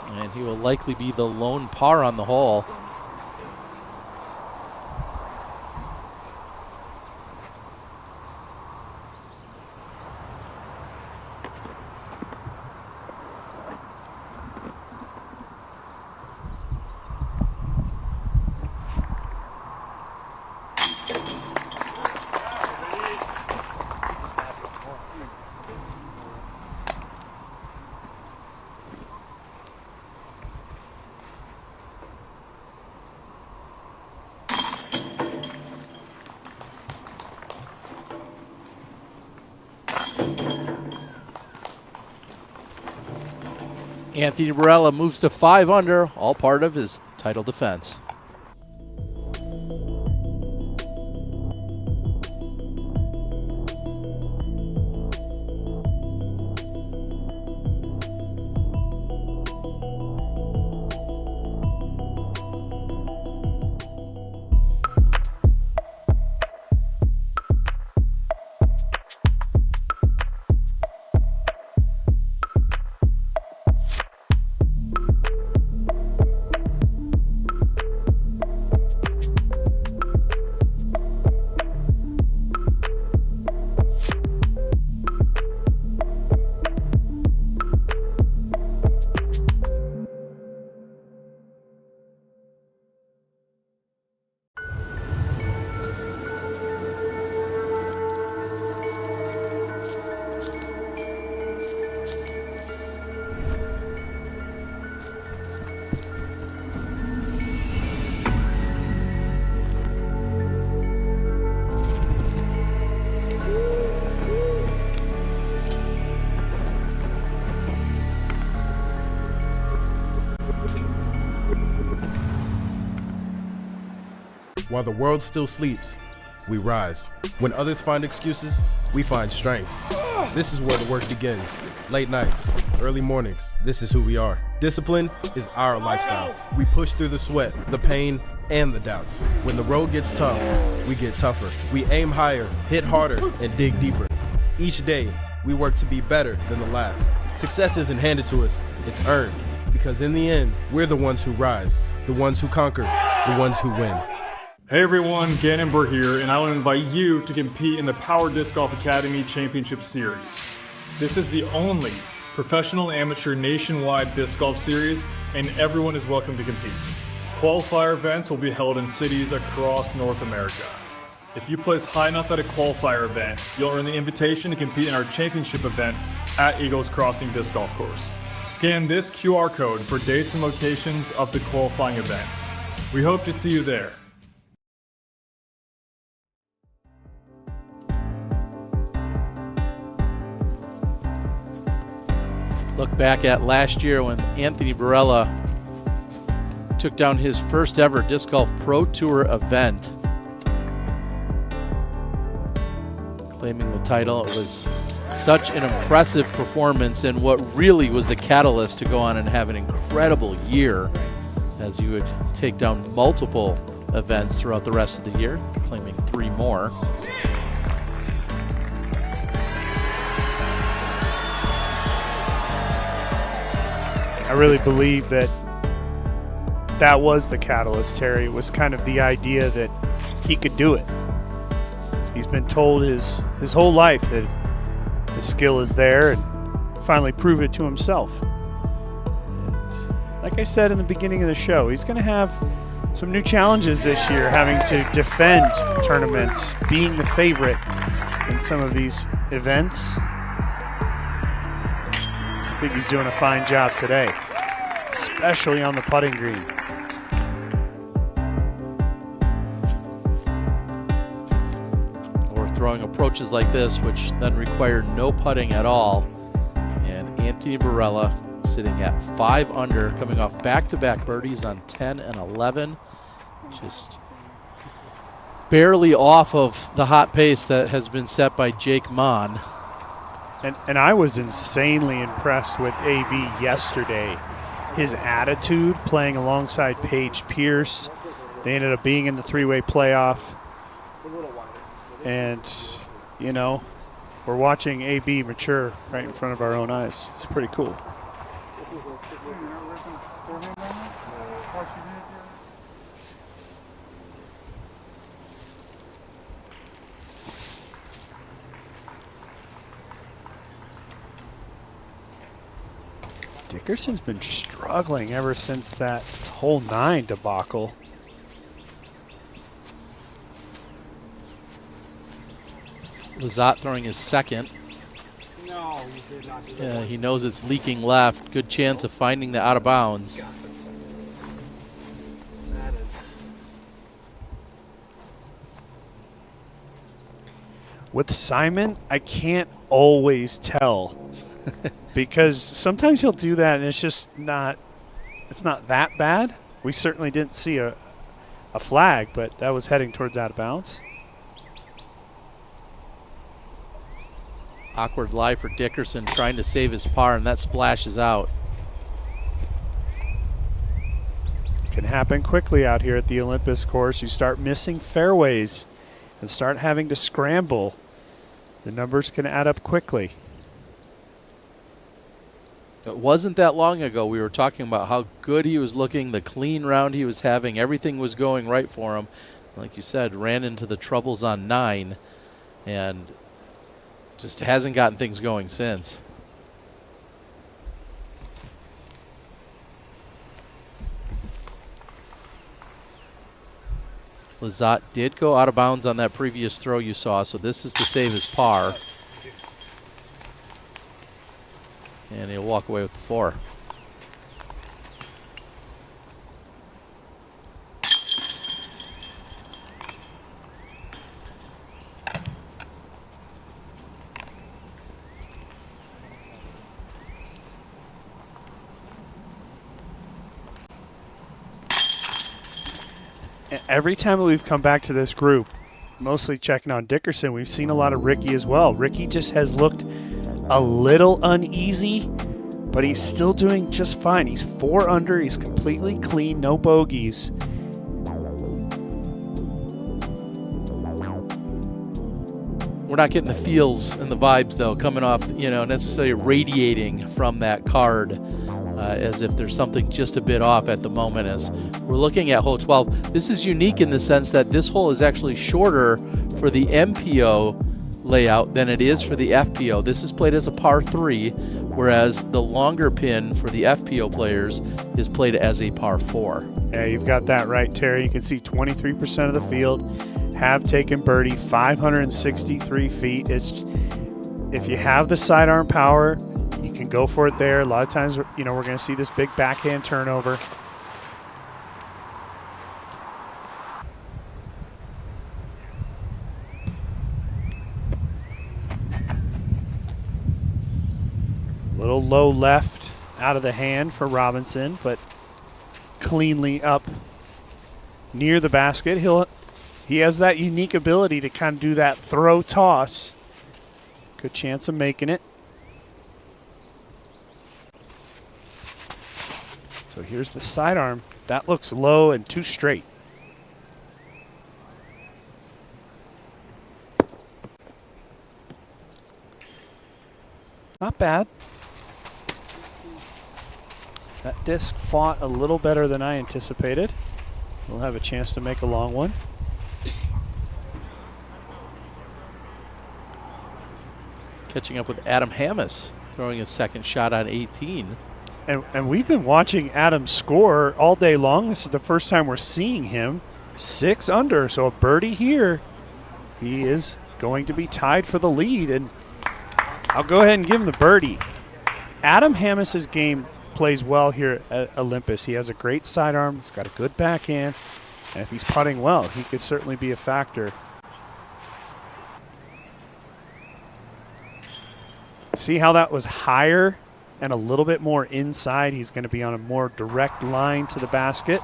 [SPEAKER 2] And he will likely be the lone par on the hole. Anthony Barella moves to 5 under, all part of his title defense.
[SPEAKER 13] While the world still sleeps, we rise. When others find excuses, we find strength. This is where the work begins. Late nights, early mornings, this is who we are. Discipline is our lifestyle. We push through the sweat, the pain, and the doubts. When the road gets tough, we get tougher. We aim higher, hit harder, and dig deeper. Each day, we work to be better than the last. Success isn't handed to us, it's earned. Because in the end, we're the ones who rise, the ones who conquer, the ones who win.
[SPEAKER 21] Hey everyone, Ganon Burr here, and I want to invite you to compete in the Power Disc Golf Academy Championship Series. This is the only professional amateur nationwide disc golf series, and everyone is welcome to compete. Qualifier events will be held in cities across North America. If you place high enough at a qualifier event, you'll earn the invitation to compete in our championship event at Eagles Crossing Disc Golf Course. Scan this QR code for dates and locations of the qualifying events. We hope to see you there.
[SPEAKER 2] Look back at last year when Anthony Barella took down his first ever Disc Golf Pro Tour event. claiming the title. It was such an impressive performance and what really was the catalyst to go on and have an incredible year, as you would take down multiple events throughout the rest of the year, claiming 3 more.
[SPEAKER 3] I really believe that that was the catalyst, Terry. It was kind of the idea that he could do it. He's been told his whole life that the skill is there, and finally proved it to himself. And like I said in the beginning of the show, he's going to have some new challenges this year, having to defend tournaments, being the favorite in some of these events. I think he's doing a fine job today, especially on the putting green.
[SPEAKER 2] Or throwing approaches like this, which then require no putting at all. And Anthony Barella sitting at 5 under, coming off back-to-back birdies on 10 and 11. Just barely off of the hot pace that has been set by Jake Mon.
[SPEAKER 3] And I was insanely impressed with AB yesterday. His attitude playing alongside Paige Pierce. They ended up being in the 3-way playoff. And, you know, we're watching AB mature right in front of our own eyes. It's pretty cool. Dickerson's been struggling ever since that hole 9 debacle.
[SPEAKER 2] Lizotte throwing his second.
[SPEAKER 17] No, he did not do that.
[SPEAKER 2] Yeah, he knows it's leaking left. Good chance of finding the out of bounds.
[SPEAKER 17] That is.
[SPEAKER 3] With Simon, I can't always tell. Because sometimes he'll do that and it's just not, it's not that bad. We certainly didn't see a flag, but that was heading towards out of bounds.
[SPEAKER 2] Awkward lie for Dickerson, trying to save his par, and that splashes out.
[SPEAKER 3] Can happen quickly out here at the Olympus course. You start missing fairways and start having to scramble. The numbers can add up quickly.
[SPEAKER 2] It wasn't that long ago we were talking about how good he was looking, the clean round he was having, everything was going right for him. Like you said, ran into the troubles on 9 and just hasn't gotten things going since. Lizotte did go out of bounds on that previous throw you saw, so this is to save his par. And he'll walk away with the 4.
[SPEAKER 3] Every time that we've come back to this group, mostly checking on Dickerson, we've seen a lot of Ricky as well. Ricky just has looked a little uneasy, but he's still doing just fine. He's 4 under. He's completely clean, no bogeys.
[SPEAKER 2] We're not getting the feels and the vibes, though, coming off, you know, necessarily radiating from that card as if there's something just a bit off at the moment as we're looking at hole 12. This is unique in the sense that this hole is actually shorter for the MPO layout than it is for the FPO. This is played as a par 3, whereas the longer pin for the FPO players is played as a par 4.
[SPEAKER 3] Yeah, you've got that right, Terry. You can see 23% of the field have taken birdie, 563 feet. It's, if you have the sidearm power, you can go for it there. A lot of times, you know, we're going to see this big backhand turnover. Little low left out of the hand for Robinson, but cleanly up near the basket. He has that unique ability to kind of do that throw toss Good chance of making it. So here's the sidearm. That looks low and too straight. Not bad. That disc fought a little better than I anticipated. We'll have a chance to make a long one.
[SPEAKER 2] Catching up with Adam Hammis, throwing his second shot on 18.
[SPEAKER 3] And we've been watching Adam score all day long. This is the first time we're seeing him 6 under. So a birdie here. He is going to be tied for the lead. And I'll go ahead and give him the birdie. Adam Hammis's game plays well here at Olympus. He has a great sidearm. He's got a good backhand. And if he's putting well, he could certainly be a factor. See how that was higher and a little bit more inside? He's going to be on a more direct line to the basket.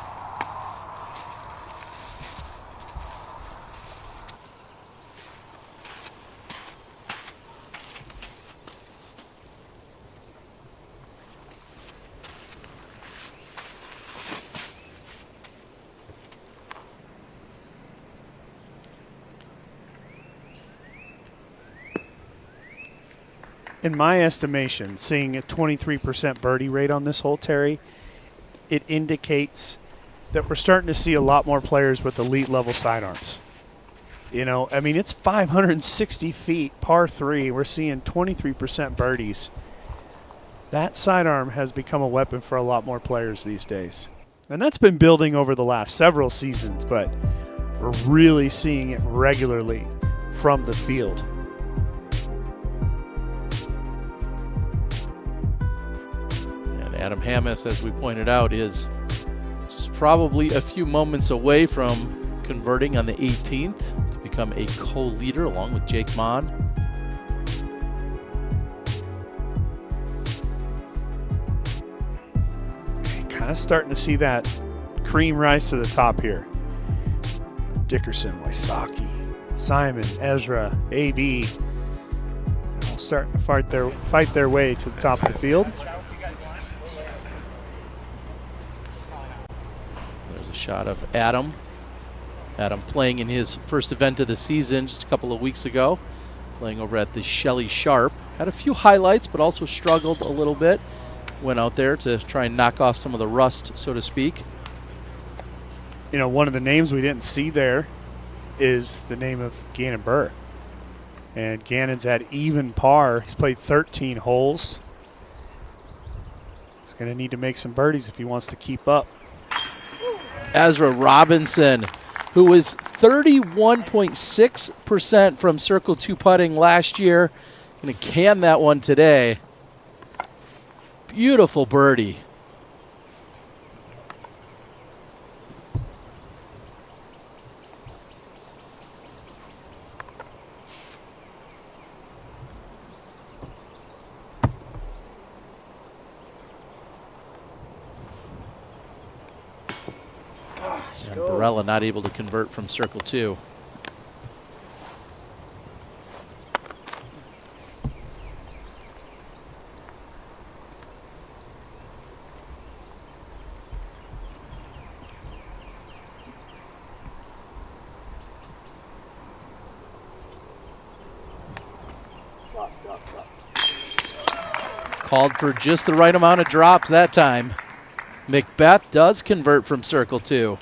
[SPEAKER 3] In my estimation, seeing a 23% birdie rate on this hole, Terry, it indicates that we're starting to see a lot more players with elite level sidearms. You know, I mean, it's 560 feet, par 3. We're seeing 23% birdies. That sidearm has become a weapon for a lot more players these days. And that's been building over the last several seasons, but we're really seeing it regularly from the field.
[SPEAKER 2] Adam Hammis, as we pointed out, is just probably a few moments away from converting on the 18th to become a co-leader along with Jake Mon.
[SPEAKER 3] Kind of starting to see that cream rise to the top here. Dickerson, Wysocki, Simon, Ezra, AB, all starting to fight their way to the top of the field.
[SPEAKER 2] Shot of Adam. Adam playing in his first event of the season just a couple of weeks ago, playing over at the Shelley Sharp. Had a few highlights, but also struggled a little bit. Went out there to try and knock off some of the rust, so to speak.
[SPEAKER 3] You know, one of the names we didn't see there is the name of Ganon Burr. And Ganon's at even par. He's played 13 holes. He's going to need to make some birdies if he wants to keep up.
[SPEAKER 2] Ezra Robinson, who was 31.6% from Circle 2 putting last year. Going to can that one today. Beautiful birdie. And Barella not able to convert from Circle 2. Called for just the right amount of drops that time. McBeth does convert from Circle 2.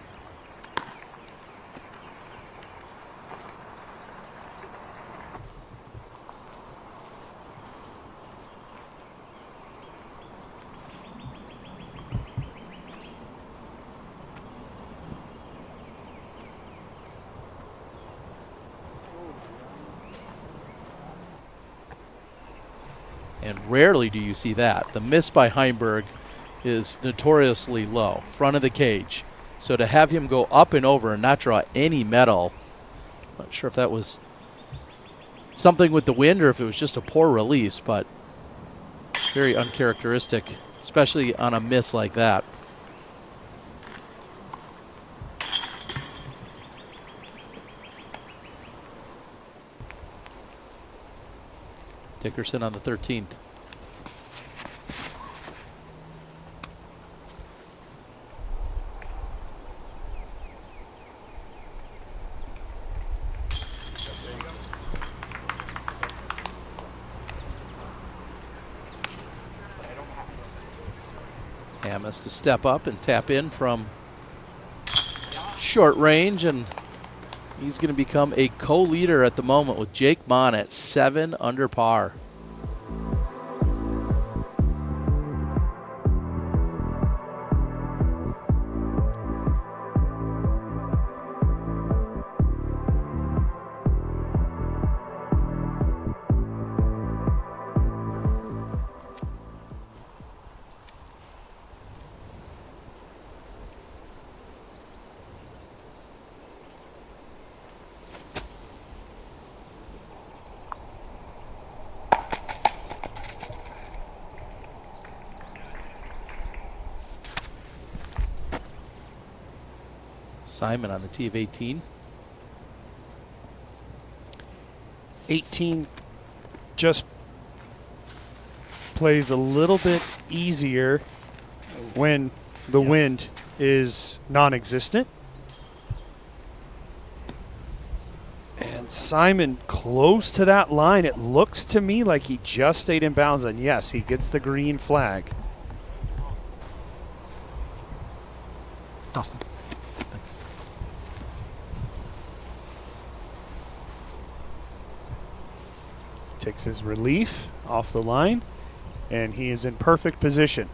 [SPEAKER 2] And rarely do you see that. The miss by Heimberg is notoriously low, front of the cage. So to have him go up and over and not draw any metal, not sure if that was something with the wind or if it was just a poor release, but very uncharacteristic, especially on a miss like that. Dickerson on the 13th. Hamas to step up and tap in from short range, and he's going to become a co-leader at the moment with Jake Mon at 7 under par. Simon on the tee of 18.
[SPEAKER 3] 18 just plays a little bit easier when the wind is non-existent. And Simon close to that line. It looks to me like he just stayed in bounds, and yes, he gets the green flag.
[SPEAKER 12] Dustin.
[SPEAKER 3] Takes his relief off the line, and he is in perfect position.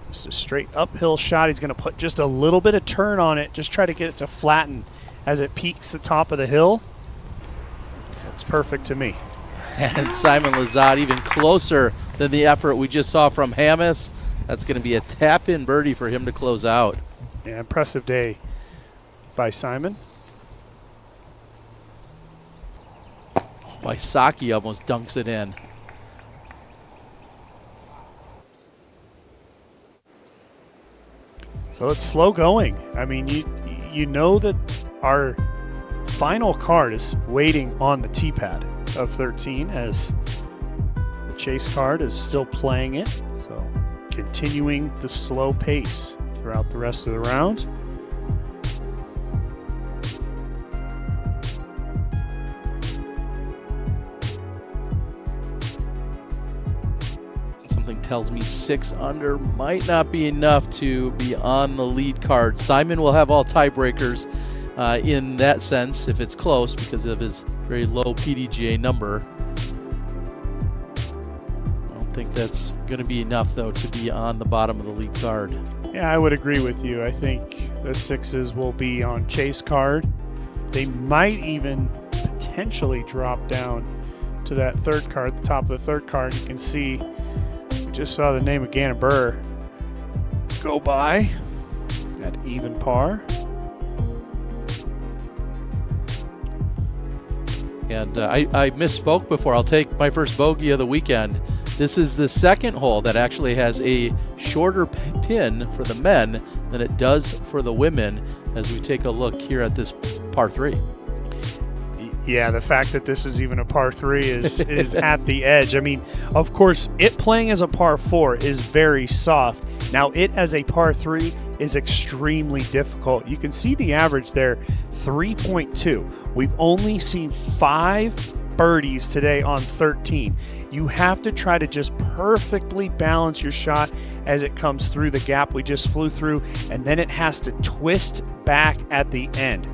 [SPEAKER 3] Just a straight uphill shot. He's going to put just a little bit of turn on it, just try to get it to flatten as it peaks the top of the hill. That's perfect to me.
[SPEAKER 2] And Simon Lizotte even closer than the effort we just saw from Hamas. That's going to be a tap-in birdie for him to close out.
[SPEAKER 3] Yeah, impressive day by Simon.
[SPEAKER 2] Wysocki almost dunks it in.
[SPEAKER 3] So it's slow going. I mean, you know that our final card is waiting on the tee pad of 13 as the chase card is still playing it. So continuing the slow pace throughout the rest of the round.
[SPEAKER 2] Tells me 6 under might not be enough to be on the lead card. Simon will have all tiebreakers in that sense if it's close because of his very low PDGA number. I don't think that's going to be enough, though, to be on the bottom of the lead card.
[SPEAKER 3] Yeah, I would agree with you. I think the 6s will be on chase card. They might even potentially drop down to that third card, the top of the third card. You can see just saw the name of Ganon Burr go by at even par.
[SPEAKER 2] And I misspoke before. I'll take my first bogey of the weekend. This is the second hole that actually has a shorter pin for the men than it does for the women as we take a look here at this par 3.
[SPEAKER 3] Yeah, the fact that this is even a par 3 is at the edge. I mean, of course, it playing as a par 4 is very soft. Now, it as a par 3 is extremely difficult. You can see the average there, 3.2. We've only seen 5 birdies today on 13. You have to try to just perfectly balance your shot as it comes through the gap we just flew through, and then it has to twist back at the end.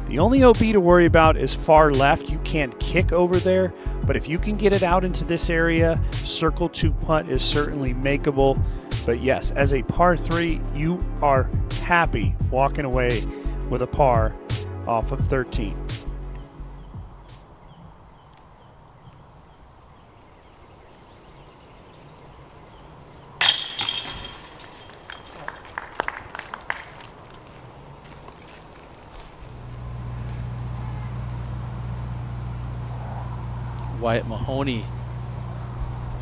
[SPEAKER 3] The only OB to worry about is far left. You can kick over there, but if you can get it out into this area, circle 2 putt is certainly makeable. But yes, as a par 3, you are happy walking away with a par off of 13.
[SPEAKER 2] Wyatt Mahoney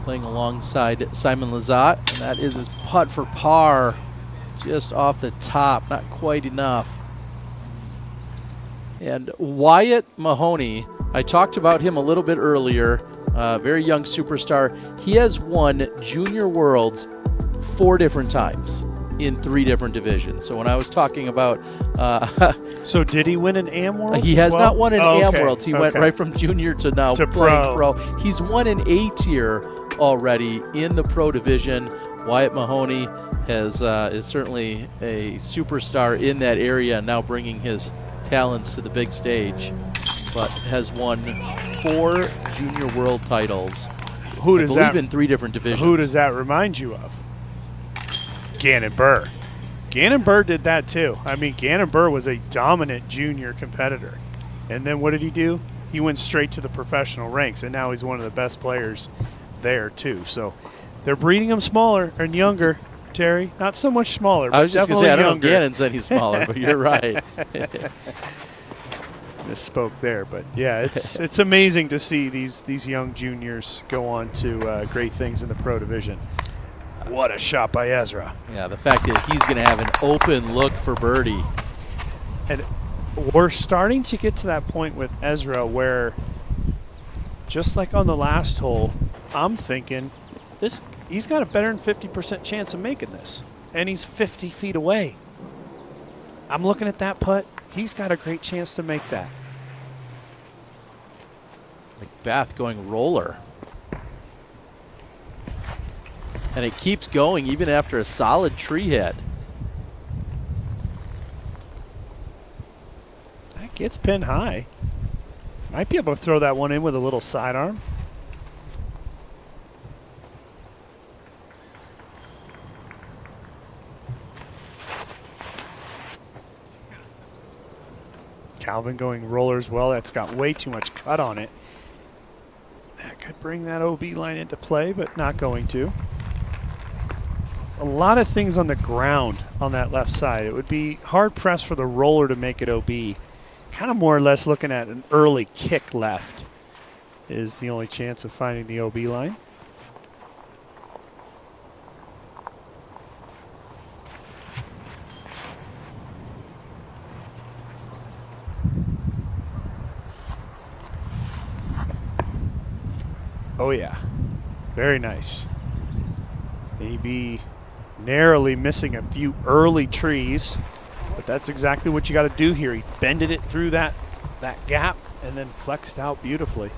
[SPEAKER 2] playing alongside Simon Lizotte, and that is his putt for par, just off the top, not quite enough. And Wyatt Mahoney, I talked about him a little bit earlier. very young superstar. He has won Junior Worlds 4 different times in 3 different divisions. So when I was talking about...
[SPEAKER 3] so did he win an AM Worlds?
[SPEAKER 2] He has not won an AM
[SPEAKER 3] okay.
[SPEAKER 2] Worlds. He went right from junior to now playing pro. He's won an A-tier already in the pro division. Wyatt Mahoney is certainly a superstar in that area, now bringing his talents to the big stage, but has won 4 Junior World titles. I believe in 3 different divisions.
[SPEAKER 3] Who does that remind you of? Ganon Burr. Ganon Burr did that too. I mean, Ganon Burr was a dominant junior competitor. And then what did he do? He went straight to the professional ranks, and now he's one of the best players there too. So they're breeding him smaller and younger, Terry. Not so much smaller, but
[SPEAKER 2] I was just going to say, I don't know if Ganon said he's smaller, but you're right.
[SPEAKER 3] Misspoke there, but yeah, it's amazing to see these young juniors go on to great things in the pro division. What a shot by Ezra.
[SPEAKER 2] Yeah, the fact that he's going to have an open look for birdie.
[SPEAKER 3] And we're starting to get to that point with Ezra where, just like on the last hole, I'm thinking he's got a better than 50% chance of making this. And he's 50 feet away. I'm looking at that putt. He's got a great chance to make that.
[SPEAKER 2] McBeth going roller. And it keeps going even after a solid tree hit.
[SPEAKER 3] That gets pinned high. Might be able to throw that one in with a little sidearm. Calvin going rollers well. That's got way too much cut on it. That could bring that OB line into play, but not going to. A lot of things on the ground on that left side. It would be hard pressed for the roller to make it OB. Kind of more or less looking at an early kick left is the only chance of finding the OB line. Oh yeah, very nice. Maybe narrowly missing a few early trees, but that's exactly what you got to do here. He bended it through that gap and then flexed out beautifully.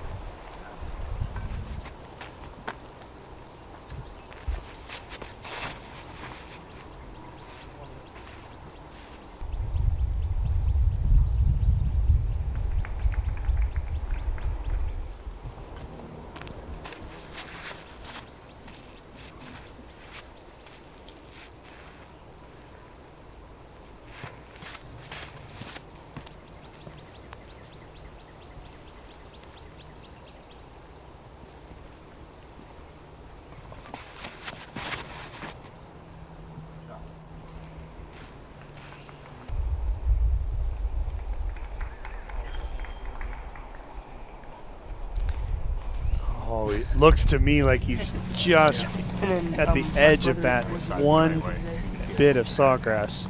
[SPEAKER 3] Oh, it looks to me like he's just at the edge of that one bit of sawgrass.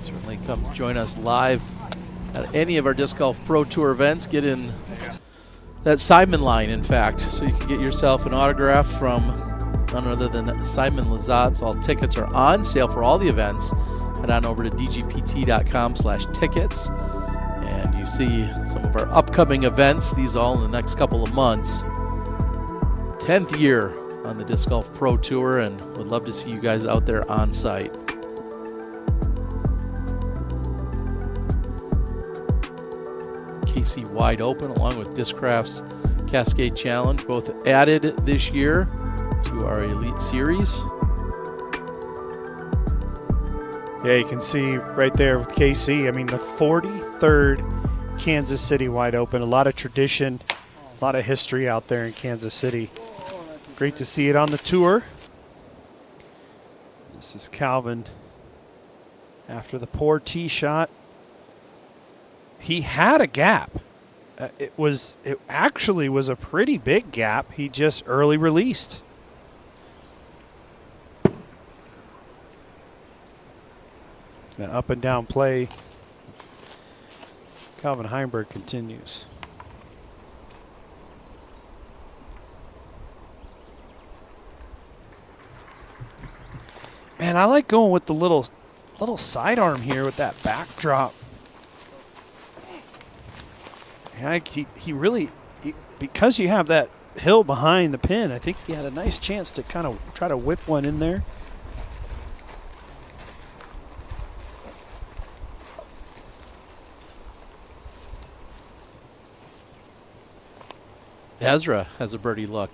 [SPEAKER 2] Certainly come join us live at any of our Disc Golf Pro Tour events. Get in that Simon line, in fact, so you can get yourself an autograph from none other than Simon Lizotte. All tickets are on sale for all the events. Head on over to dgpt.com/tickets. And you see some of our upcoming events, these all in the next couple of months. 10th year on the Disc Golf Pro Tour, and would love to see you guys out there on site. KC Wide Open along with Discraft's Cascade Challenge, both added this year to our Elite Series.
[SPEAKER 3] Yeah, you can see right there with KC, I mean, the 43rd Kansas City Wide Open. A lot of tradition, a lot of history out there in Kansas City. Great to see it on the tour. This is Calvin after the poor tee shot. He had a gap. It actually was a pretty big gap. He just early released. The up and down play. Calvin Heimberg continues. Man, I like going with the little sidearm here with that backdrop. And he really, because you have that hill behind the pin, I think he had a nice chance to kind of try to whip one in there.
[SPEAKER 2] Ezra has a birdie look.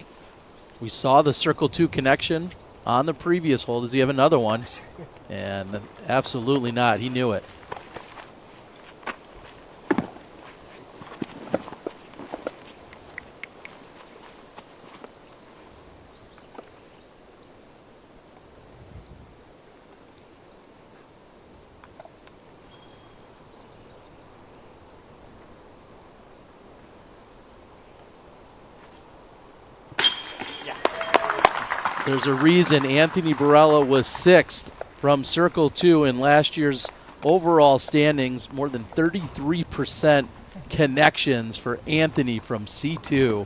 [SPEAKER 2] We saw the circle 2 connection on the previous hole. Does he have another one? And absolutely not. He knew it. There's a reason Anthony Barella was 6th from Circle 2 in last year's overall standings. More than 33% connections for Anthony from C2.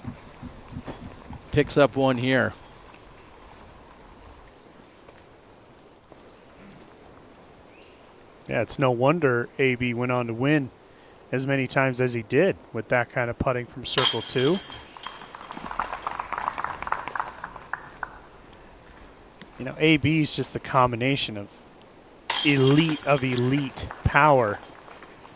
[SPEAKER 2] Picks up one here.
[SPEAKER 3] Yeah, it's no wonder AB went on to win as many times as he did with that kind of putting from Circle 2. You know, AB is just the combination of elite power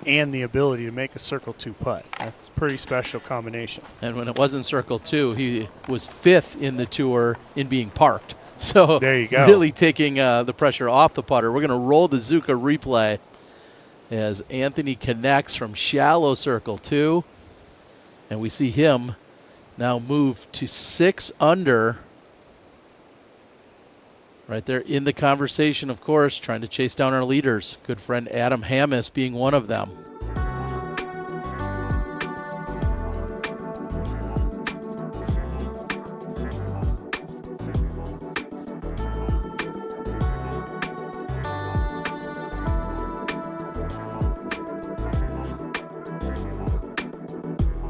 [SPEAKER 3] and the ability to make a Circle 2 putt. That's a pretty special combination.
[SPEAKER 2] And when it wasn't Circle 2, he was 5th in the tour in being parked. So
[SPEAKER 3] there you go.
[SPEAKER 2] Really taking the pressure off the putter. We're going to roll the Zuka replay as Anthony connects from shallow Circle 2. And we see him now move to 6 under. Right there in the conversation, of course, trying to chase down our leaders. Good friend Adam Hammis being one of them.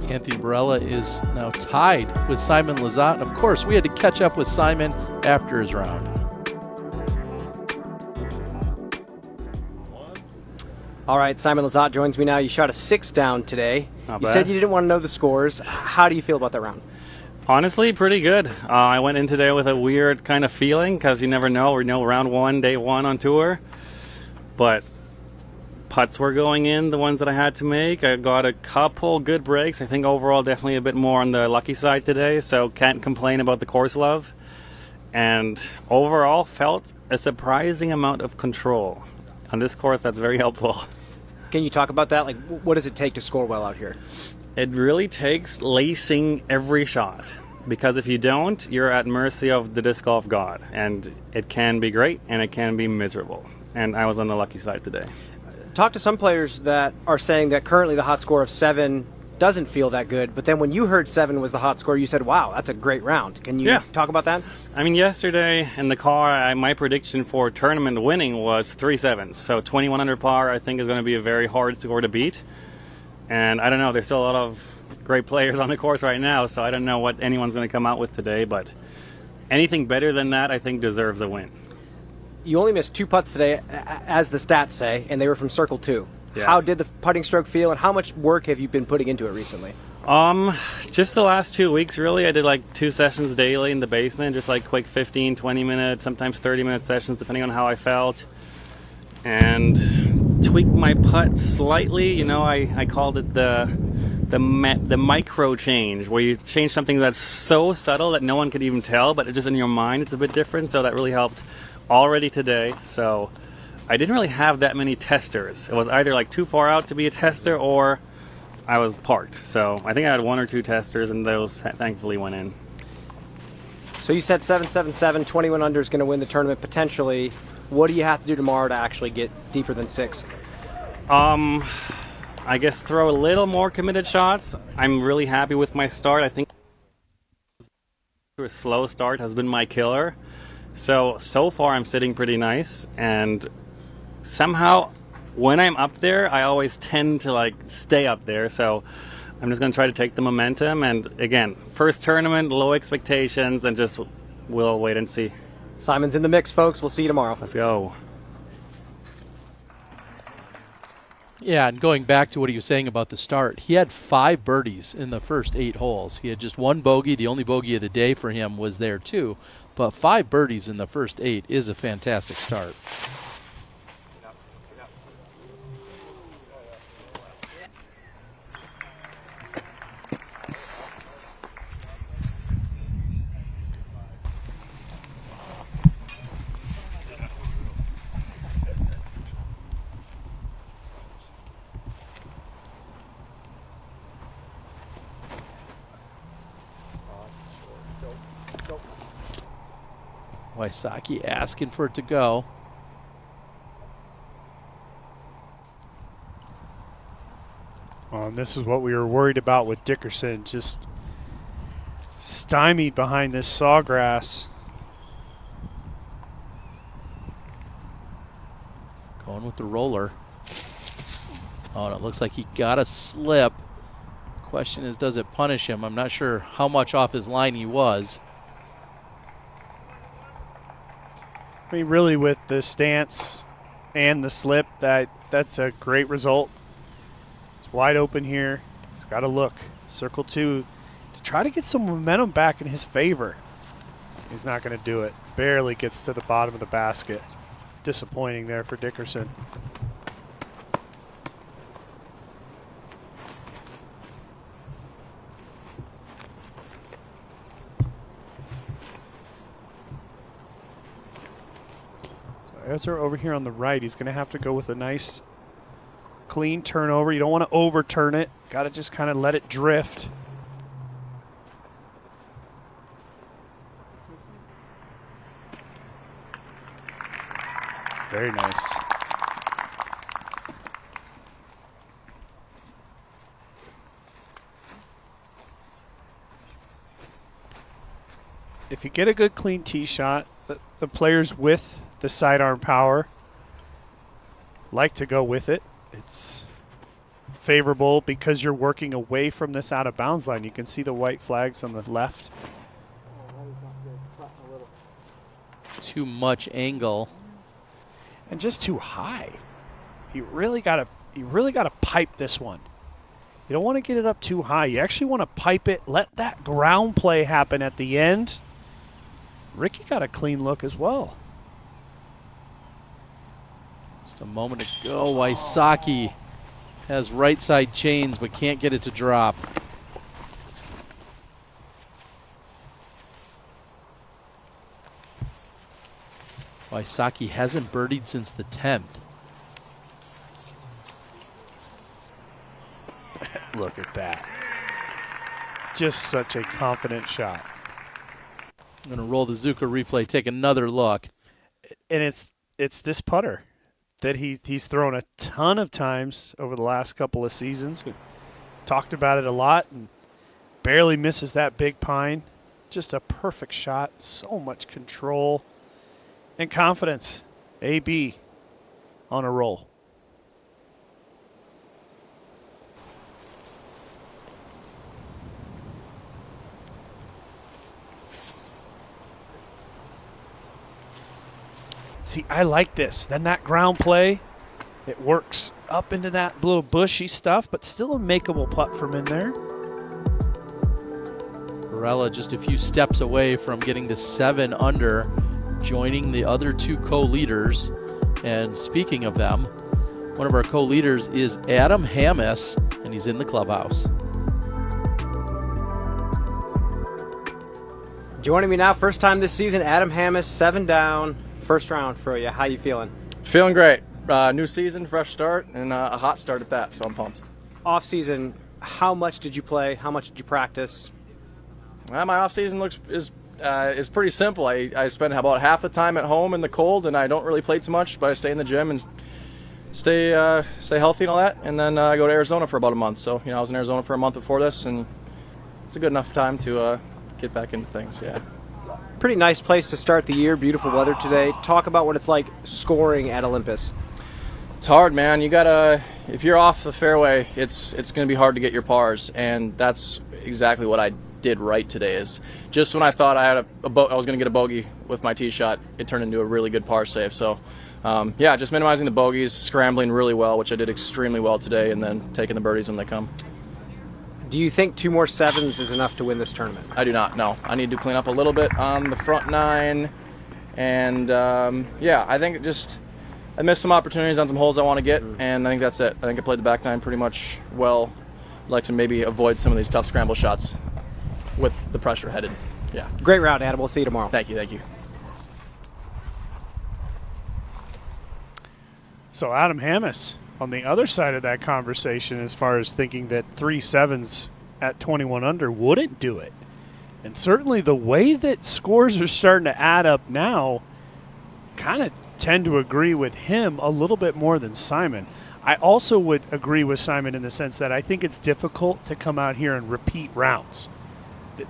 [SPEAKER 2] Anthony Barella is now tied with Simon Lizotte. And of course, we had to catch up with Simon after his round.
[SPEAKER 14] All right, Simon Lizotte joins me now. You shot a 6 down today.
[SPEAKER 11] Not
[SPEAKER 14] you
[SPEAKER 11] bad.
[SPEAKER 14] said you didn't want to know the scores. How do you feel about that round?
[SPEAKER 11] Honestly, pretty good. I went in today with a weird kind of feeling because you never know. We know round 1, day 1 on tour. But putts were going in, the ones that I had to make. I got a couple good breaks. I think overall definitely a bit more on the lucky side today, so can't complain about the course love. And overall felt a surprising amount of control. On this course, that's very helpful.
[SPEAKER 14] Can you talk about that? Like, what does it take to score well out here?
[SPEAKER 11] It really takes lacing every shot, because if you don't, you're at mercy of the disc golf god, and it can be great and it can be miserable. And I was on the lucky side today.
[SPEAKER 14] Talk to some players that are saying that currently the hot score of 7 doesn't feel that good, but then when you heard 7 was the hot score, you said, wow, that's a great round. Can you talk about that?
[SPEAKER 11] I mean, yesterday in the car, my prediction for tournament winning was 3 7s. So 21 under par, I think, is going to be a very hard score to beat. And I don't know, there's still a lot of great players on the course right now, so I don't know what anyone's going to come out with today, but anything better than that, I think, deserves a win.
[SPEAKER 14] You only missed 2 putts today, as the stats say, and they were from Circle 2.
[SPEAKER 11] Yeah.
[SPEAKER 14] How did the putting stroke feel, and how much work have you been putting into it recently?
[SPEAKER 11] Just the last 2 weeks, really. I did like 2 sessions daily in the basement, just like quick 15, 20 minute, sometimes 30-minute sessions, depending on how I felt. And tweaked my putt slightly. You know, I called it the micro change, where you change something that's so subtle that no one could even tell, but just in your mind it's a bit different. So that really helped already today. So I didn't really have that many testers. It was either like too far out to be a tester or I was parked. So I think I had 1 or 2 testers, and those thankfully went in.
[SPEAKER 14] So you said 7-7-7, 21 under is going to win the tournament potentially. What do you have to do tomorrow to actually get deeper than 6?
[SPEAKER 11] I guess throw a little more committed shots. I'm really happy with my start. I think a slow start has been my killer. So far I'm sitting pretty nice, and somehow when I'm up there, I always tend to like stay up there. So I'm just going to try to take the momentum. And again, first tournament, low expectations, and just we'll wait and see.
[SPEAKER 14] Simon's in the mix, folks. We'll see you tomorrow.
[SPEAKER 11] Let's go.
[SPEAKER 2] Yeah, and going back to what he was saying about the start, he had 5 birdies in the first 8 holes. He had just 1 bogey. The only bogey of the day for him was there too. But 5 birdies in the first 8 is a fantastic start. Wysocki asking for it to go.
[SPEAKER 3] Well, and this is what we were worried about with Dickerson, just stymied behind this sawgrass.
[SPEAKER 2] Going with the roller. Oh, and it looks like he got a slip. Question is, does it punish him? I'm not sure how much off his line he was.
[SPEAKER 3] I mean, really, with the stance and the slip, that's a great result. It's wide open here. He's got to look. Circle 2 to try to get some momentum back in his favor. He's not going to do it. Barely gets to the bottom of the basket. Disappointing there for Dickerson. Ezra over here on the right, he's going to have to go with a nice clean turnover. You don't want to overturn it. Got to just kind of let it drift. Very nice. If you get a good clean tee shot, the players with the sidearm power like to go with it. It's favorable because you're working away from this out of bounds line. You can see the white flags on the left.
[SPEAKER 2] Too much angle.
[SPEAKER 3] And just too high. You really gotta pipe this one. You don't want to get it up too high. You actually want to pipe it, let that ground play happen at the end. Ricky got a clean look as well.
[SPEAKER 2] Just a moment ago, Wysocki has right side chains but can't get it to drop. Wysocki hasn't birdied since the 10th.
[SPEAKER 3] Look at that. Just such a confident shot.
[SPEAKER 2] I'm going to roll the Zuka replay, take another look.
[SPEAKER 3] And it's this putter that he's thrown a ton of times over the last couple of seasons. We talked about it a lot and barely misses that big pine. Just a perfect shot. So much control and confidence. AB on a roll. See, I like this. Then that ground play, it works up into that little bushy stuff, but still a makeable putt from in there.
[SPEAKER 2] Barella just a few steps away from getting to 7 under, joining the other 2 co-leaders. And speaking of them, one of our co-leaders is Adam Hammis, and he's in the clubhouse.
[SPEAKER 14] Joining me now, first time this season, Adam Hammis, 7 down. First round for you. How you feeling?
[SPEAKER 15] Feeling great. New season, fresh start, and a hot start at that, so I'm pumped.
[SPEAKER 14] Off season, how much did you play? How much did you practice?
[SPEAKER 15] My off season is pretty simple. I spend about half the time at home in the cold, and I don't really play too much, but I stay in the gym and stay healthy and all that, and then I go to Arizona for about a month. So I was in Arizona for a month before this, and it's a good enough time to get back into things. Yeah.
[SPEAKER 14] Pretty nice place to start the year. Beautiful weather today. Talk about what it's like scoring at Olympus.
[SPEAKER 15] It's hard, man. You gotta, if you're off the fairway, it's gonna be hard to get your pars, and that's exactly what I did right today is just when I thought I was going to get a bogey with my tee shot, it turned into a really good par save. So, yeah, just minimizing the bogeys, scrambling really well, which I did extremely well today, and then taking the birdies when they come.
[SPEAKER 14] Do you think 2 more 7s is enough to win this tournament?
[SPEAKER 15] I do not, no. I need to clean up a little bit on the front 9, and yeah, I think I missed some opportunities on some holes I want to get, and I think that's it. I think I played the back 9 pretty much well. I'd like to maybe avoid some of these tough scramble shots with the pressure headed. Yeah.
[SPEAKER 14] Great round, Adam. We'll see you tomorrow.
[SPEAKER 15] Thank you, thank you.
[SPEAKER 3] So Adam Hammes on the other side of that conversation as far as thinking that 3 7s at 21 under wouldn't do it. And certainly the way that scores are starting to add up now, kind of tend to agree with him a little bit more than Simon. I also would agree with Simon in the sense that I think it's difficult to come out here and repeat rounds.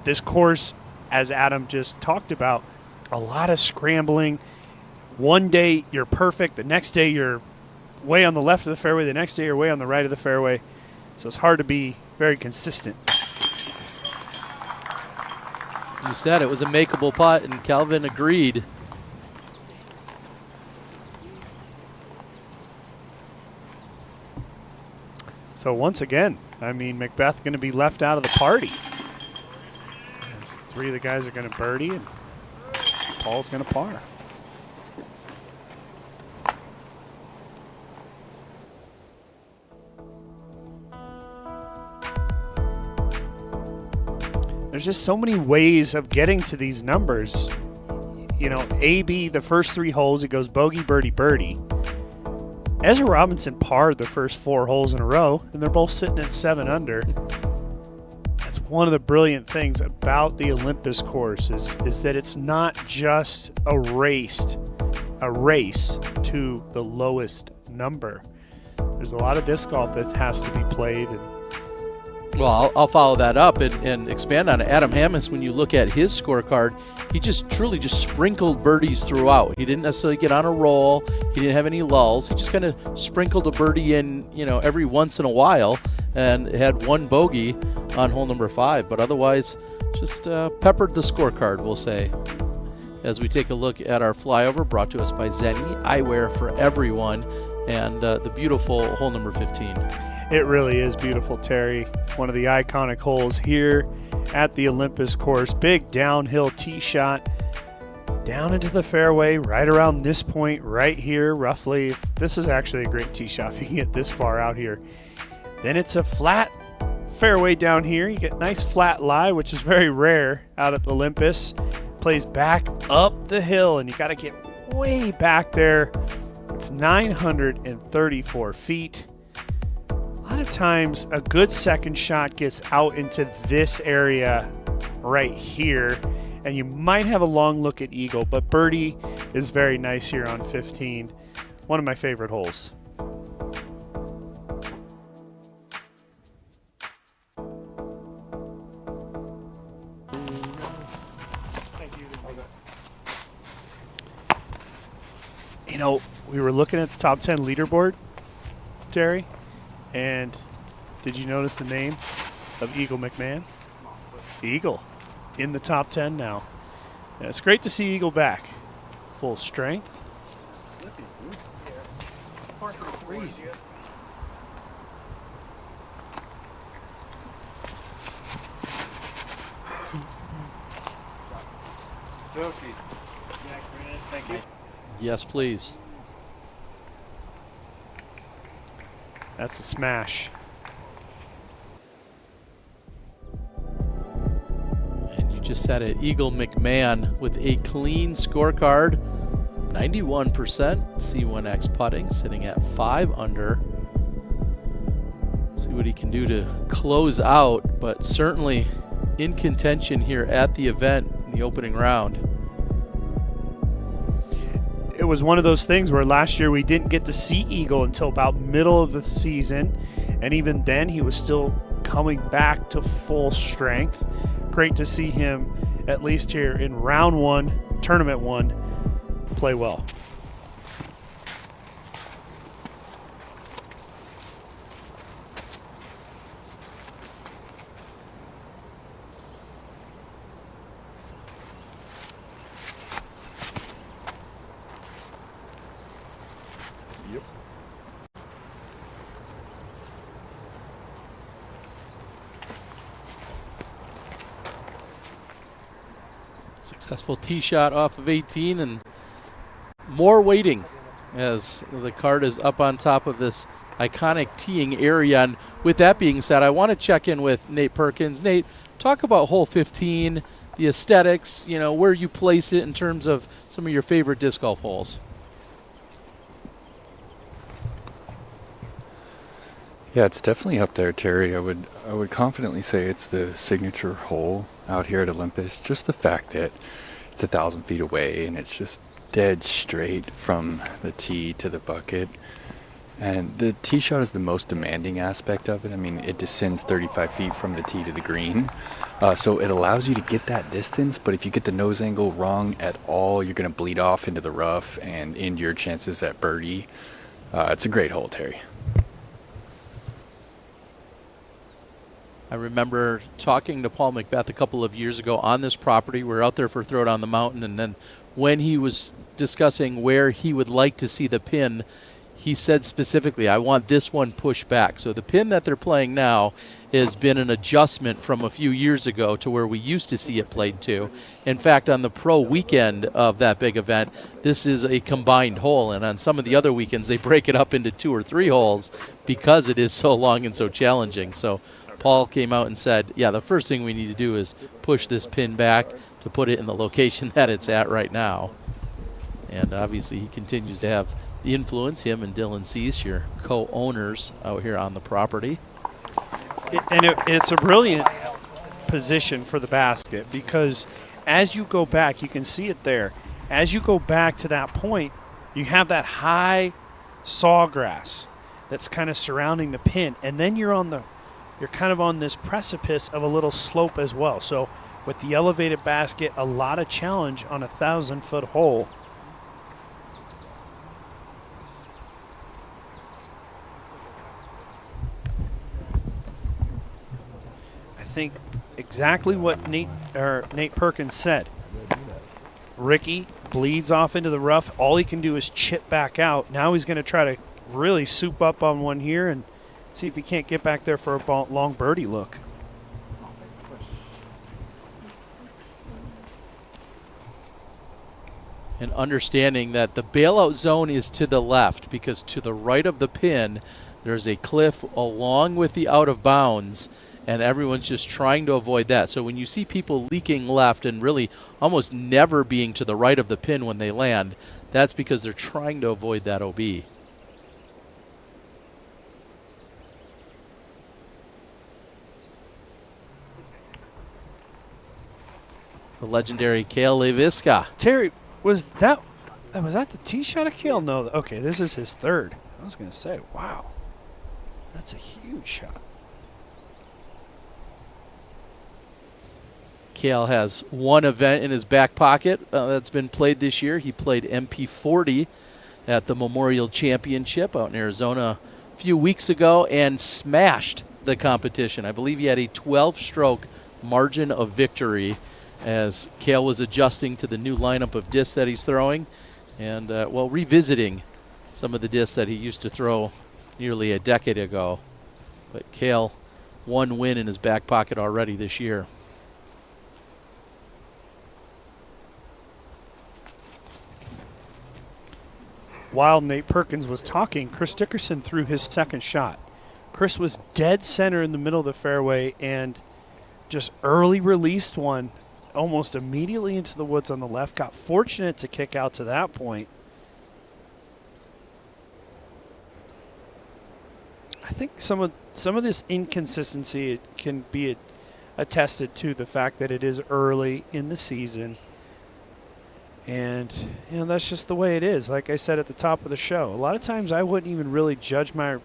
[SPEAKER 3] This course, as Adam just talked about, a lot of scrambling. One day you're perfect, the next day you're way on the left of the fairway, the next day you're way on the right of the fairway. So it's hard to be very consistent.
[SPEAKER 2] You said it was a makeable putt, and Kelvin agreed.
[SPEAKER 3] So once again, I mean, McBeth going to be left out of the party. As 3 of the guys are going to birdie, and Paul's going to par. There's just so many ways of getting to these numbers. You know, AB, the first 3 holes, it goes bogey, birdie, birdie. Ezra Robinson parred the first 4 holes in a row, and they're both sitting at 7 under. That's one of the brilliant things about the Olympus course is that it's not just a race to the lowest number. There's a lot of disc golf that has to be played.
[SPEAKER 2] Well, I'll follow that up and expand on it. Adam Hammes, when you look at his scorecard, he truly sprinkled birdies throughout. He didn't necessarily get on a roll. He didn't have any lulls. He just kind of sprinkled a birdie in, every once in a while, and had 1 bogey on hole number 5. But otherwise, just peppered the scorecard, we'll say. As we take a look at our flyover, brought to us by Zenni Eyewear for everyone, and the beautiful hole number 15.
[SPEAKER 3] It really is beautiful, Terry. One of the iconic holes here at the Olympus course. Big downhill tee shot down into the fairway right around this point right here, roughly. This is actually a great tee shot if you can get this far out here. Then it's a flat fairway down here. You get nice flat lie, which is very rare out at Olympus. Plays back up the hill, and you got to get way back there. It's 934 feet. A lot of times a good second shot gets out into this area right here, and you might have a long look at eagle, but birdie is very nice here on 15. One of my favorite holes. We were looking at the top 10 leaderboard, Terry, and did you notice the name of Eagle McMahon? Eagle in the top 10 now. Yeah, it's great to see Eagle back. Full strength. Crazy.
[SPEAKER 14] Thank you.
[SPEAKER 2] Yes, please.
[SPEAKER 3] That's a smash.
[SPEAKER 2] And you just said it, Eagle McMahon with a clean scorecard, 91% C1X putting, sitting at 5 under. See what he can do to close out, but certainly in contention here at the event in the opening round.
[SPEAKER 3] It was one of those things where last year we didn't get to see Eagle until about middle of the season, and even then he was still coming back to full strength. Great to see him, at least here in round 1, tournament 1, play well.
[SPEAKER 2] Successful tee shot off of 18 and more waiting as the cart is up on top of this iconic teeing area. And with that being said, I want to check in with Nate Perkins. Nate, talk about hole 15, the aesthetics, where you place it in terms of some of your favorite disc golf holes.
[SPEAKER 6] Yeah, it's definitely up there, Terry. I would confidently say it's the signature hole out here at Olympus. Just the fact that it's 1,000 feet away and it's just dead straight from the tee to the bucket. And the tee shot is the most demanding aspect of it. I mean, it descends 35 feet from the tee to the green. So it allows you to get that distance, but if you get the nose angle wrong at all, you're going to bleed off into the rough and end your chances at birdie. It's a great hole, Terry.
[SPEAKER 2] I remember talking to Paul McBeth a couple of years ago on this property. We were out there for Throwdown the Mountain, and then when he was discussing where he would like to see the pin, he said specifically, I want this one pushed back. So the pin that they're playing now has been an adjustment from a few years ago to where we used to see it played to. In fact, on the pro weekend of that big event, this is a combined hole, and on some of the other weekends they break it up into 2 or 3 holes because it is so long and so challenging. So Paul came out and said, yeah, the first thing we need to do is push this pin back to put it in the location that it's at right now. And obviously he continues to have the influence, him and Dylan Cease, your co-owners out here on the property.
[SPEAKER 3] It's a brilliant position for the basket because as you go back, you can see it there. As you go back to that point, you have that high sawgrass that's kind of surrounding the pin, and then you're kind of on this precipice of a little slope as well. So with the elevated basket, a lot of challenge on a 1,000-foot hole. I think exactly what Nate Perkins said. Ricky bleeds off into the rough. All he can do is chip back out. Now he's going to try to really soup up on one here and see if he can't get back there for a long birdie look.
[SPEAKER 2] And understanding that the bailout zone is to the left because to the right of the pin, there's a cliff along with the out of bounds, and everyone's just trying to avoid that. So when you see people leaking left and really almost never being to the right of the pin when they land, that's because they're trying to avoid that OB. The legendary Kale Leviska.
[SPEAKER 3] Terry, was that the tee shot of Kale? No. Okay, this is his third. I was going to say, wow. That's a huge shot.
[SPEAKER 2] Kale has one event in his back pocket that's been played this year. He played MP40 at the Memorial Championship out in Arizona a few weeks ago and smashed the competition. I believe he had a 12-stroke margin of victory as Kale was adjusting to the new lineup of discs that he's throwing and, revisiting some of the discs that he used to throw nearly a decade ago. But Kale, one win in his back pocket already this year.
[SPEAKER 3] While Nate Perkins was talking, Chris Dickerson threw his second shot. Chris was dead center in the middle of the fairway and just early released one almost immediately into the woods on the left. Got fortunate to kick out to that point. I think some of this inconsistency can be attested to the fact that it is early in the season. And, that's just the way it is. Like I said at the top of the show, a lot of times I wouldn't even really judge my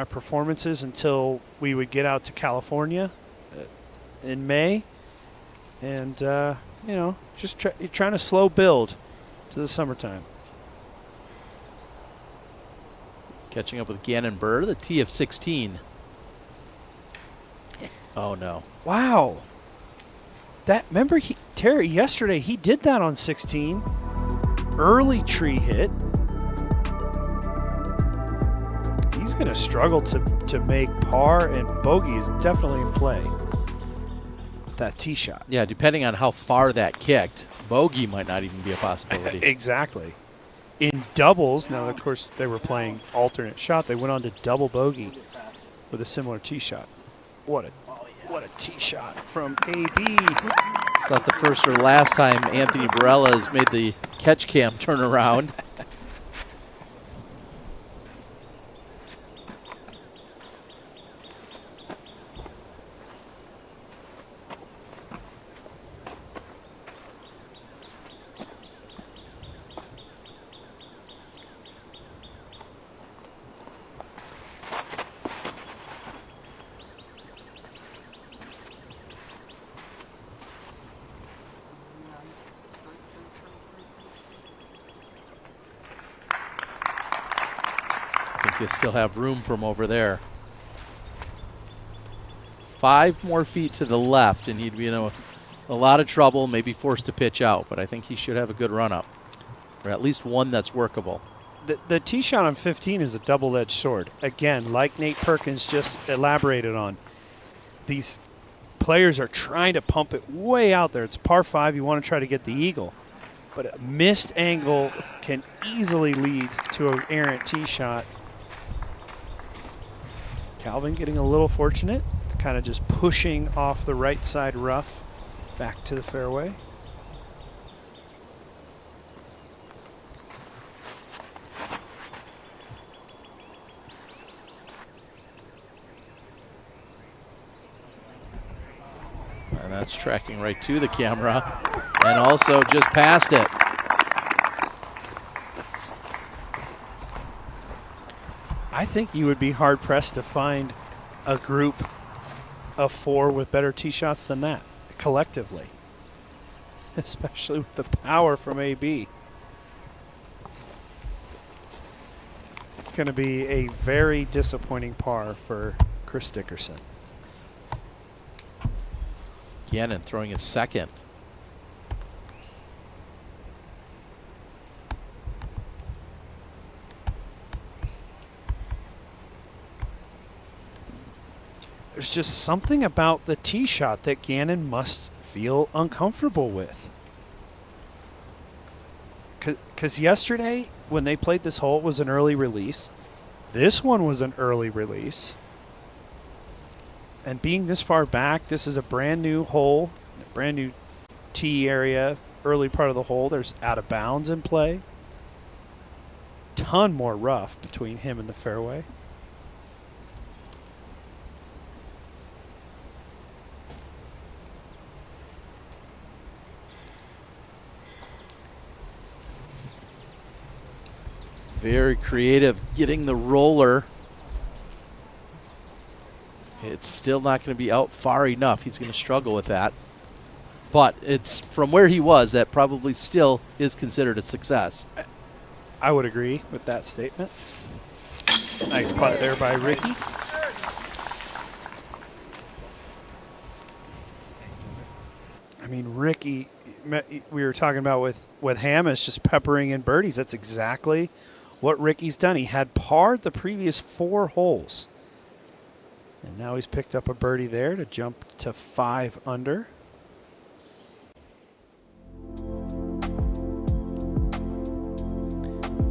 [SPEAKER 3] performances until we would get out to California in May. And, just trying to slow build to the summertime.
[SPEAKER 2] Catching up with Ganon Burr, the tee of 16. Oh, no.
[SPEAKER 3] Wow. Remember, Terry, yesterday he did that on 16. Early tree hit. He's going to struggle to make par, and bogey is definitely in play. with that tee shot.
[SPEAKER 2] Yeah, depending on how far that kicked, bogey might not even be a possibility.
[SPEAKER 3] Exactly. In doubles, now of course they were playing alternate shot. They went on to double bogey with a similar tee shot. What a tee shot from AB.
[SPEAKER 2] It's not the first or last time Anthony Barella has made the catch cam turn around. You still have room from over there. 5 more feet to the left, and he'd be in a lot of trouble, maybe forced to pitch out, but I think he should have a good run-up, or at least one that's workable.
[SPEAKER 3] The tee shot on 15 is a double-edged sword. Again, like Nate Perkins just elaborated on, these players are trying to pump it way out there. It's par 5. You want to try to get the eagle, but a missed angle can easily lead to an errant tee shot. Calvin getting a little fortunate, kind of just pushing off the right side rough back to the fairway.
[SPEAKER 2] And that's tracking right to the camera and also just past it.
[SPEAKER 3] I think you would be hard-pressed to find a group of 4 with better tee shots than that, collectively. Especially with the power from AB. It's going to be a very disappointing par for Chris Dickerson.
[SPEAKER 2] Ganon throwing his second.
[SPEAKER 3] There's just something about the tee shot that Ganon must feel uncomfortable with. Because yesterday, when they played this hole, it was an early release. This one was an early release. And being this far back, this is a brand new hole, a brand new tee area, early part of the hole. There's out of bounds in play. Ton more rough between him and the fairway.
[SPEAKER 2] Very creative, getting the roller. It's still not going to be out far enough. He's going to struggle with that. But it's from where he was, that probably still is considered a success.
[SPEAKER 3] I would agree with that statement. Nice putt there by Ricky. I mean, Ricky, we were talking about with Hammes just peppering in birdies. That's exactly what Ricky's done. He had parred the previous 4 holes. And now he's picked up a birdie there to jump to 5 under.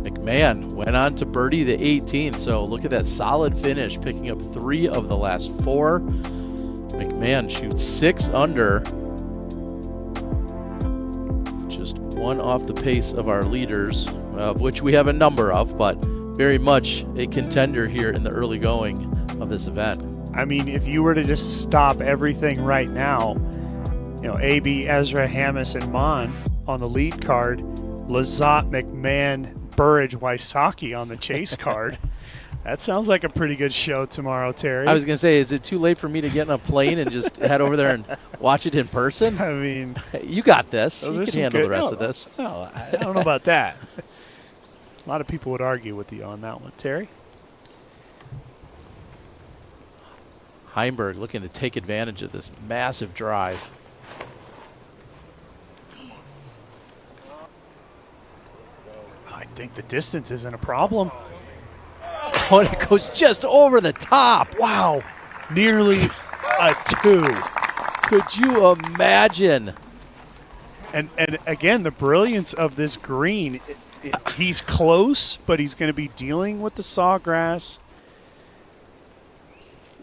[SPEAKER 2] McMahon went on to birdie the 18th, so look at that solid finish, picking up 3 of the last 4. McMahon shoots 6 under. Just 1 off the pace of our leaders, of which we have a number of, but very much a contender here in the early going of this event.
[SPEAKER 3] I mean, if you were to just stop everything right now, you know, AB, Ezra, Hammes, and Mon on the lead card, Lizotte, McMahon, Burridge, Wysocki on the chase card. That sounds like a pretty good show tomorrow, Terry.
[SPEAKER 2] I was going to say, is it too late for me to get in a plane and just head over there and watch it in person?
[SPEAKER 3] I mean,
[SPEAKER 2] you got this. You can handle
[SPEAKER 3] good,
[SPEAKER 2] the rest of this.
[SPEAKER 3] No, I don't know about that. A lot of people would argue with you on that one, Terry.
[SPEAKER 2] Heimberg looking to take advantage of this massive drive.
[SPEAKER 3] I think the distance isn't a problem.
[SPEAKER 2] Oh, and it goes just over the top.
[SPEAKER 3] Wow. Nearly a 2.
[SPEAKER 2] Could you imagine?
[SPEAKER 3] And again, the brilliance of this green. He's close, but he's going to be dealing with the sawgrass.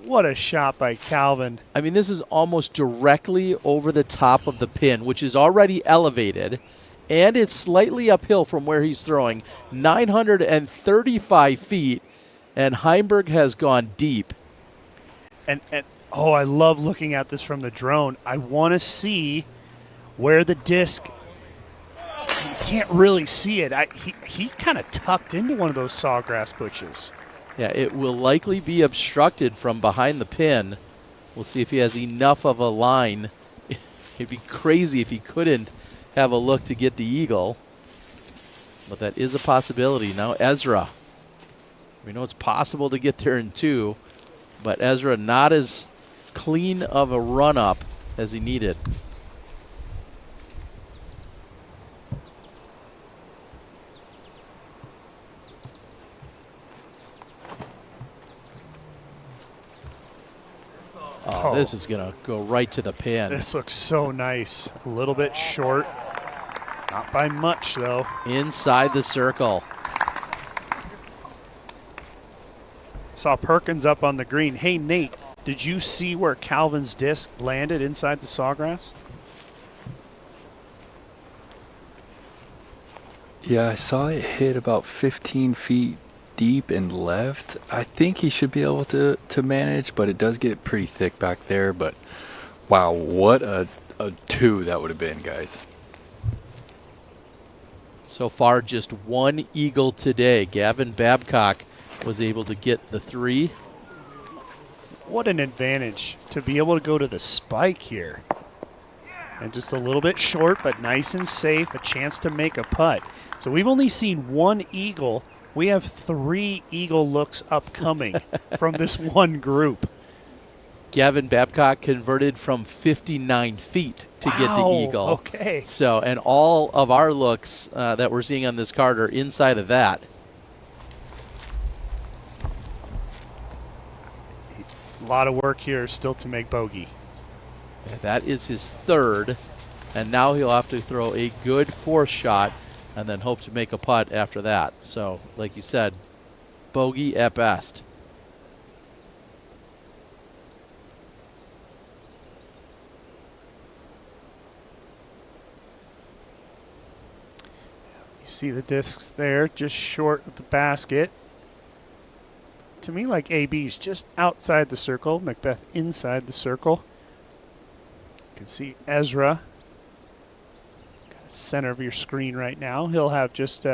[SPEAKER 3] What a shot by Calvin.
[SPEAKER 2] I mean, this is almost directly over the top of the pin, which is already elevated, and it's slightly uphill from where he's throwing, 935 feet, and Heimberg has gone deep.
[SPEAKER 3] And oh, I love looking at this from the drone. I want to see where the disc, you can't really see it. He kind of tucked into one of those sawgrass bushes.
[SPEAKER 2] Yeah, it will likely be obstructed from behind the pin. We'll see if he has enough of a line. It'd be crazy if he couldn't have a look to get the eagle. But that is a possibility. Now Ezra. We know it's possible to get there in 2, but Ezra not as clean of a run-up as he needed. Oh, this is going to go right to the pin.
[SPEAKER 3] This looks so nice. A little bit short. Not by much, though.
[SPEAKER 2] Inside the circle.
[SPEAKER 3] Saw Perkins up on the green. Hey, Nate, did you see where Calvin's disc landed inside the sawgrass?
[SPEAKER 6] Yeah, I saw it hit about 15 feet deep and left. I think he should be able to manage, but it does get pretty thick back there. But wow, what a 2 that would have been, guys.
[SPEAKER 2] So far, just 1 eagle today. Gavin Babcock was able to get the 3.
[SPEAKER 3] What an advantage to be able to go to the spike here. And just a little bit short, but nice and safe, a chance to make a putt. So we've only seen 1 eagle. We have 3 eagle looks upcoming from this one group.
[SPEAKER 2] Gavin Babcock converted from 59 feet to get the eagle.
[SPEAKER 3] Okay.
[SPEAKER 2] So, and all of our looks that we're seeing on this card are inside of that.
[SPEAKER 3] A lot of work here still to make bogey.
[SPEAKER 2] Yeah, that is his 3rd, and now he'll have to throw a good 4th shot and then hope to make a putt after that. So, like you said, bogey at best.
[SPEAKER 3] You see the discs there, just short of the basket. To me, like AB's just outside the circle, McBeth inside the circle. You can see Ezra, center of your screen right now. He'll have just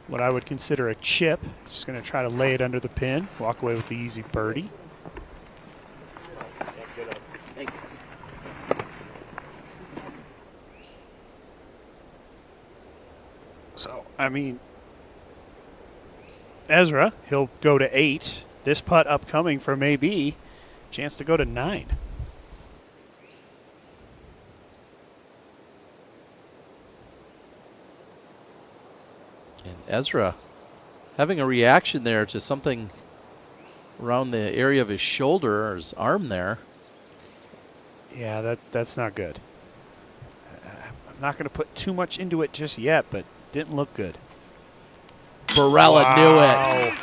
[SPEAKER 3] what I would consider a chip. Just going to try to lay it under the pin, walk away with the easy birdie. So, I mean, Ezra, he'll go to 8. This putt upcoming for maybe chance to go to 9.
[SPEAKER 2] And Ezra having a reaction there to something around the area of his shoulder or his arm there.
[SPEAKER 3] Yeah, that's not good. I'm not going to put too much into it just yet, but didn't look good.
[SPEAKER 2] Barella knew it.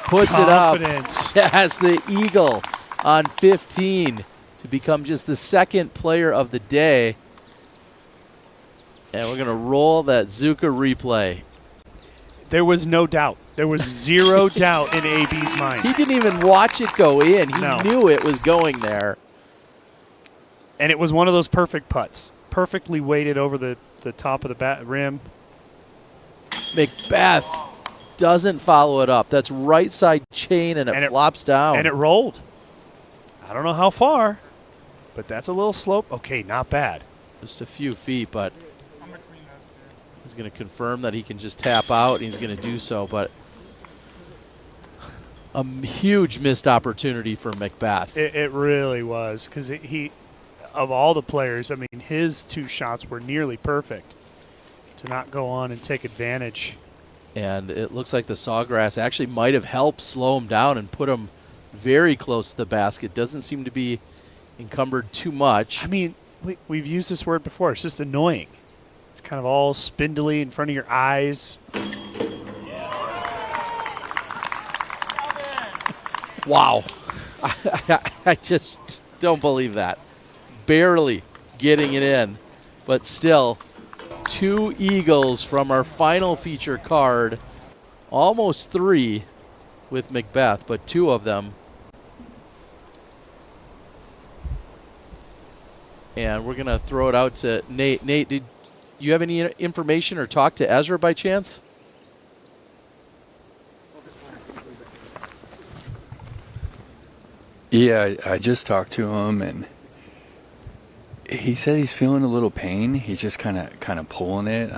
[SPEAKER 2] Puts
[SPEAKER 3] Confidence.
[SPEAKER 2] it up. Has the eagle on 15 to become just the 2nd player of the day. And we're going to roll that Zuka replay.
[SPEAKER 3] There was no doubt. There was 0 doubt in AB's mind.
[SPEAKER 2] He didn't even watch it go in. He knew it was going there.
[SPEAKER 3] And it was one of those perfect putts. Perfectly weighted over the top of the rim.
[SPEAKER 2] McBeth doesn't follow it up. That's right side chain, and it flops down.
[SPEAKER 3] And it rolled. I don't know how far, but that's a little slope. Okay, not bad.
[SPEAKER 2] Just a few feet, but he's going to confirm that he can just tap out, and he's going to do so. But a huge missed opportunity for McBeth.
[SPEAKER 3] It really was, because he, of all the players, I mean, his 2 shots were nearly perfect to not go on and take advantage.
[SPEAKER 2] And it looks like the sawgrass actually might have helped slow him down and put him very close to the basket. Doesn't seem to be encumbered too much.
[SPEAKER 3] I mean, we've used this word before. It's just annoying. It's kind of all spindly in front of your eyes.
[SPEAKER 2] Wow. I just don't believe that. Barely getting it in, but still 2 eagles from our final feature card. Almost 3 with McBeth, but 2 of them. And we're going to throw it out to Nate. Nate, did you have any information or talk to Ezra by chance?
[SPEAKER 6] Yeah, I just talked to him, and he said he's feeling a little pain. He's just kind of pulling it,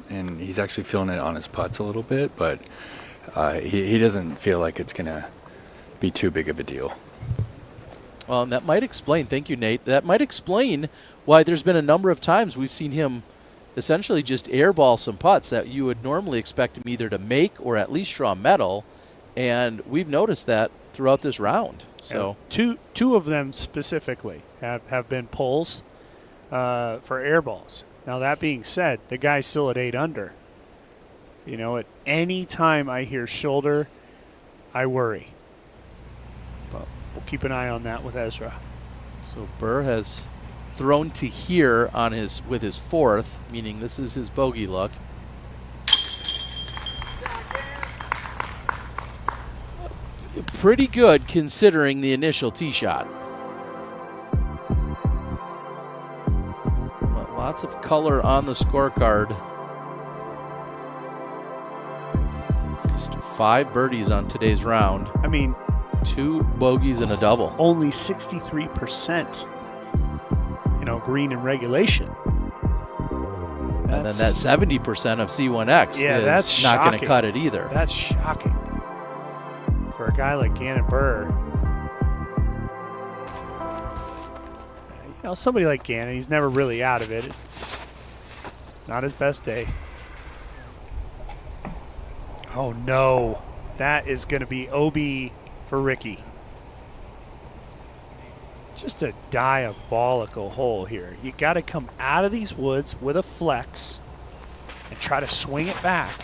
[SPEAKER 6] and he's actually feeling it on his putts a little bit, but he doesn't feel like it's going to be too big of a deal.
[SPEAKER 2] Well, and that might explain, thank you, Nate, that might explain why there's been a number of times we've seen him essentially just airball some putts that you would normally expect him either to make or at least draw metal, and we've noticed that throughout this round. So
[SPEAKER 3] two of them specifically have been pulls for air balls. Now, that being said, the guy's still at 8 under. You know, at any time I hear shoulder, I worry. But we'll keep an eye on that with Ezra.
[SPEAKER 2] So Burr has thrown to here on with his 4th, meaning this is his bogey look. Pretty good considering the initial tee shot. But lots of color on the scorecard. Just 5 birdies on today's round.
[SPEAKER 3] I mean,
[SPEAKER 2] 2 bogeys and a double.
[SPEAKER 3] Only 63%, green in regulation.
[SPEAKER 2] And then that 70% of C1X is
[SPEAKER 3] that's
[SPEAKER 2] not going to
[SPEAKER 3] shocking.
[SPEAKER 2] cut it either.
[SPEAKER 3] That's shocking. For a guy like Ganon Burr, somebody like Ganon, he's never really out of it. It's not his best day. Oh no, that is going to be OB for Ricky. Just a diabolical hole here. You got to come out of these woods with a flex and try to swing it back.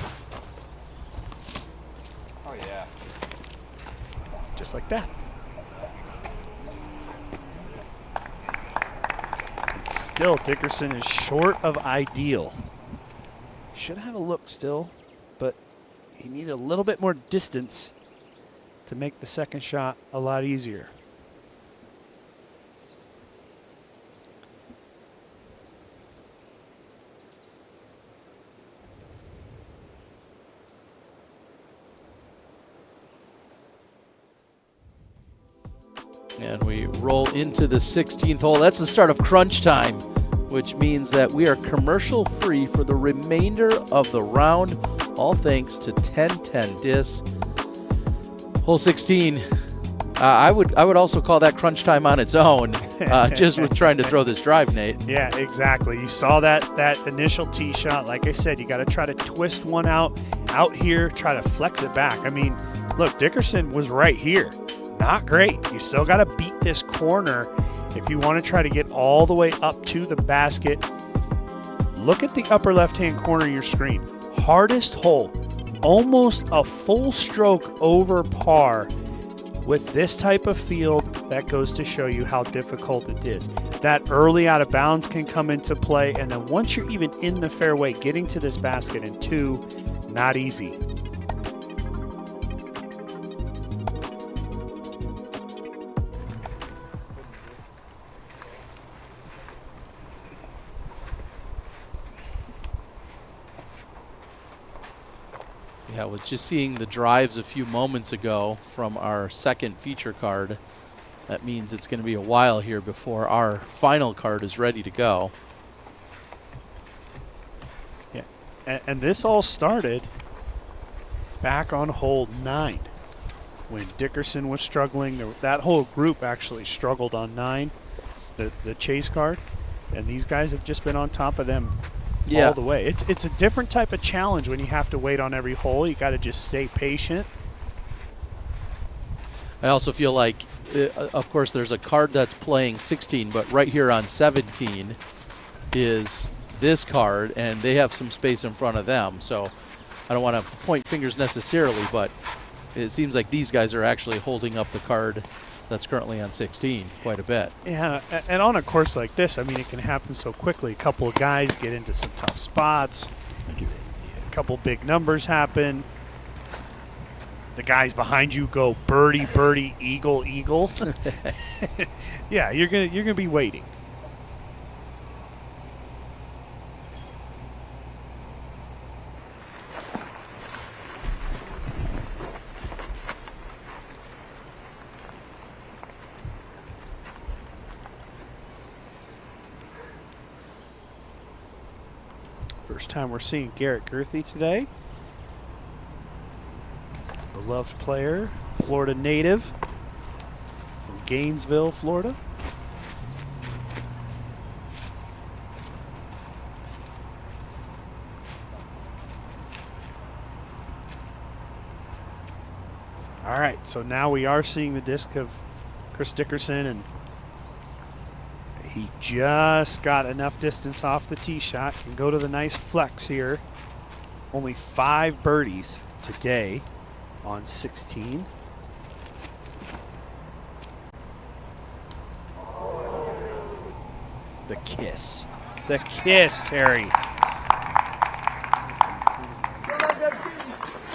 [SPEAKER 15] Oh yeah.
[SPEAKER 3] Just like that. And still, Dickerson is short of ideal. Should have a look still, but he needed a little bit more distance to make the second shot a lot easier.
[SPEAKER 2] And we roll into the 16th hole. That's the start of crunch time, which means that we are commercial free for the remainder of the round, all thanks to 1010 Disc. Hole 16. I would also call that crunch time on its own, just with trying to throw this drive, Nate.
[SPEAKER 3] Yeah, exactly. You saw that initial tee shot. Like I said, you got to try to twist one out here, try to flex it back. I mean, look, Dickerson was right here. Not great. You still got to beat this corner if you want to try to get all the way up to the basket. Look at the upper left-hand corner of your screen. Hardest hole, almost a full stroke over par. With this type of field, that goes to show you how difficult it is. That early out of bounds can come into play, and then once you're even in the fairway, getting to this basket in 2, not easy.
[SPEAKER 2] Yeah, with just seeing the drives a few moments ago from our second feature card, that means it's going to be a while here before our final card is ready to go.
[SPEAKER 3] Yeah, and this all started back on hole 9 when Dickerson was struggling. That whole group actually struggled on 9, the chase card, and these guys have just been on top of them all the way. It's a different type of challenge when you have to wait on every hole. You got to just stay patient.
[SPEAKER 2] I also feel like of course, there's a card that's playing 16, but right here on 17 is this card, and they have some space in front of them. So I don't want to point fingers necessarily, but it seems like these guys are actually holding up the card that's currently on 16 quite a bit.
[SPEAKER 3] Yeah, and on a course like this, I mean, it can happen so quickly. A couple of guys get into some tough spots. A couple big numbers happen. The guys behind you go birdie, birdie, eagle, eagle. Yeah, you're gonna be waiting. First time we're seeing Garrett Gerthy today. Beloved player, Florida native from Gainesville, Florida. All right, so now we are seeing the disc of Chris Dickerson, and he just got enough distance off the tee shot. Can go to the nice flex here. Only 5 birdies today on 16. The kiss. The kiss, Terry.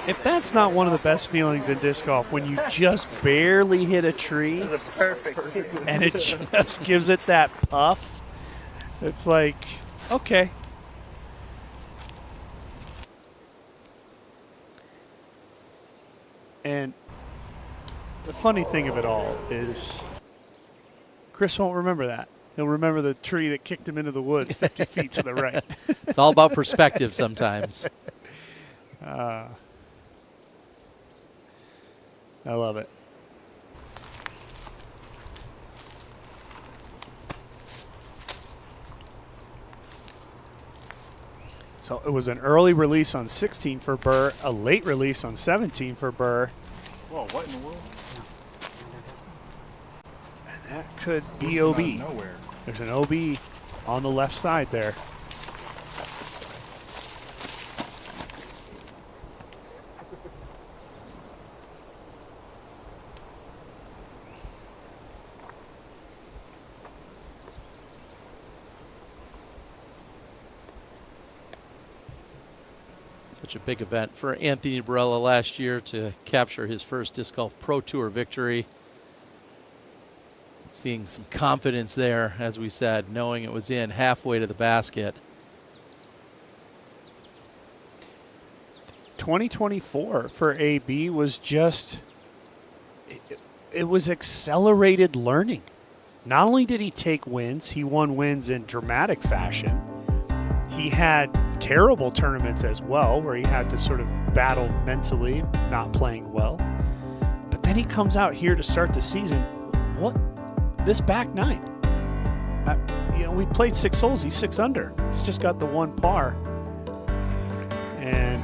[SPEAKER 3] If that's not one of the best feelings in disc golf, when you just barely hit a tree and it just gives it that puff, it's like, okay. And the funny thing of it all is Chris won't remember that. He'll remember the tree that kicked him into the woods 50 feet to the right.
[SPEAKER 2] It's all about perspective sometimes.
[SPEAKER 3] I love it. So it was an early release on 16 for Burr, a late release on 17 for Burr.
[SPEAKER 21] Whoa, what in the world?
[SPEAKER 3] And that could be OB.
[SPEAKER 21] Nowhere.
[SPEAKER 3] There's an OB on the left side there.
[SPEAKER 2] Such a big event for Anthony Barella last year to capture his first Disc Golf Pro Tour victory. Seeing some confidence there, as we said, knowing it was in halfway to the basket.
[SPEAKER 3] 2024 for AB was just, it was accelerated learning. Not only did he take wins, he won wins in dramatic fashion. He had terrible tournaments as well, where he had to sort of battle mentally, not playing well. But then he comes out here to start the season. What? This back nine. We played 6 holes. He's 6 under. He's just got the 1 par. And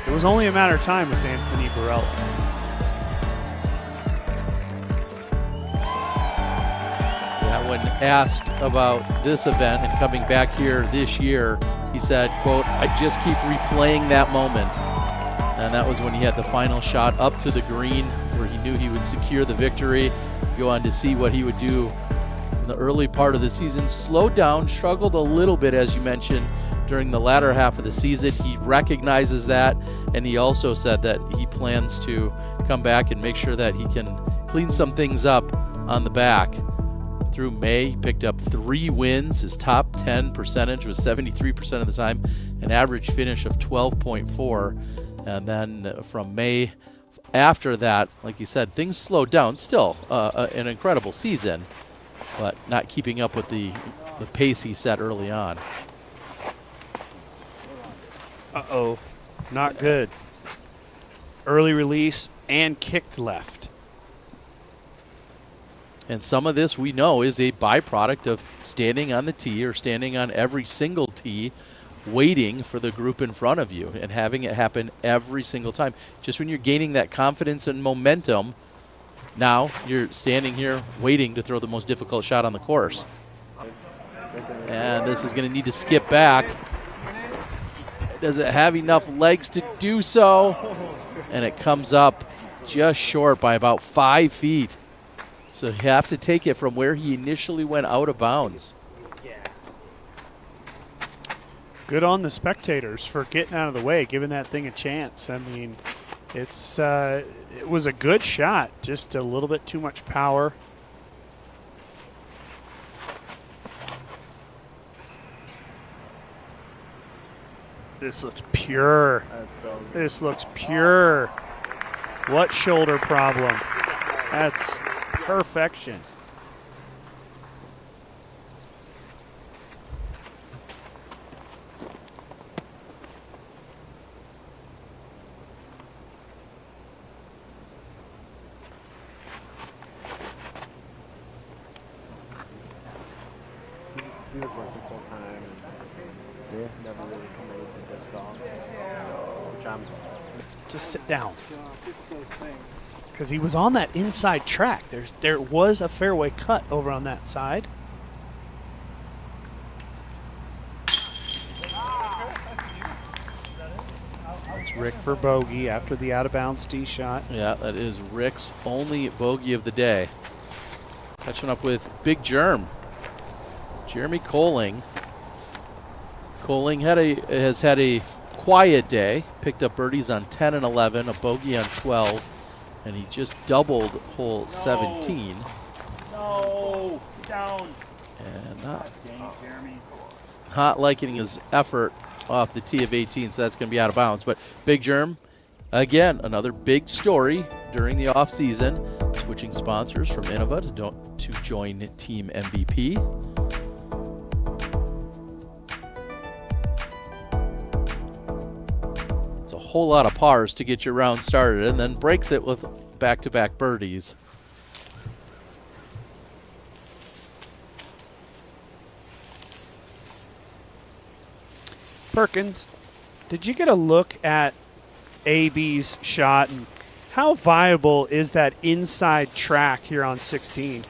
[SPEAKER 3] it was only a matter of time with Anthony Barella.
[SPEAKER 2] Yeah, when asked about this event and coming back here this year, he said, quote, "I just keep replaying that moment." And that was when he had the final shot up to the green where he knew he would secure the victory. Go on to see what he would do in the early part of the season. Slowed down, struggled a little bit, as you mentioned, during the latter half of the season. He recognizes that, and he also said that he plans to come back and make sure that he can clean some things up on the back. Through May, he picked up 3 wins. His top 10 percentage was 73% of the time, an average finish of 12.4. And then from May after that, like you said, things slowed down. Still an incredible season, but not keeping up with the pace he set early on.
[SPEAKER 3] Uh-oh, not good. Early release and kicked left.
[SPEAKER 2] And some of this we know is a byproduct of standing on the tee or standing on every single tee, waiting for the group in front of you and having it happen every single time. Just when you're gaining that confidence and momentum, Now you're standing here waiting to throw the most difficult shot on the course. And this is going to need to skip back. Does it have enough legs to do so? And it comes up just short by about 5 feet. So you have to take it from where he initially went out of bounds.
[SPEAKER 3] Good on the spectators for getting out of the way, giving that thing a chance. I mean, it was a good shot, just a little bit too much power. This looks pure. This looks pure. What shoulder problem? That's perfection.
[SPEAKER 17] He was working full time and never really committed to disc golf. Which I'm
[SPEAKER 3] Just sit down. Because he was on that inside track. There was a fairway cut over on that side. That's Rick for bogey after the out-of-bounds tee shot.
[SPEAKER 2] Yeah, that is Rick's only bogey of the day. Catching up with Big Germ. Jeremy Coling. Coling has had a quiet day. Picked up birdies on 10 and 11, a bogey on 12, and he just doubled hole 17.
[SPEAKER 19] No, down.
[SPEAKER 2] And not liking his effort off the tee of 18, so that's going to be out of bounds. But Big Germ, again, another big story during the offseason, switching sponsors from Innova to join Team MVP. It's a whole lot of pars to get your round started, and then breaks it with back-to-back birdies.
[SPEAKER 3] Perkins, did you get a look at AB's shot, and how viable is that inside track here on 16?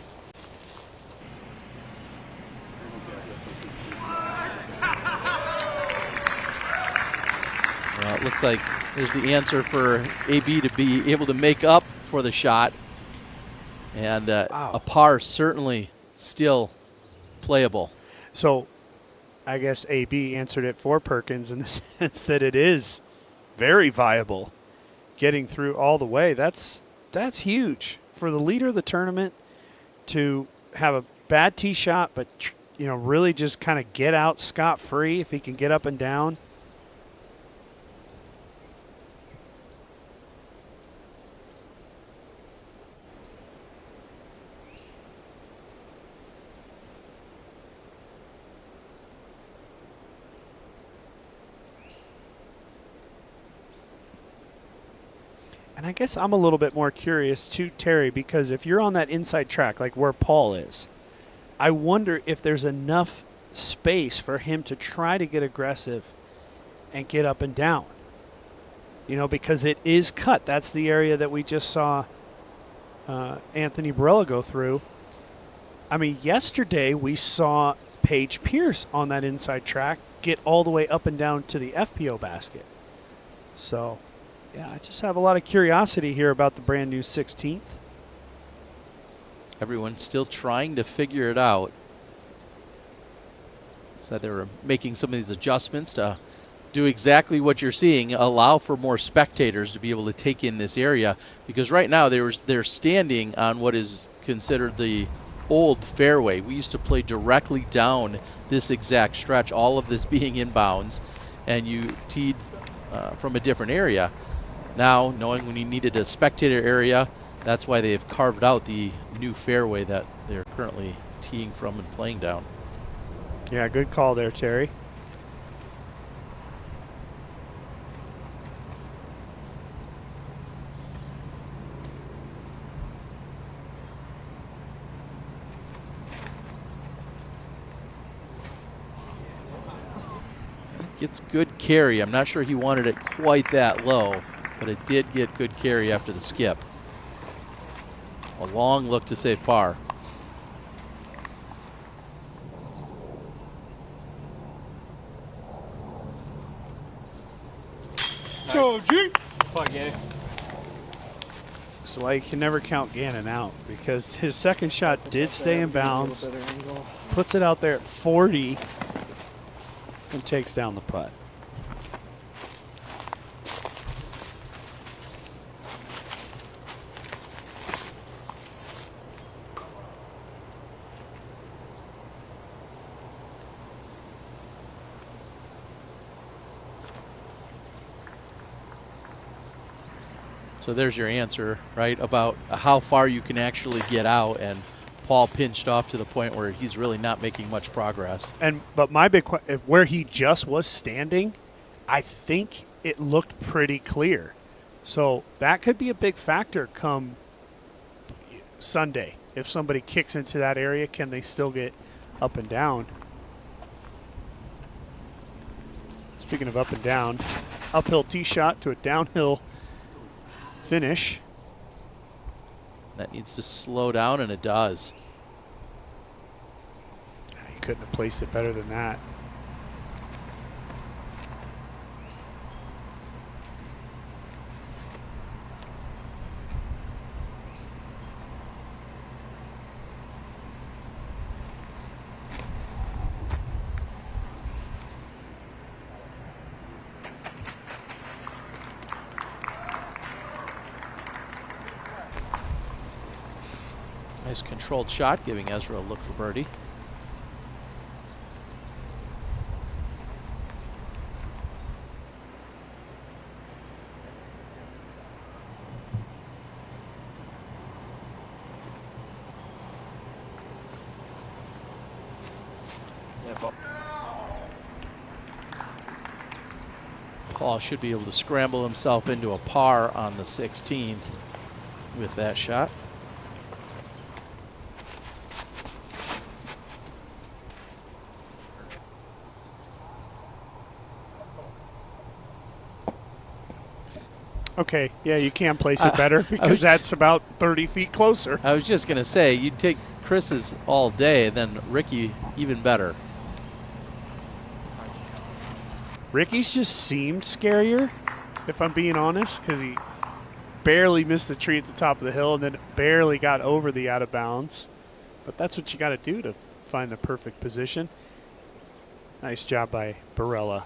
[SPEAKER 2] Well, it looks like there's the answer for AB to be able to make up for the shot. And a par certainly still playable.
[SPEAKER 3] So I guess AB answered it for Perkins in the sense that it is very viable getting through all the way. That's huge for the leader of the tournament to have a bad tee shot, but really just kind of get out scot-free if he can get up and down. And I guess I'm a little bit more curious too, Terry, because if you're on that inside track, like where Paul is, I wonder if there's enough space for him to try to get aggressive and get up and down. Because it is cut. That's the area that we just saw Anthony Barella go through. I mean, yesterday we saw Paige Pierce on that inside track get all the way up and down to the FPO basket. So yeah, I just have a lot of curiosity here about the brand new 16th.
[SPEAKER 2] Everyone's still trying to figure it out. So they were making some of these adjustments to do exactly what you're seeing, allow for more spectators to be able to take in this area. Because right now they're standing on what is considered the old fairway. We used to play directly down this exact stretch, all of this being inbounds, and you teed from a different area. Now, knowing when you needed a spectator area, that's why they've carved out the new fairway that they're currently teeing from and playing down.
[SPEAKER 3] Yeah, good call there, Terry.
[SPEAKER 2] Gets good carry. I'm not sure he wanted it quite that low, but it did get good carry after the skip. A long look to save par.
[SPEAKER 3] Go, G! So why you can never count Ganon out, because his second shot did stay in bounds, puts it out there at 40, and takes down the putt.
[SPEAKER 2] So there's your answer, right, about how far you can actually get out, and Paul pinched off to the point where he's really not making much progress.
[SPEAKER 3] But my big question, where he just was standing, I think it looked pretty clear. So that could be a big factor come Sunday. If somebody kicks into that area, can they still get up and down? Speaking of up and down, uphill tee shot to a downhill finish.
[SPEAKER 2] That needs to slow down, and it does.
[SPEAKER 3] He couldn't have placed it better than that.
[SPEAKER 2] Nice controlled shot, giving Ezra a look for birdie. Paul should be able to scramble himself into a par on the 16th with that shot.
[SPEAKER 3] Okay, yeah, you can place it better because that's about 30 feet closer.
[SPEAKER 2] I was just going to say, you'd take Chris's all day, then Ricky even better.
[SPEAKER 3] Ricky's just seemed scarier, if I'm being honest, because he barely missed the tree at the top of the hill and then barely got over the out of bounds. But that's what you got to do to find the perfect position. Nice job by Barella.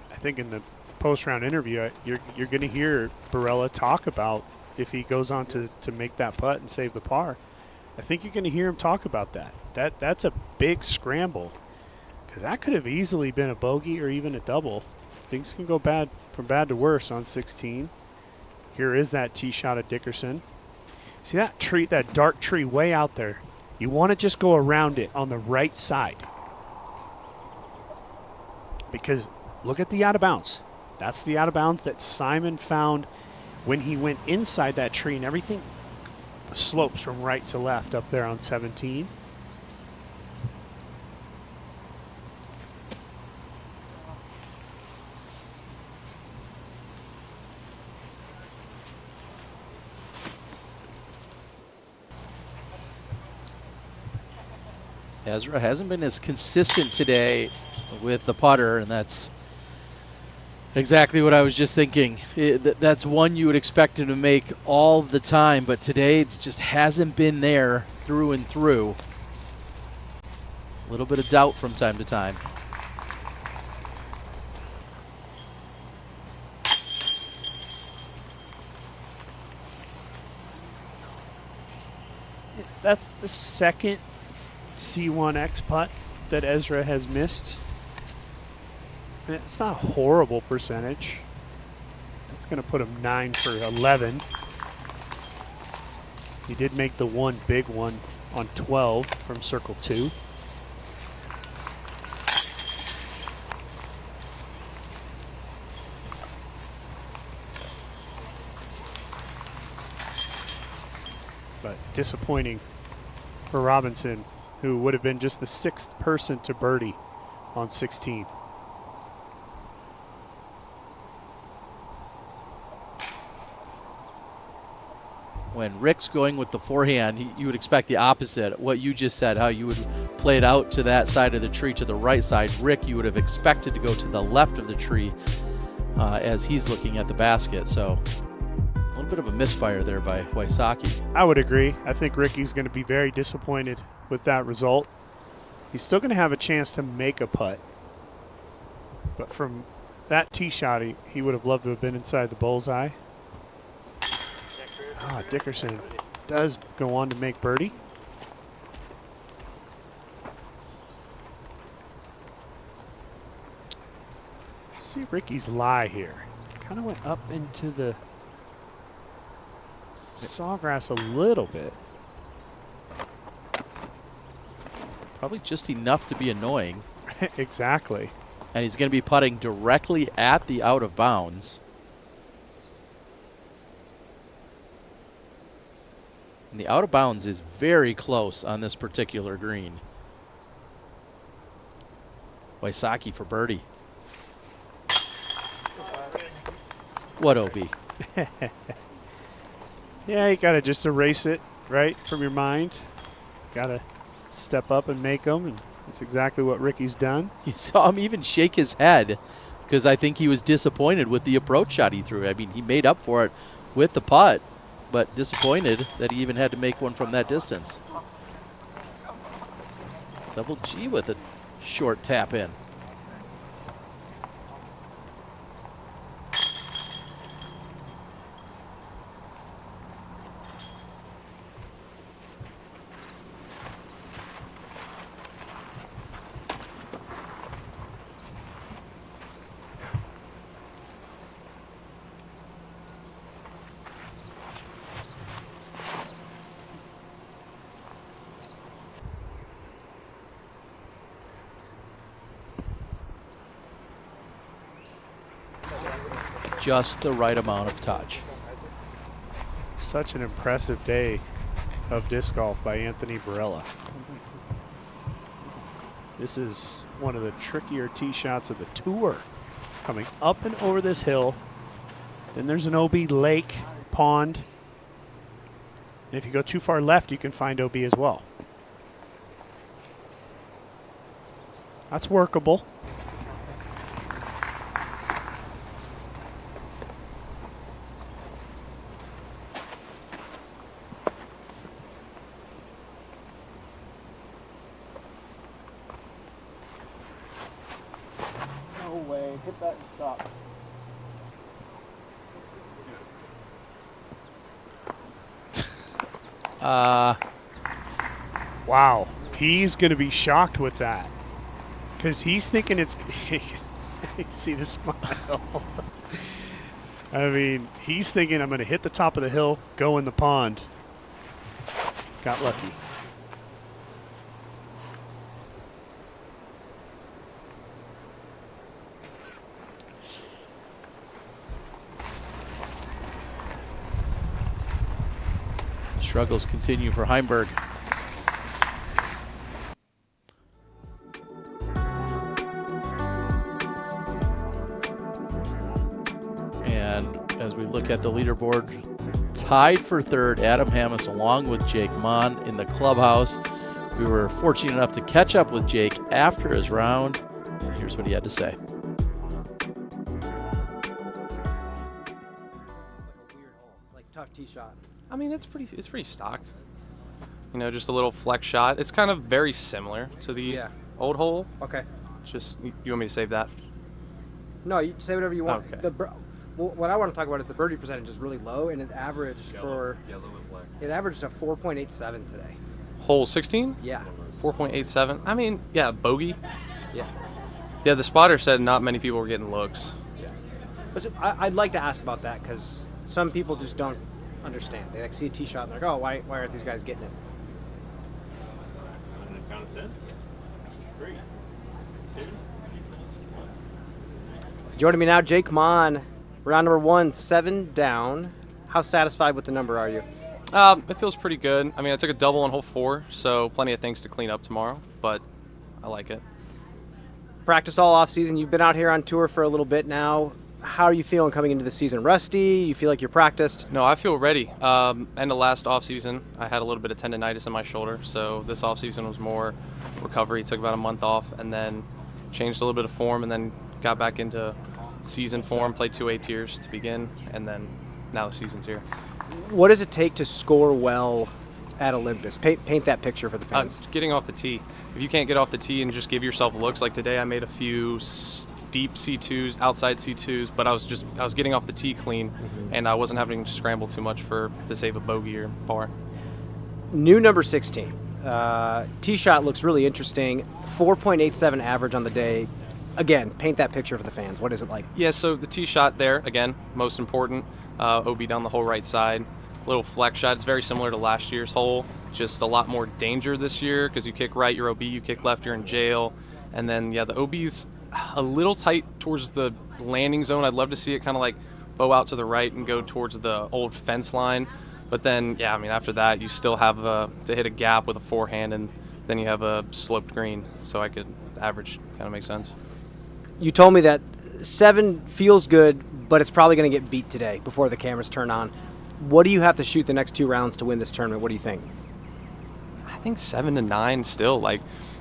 [SPEAKER 3] I think in the post-round interview, you're going to hear Barella talk about if he goes on to make that putt and save the par. I think you're going to hear him talk about that. That's a big scramble, because that could have easily been a bogey or even a double. Things can go from bad to worse on 16. Here is that tee shot at Dickerson. See that tree, that dark tree way out there? You want to just go around it on the right side, because look at the out of bounds. That's the out of bounds that Simon found when he went inside that tree, and everything slopes from right to left up there on 17.
[SPEAKER 2] Ezra hasn't been as consistent today with the putter, and that's exactly what I was just thinking. That's one you would expect him to make all the time, but today it just hasn't been there through and through. A little bit of doubt from time to time.
[SPEAKER 3] That's the second C1X putt that Ezra has missed. And it's not a horrible percentage. That's going to put him 9 for 11. He did make the one big one on 12 from circle 2. But disappointing for Robinson, who would have been just the 6th person to birdie on 16.
[SPEAKER 2] When Rick's going with the forehand, you would expect the opposite. What you just said, how you would play it out to that side of the tree, to the right side. Rick, you would have expected to go to the left of the tree as he's looking at the basket. So a little bit of a misfire there by Wysocki.
[SPEAKER 3] I would agree. I think Ricky's going to be very disappointed with that result. He's still going to have a chance to make a putt. But from that tee shot, he would have loved to have been inside the bullseye. Dickerson does go on to make birdie. See Ricky's lie here. Kind of went up into the sawgrass a little bit.
[SPEAKER 2] Probably just enough to be annoying.
[SPEAKER 3] Exactly.
[SPEAKER 2] And he's going to be putting directly at the out of bounds. And the out of bounds is very close on this particular green. Wysocki for birdie. What OB?
[SPEAKER 3] Yeah, you got to just erase it, right, from your mind. Got to step up and make them, and that's exactly what Ricky's done.
[SPEAKER 2] You saw him even shake his head because I think he was disappointed with the approach shot he threw. I mean, he made up for it with the putt, but disappointed that he even had to make one from that distance. Double G with a short tap in. Just the right amount of touch.
[SPEAKER 3] Such an impressive day of disc golf by Anthony Barella. This is one of the trickier tee shots of the tour. Coming up and over this hill. Then there's an OB lake, pond. And if you go too far left, you can find OB as well. That's workable.
[SPEAKER 17] Hit that and stop.
[SPEAKER 3] Wow. He's going to be shocked with that. Because he's thinking it's... See the smile. I mean, he's thinking I'm going to hit the top of the hill, go in the pond. Got lucky.
[SPEAKER 2] Struggles continue for Heimberg. And as we look at the leaderboard, tied for third, Adam Hammes along with Jake Mon in the clubhouse. We were fortunate enough to catch up with Jake after his round. Here's what he had to say.
[SPEAKER 14] Like tough tee shot.
[SPEAKER 15] I mean, it's pretty stock. You know, just a little flex shot. It's kind of very similar to the old hole.
[SPEAKER 14] Okay.
[SPEAKER 15] Just, you want me to save that?
[SPEAKER 14] No, you say whatever you want.
[SPEAKER 15] Okay.
[SPEAKER 14] What I want to talk about is the birdie percentage is really low, and it averaged it averaged a 4.87 today.
[SPEAKER 15] Hole 16?
[SPEAKER 14] Yeah.
[SPEAKER 15] 4.87. I mean, yeah, bogey.
[SPEAKER 14] Yeah.
[SPEAKER 15] Yeah, the spotter said not many people were getting looks.
[SPEAKER 14] Yeah. But I'd like to ask about that because some people just don't understand. They like see a tee shot and they're like, oh, why aren't these guys getting it? Joining me now, Jake Mon, round number 1, 7 down. How satisfied with the number are you?
[SPEAKER 15] It feels pretty good. I mean, I took a double on hole 4, so plenty of things to clean up tomorrow, but I like it.
[SPEAKER 14] practiced all off season. You've been out here on tour for a little bit now. How are you feeling coming into the season? Rusty? You feel like you're practiced?
[SPEAKER 16] No, I feel ready. End of last off season, I had a little bit of tendonitis in my shoulder, so this off season was more recovery. Took about a month off, and then changed a little bit of form, and then got back into season form. Played 2 A-tiers to begin, and then now the season's here.
[SPEAKER 14] What does it take to score well at Olympus? Paint that picture for the fans.
[SPEAKER 16] Getting off the tee. If you can't get off the tee and just give yourself looks, like today I made a few deep C2s, outside C2s, but I was getting off the tee clean, and I wasn't having to scramble too much to save a bogey or par.
[SPEAKER 14] New number 16. Tee shot looks really interesting. 4.87 average on the day. Again, paint that picture for the fans. What is it like?
[SPEAKER 16] Yeah, so the tee shot there, again, most important. OB down the whole right side. Little flex shot. It's very similar to last year's hole. Just a lot more danger this year because you kick right, you're OB. You kick left, you're in jail. And then, yeah, the OB's a little tight towards the landing zone. I'd love to see it kind of like bow out to the right and go towards the old fence line. But then, yeah, I mean, after that, you still have to hit a gap with a forehand, and then you have a sloped green. So I could average. Kind of makes sense.
[SPEAKER 14] You told me that 7 feels good, but it's probably going to get beat today before the cameras turn on. What do you have to shoot the next 2 rounds to win this tournament? What do you think?
[SPEAKER 16] I think 7 to 9 still. Like,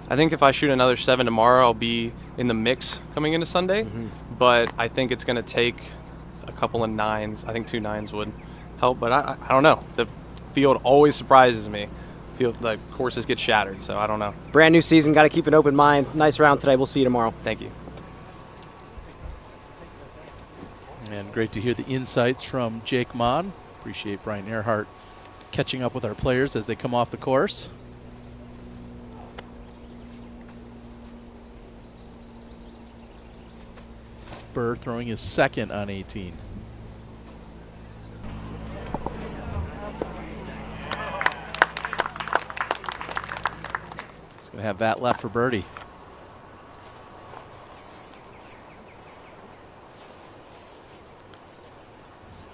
[SPEAKER 16] I think if I shoot another 7 tomorrow, I'll be in the mix coming into Sunday. But I think it's going to take a couple of 9s. I think 2 9s would help, but I don't know. The field always surprises me. Like courses get shattered, so I don't know.
[SPEAKER 14] Brand new season, got to keep an open mind. Nice round today. We'll see you tomorrow.
[SPEAKER 16] Thank you.
[SPEAKER 2] And great to hear the insights from Jake Mon. Appreciate Brian Earhart catching up with our players as they come off the course. Burr throwing his second on 18. He's going to have that left for birdie.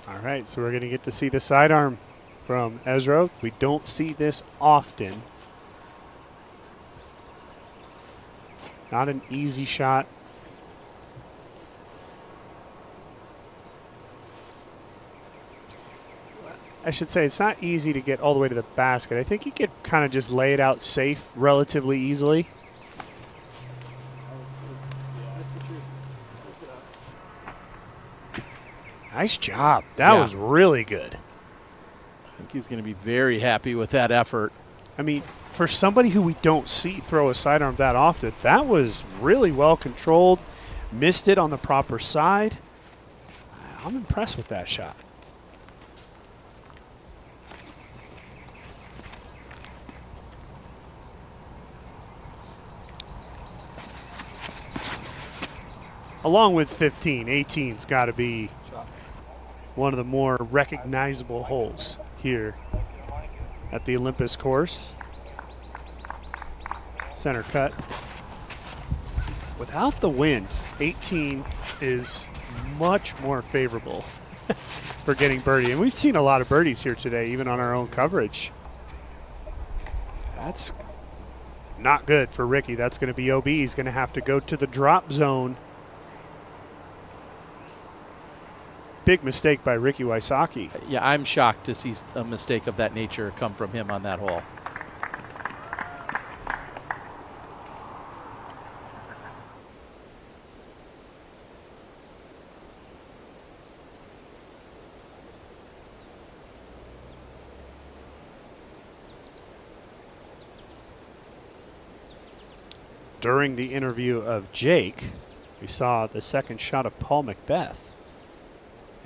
[SPEAKER 3] All right, so we're going to get to see the sidearm from Ezra. We don't see this often. Not an easy shot. I should say it's not easy to get all the way to the basket. I think you could kind of just lay it out safe relatively easily. Nice job. That was really good.
[SPEAKER 2] I think he's going to be very happy with that effort.
[SPEAKER 3] I mean, for somebody who we don't see throw a sidearm that often, that was really well controlled. Missed it on the proper side. I'm impressed with that shot. Along with 15, 18's got to be one of the more recognizable holes here at the Olympus course. Center cut. Without the wind, 18 is much more favorable for getting birdie. And we've seen a lot of birdies here today, even on our own coverage. That's not good for Ricky. That's going to be OB. He's going to have to go to the drop zone. Big mistake by Ricky Wysocki.
[SPEAKER 2] Yeah, I'm shocked to see a mistake of that nature come from him on that hole.
[SPEAKER 3] During the interview of Jake, we saw the second shot of Paul McBeth.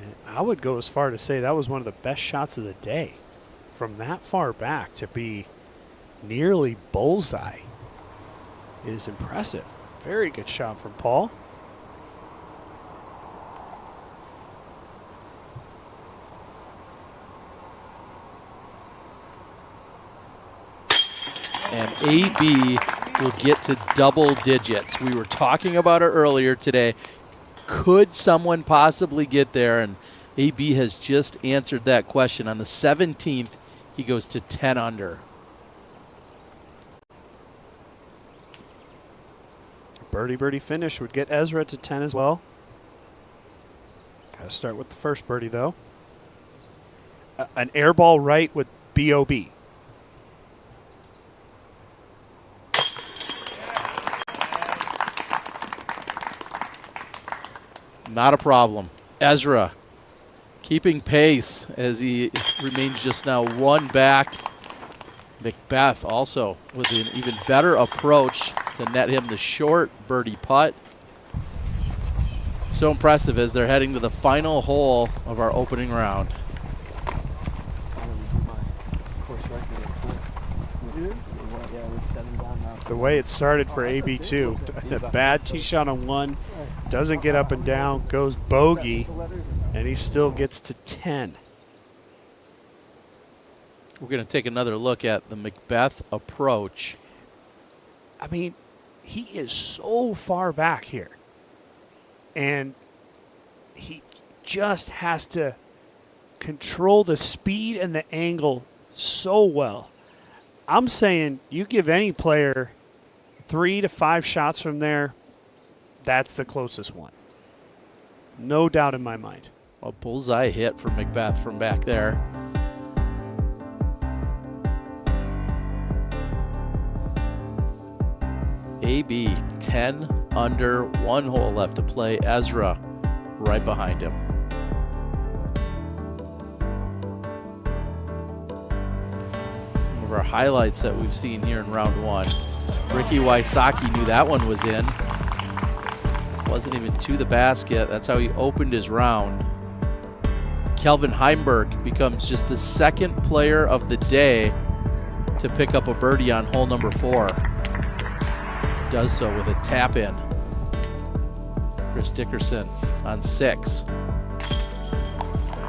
[SPEAKER 3] And I would go as far to say that was one of the best shots of the day. From that far back to be nearly bullseye is impressive. Very good shot from Paul.
[SPEAKER 2] And AB will get to double digits. We were talking about it earlier today. Could someone possibly get there? And AB has just answered that question. On the 17th, he goes to 10 under.
[SPEAKER 3] birdie finish would get Ezra to 10 as well. Got to start with the first birdie, though. An air ball right with BOB.
[SPEAKER 2] Not a problem. Ezra keeping pace as he remains just now one back. McBeth also with an even better approach to net him the short birdie putt. So impressive as they're heading to the final hole of our opening round.
[SPEAKER 3] The way it started for AB2, a bad tee shot on 1, doesn't get up and down, goes bogey, and he still gets to 10.
[SPEAKER 2] We're going to take another look at the McBeth approach.
[SPEAKER 3] I mean, he is so far back here, and he just has to control the speed and the angle so well. I'm saying you give any player 3 to 5 shots from there, that's the closest one. No doubt in my mind.
[SPEAKER 2] A bullseye hit for McBeth from back there. AB 10 under, 1 hole left to play. Ezra right behind him. Some of our highlights that we've seen here in round 1. Ricky Wysocki knew that one was in. Wasn't even to the basket. That's how he opened his round. Kelvin Heimberg becomes just the second player of the day to pick up a birdie on hole number 4. Does so with a tap in. Chris Dickerson on 6.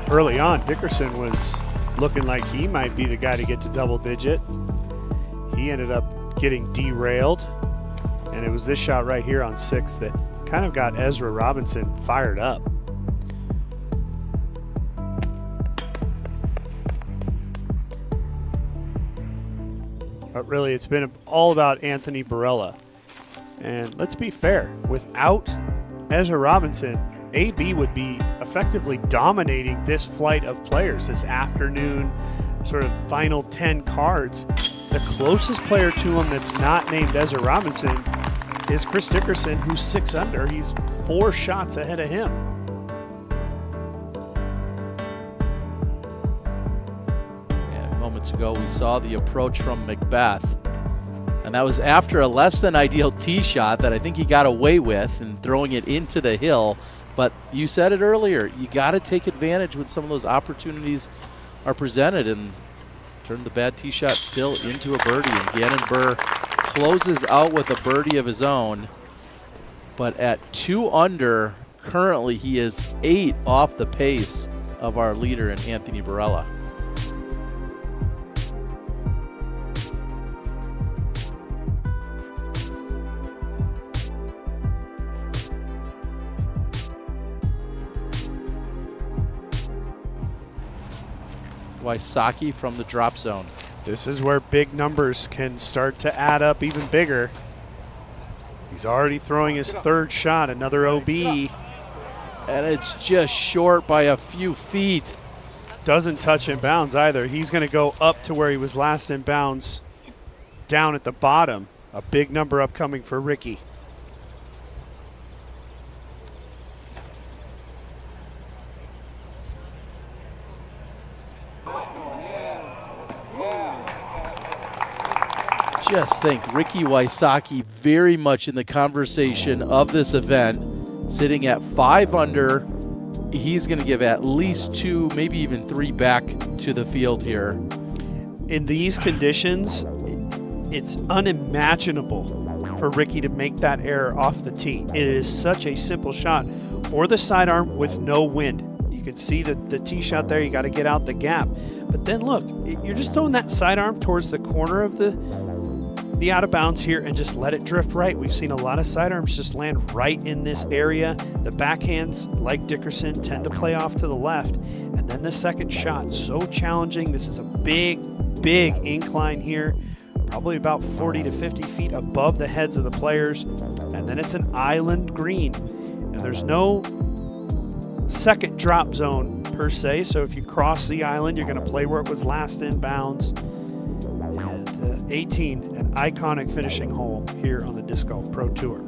[SPEAKER 3] Early on, Dickerson was looking like he might be the guy to get to double digit. He ended up getting derailed, and it was this shot right here on 6 that kind of got Ezra Robinson fired up. But really, it's been all about Anthony Barella. And let's be fair, without Ezra Robinson, AB would be effectively dominating this flight of players, this afternoon sort of final 10 cards. The closest player to him that's not named Ezra Robinson is Chris Dickerson, who's 6 under. He's 4 shots ahead of him.
[SPEAKER 2] And moments ago, we saw the approach from McBeth. And that was after a less than ideal tee shot that I think he got away with and throwing it into the hill. But you said it earlier, you got to take advantage when some of those opportunities are presented, and turn the bad tee shot still into a birdie. And Ganon Burr closes out with a birdie of his own. But at 2 under, currently he is 8 off the pace of our leader in Anthony Barella. Wysocki from the drop zone.
[SPEAKER 3] This is where big numbers can start to add up even bigger. He's already throwing his 3rd shot, another OB.
[SPEAKER 2] And it's just short by a few feet.
[SPEAKER 3] Doesn't touch in bounds either. He's going to go up to where he was last in bounds, down at the bottom. A big number upcoming for Ricky.
[SPEAKER 2] Just think, Ricky Wysocki very much in the conversation of this event, sitting at 5 under. He's going to give at least 2, maybe even 3 back to the field here.
[SPEAKER 3] In these conditions, it's unimaginable for Ricky to make that error off the tee. It is such a simple shot for the sidearm with no wind. You can see the tee shot there. You got to get out the gap. But then look, you're just throwing that sidearm towards the corner of the out of bounds here and just let it drift right. We've seen a lot of sidearms just land right in this area. The backhands, like Dickerson, tend to play off to the left. And then the second shot, so challenging. This is a big incline here. probably about 40 to 50 feet above the heads of the players. And then it's an island green. And there's no second drop zone per se, so if you cross the island, you're going to play where it was last in bounds. And 18, an iconic finishing hole here on the Disc Golf Pro Tour.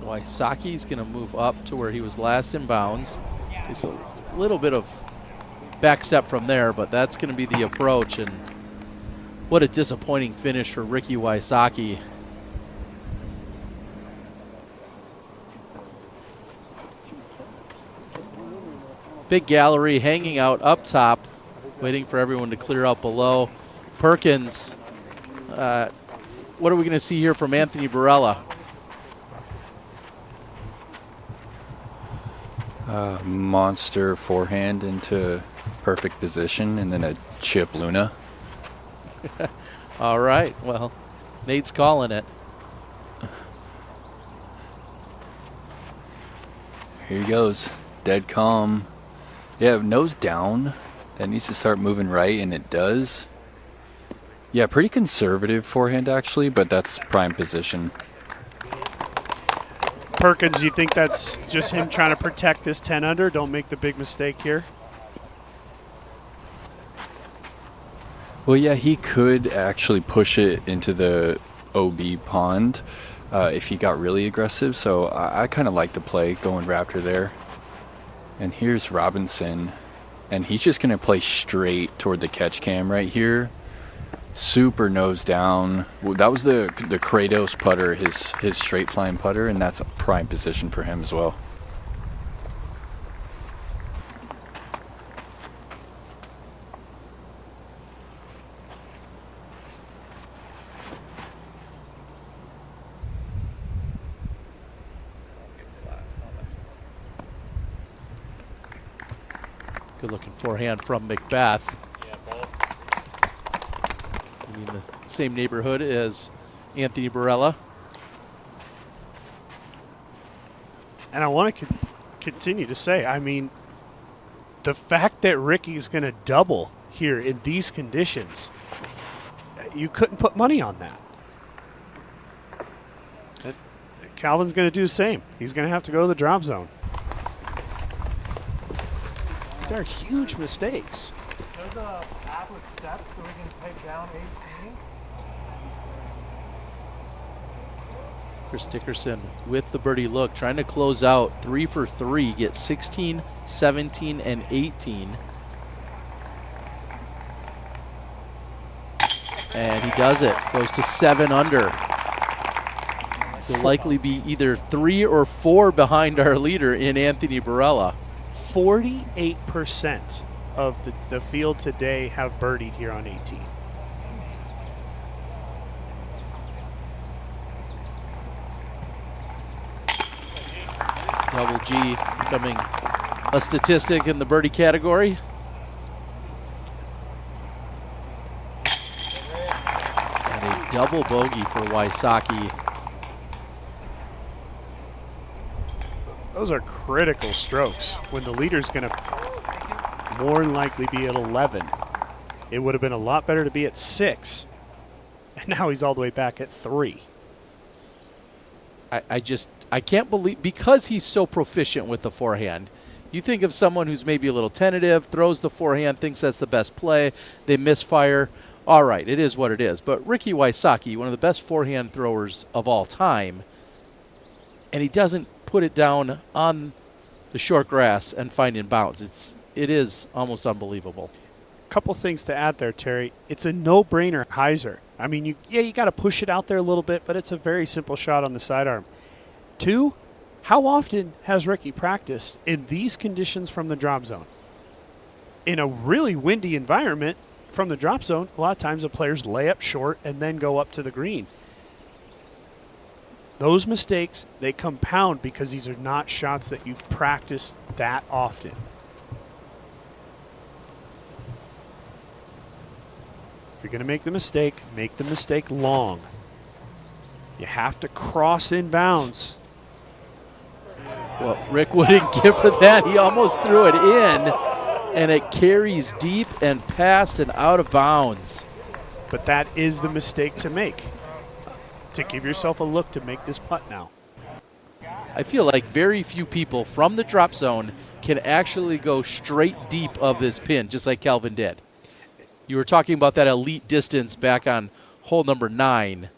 [SPEAKER 2] Wysocki's going to move up to where he was last in bounds. Takes a little bit of back step from there, but that's going to be the approach. And what a disappointing finish for Ricky Wysocki. Big gallery hanging out up top, waiting for everyone to clear out below. Perkins, what are we going to see here from Anthony Barella?
[SPEAKER 6] Monster forehand into perfect position, and then a chip Luna.
[SPEAKER 2] All right, well, Nate's calling it.
[SPEAKER 6] Here he goes, dead calm. Yeah, nose down. That needs to start moving right, and it does. Yeah, pretty conservative forehand actually, but that's prime position.
[SPEAKER 3] Perkins, you think that's just him trying to protect this 10 under? Don't make the big mistake here.
[SPEAKER 6] Well, yeah, he could actually push it into the OB pond if he got really aggressive. So I kind of like the play going Raptor there. And here's Robinson, and he's just going to play straight toward the catch cam right here. Super nose down. That was the Kratos putter, his straight flying putter, and that's a prime position for him as well.
[SPEAKER 2] Good looking forehand from McBeth. In the same neighborhood as Anthony Barella.
[SPEAKER 3] And I want to continue to say, I mean, the fact that Ricky's going to double here in these conditions, you couldn't put money on that. And Calvin's going to do the same. He's going to have to go to the drop zone. These are huge mistakes.
[SPEAKER 17] There's a path with steps so we can take down 18.
[SPEAKER 2] Chris Dickerson with the birdie look, trying to close out 3 for 3, get 16, 17, and 18. And he does it, goes to 7 under. He'll likely be either 3 or 4 behind our leader in Anthony Barella.
[SPEAKER 3] 48% of the field today have birdied here on 18.
[SPEAKER 2] Double G becoming a statistic in the birdie category. And a double bogey for Wysocki.
[SPEAKER 3] Those are critical strokes when the leader's going to more than likely be at 11. It would have been a lot better to be at 6. And now he's all the way back at 3.
[SPEAKER 2] I can't believe, because he's so proficient with the forehand. You think of someone who's maybe a little tentative, throws the forehand, thinks that's the best play, they misfire. All right, it is what it is. But Ricky Wysocki, one of the best forehand throwers of all time, and he doesn't put it down on the short grass and find in bounds. It is almost unbelievable.
[SPEAKER 3] Couple things to add there, Terry. It's a no-brainer hyzer. I mean, you got to push it out there a little bit, but it's a very simple shot on the sidearm. 2, how often has Ricky practiced in these conditions from the drop zone? In a really windy environment from the drop zone, a lot of times the players lay up short and then go up to the green. Those mistakes, they compound because these are not shots that you've practiced that often. If you're going to make the mistake long. You have to cross in bounds.
[SPEAKER 2] Well, Rick wouldn't give for that. He almost threw it in. and it carries deep and past and out of bounds.
[SPEAKER 3] But that is the mistake to make, to give yourself a look to make this putt now.
[SPEAKER 2] I feel like very few people from the drop zone can actually go straight deep of this pin, just like Calvin did. You were talking about that elite distance back on hole number 9.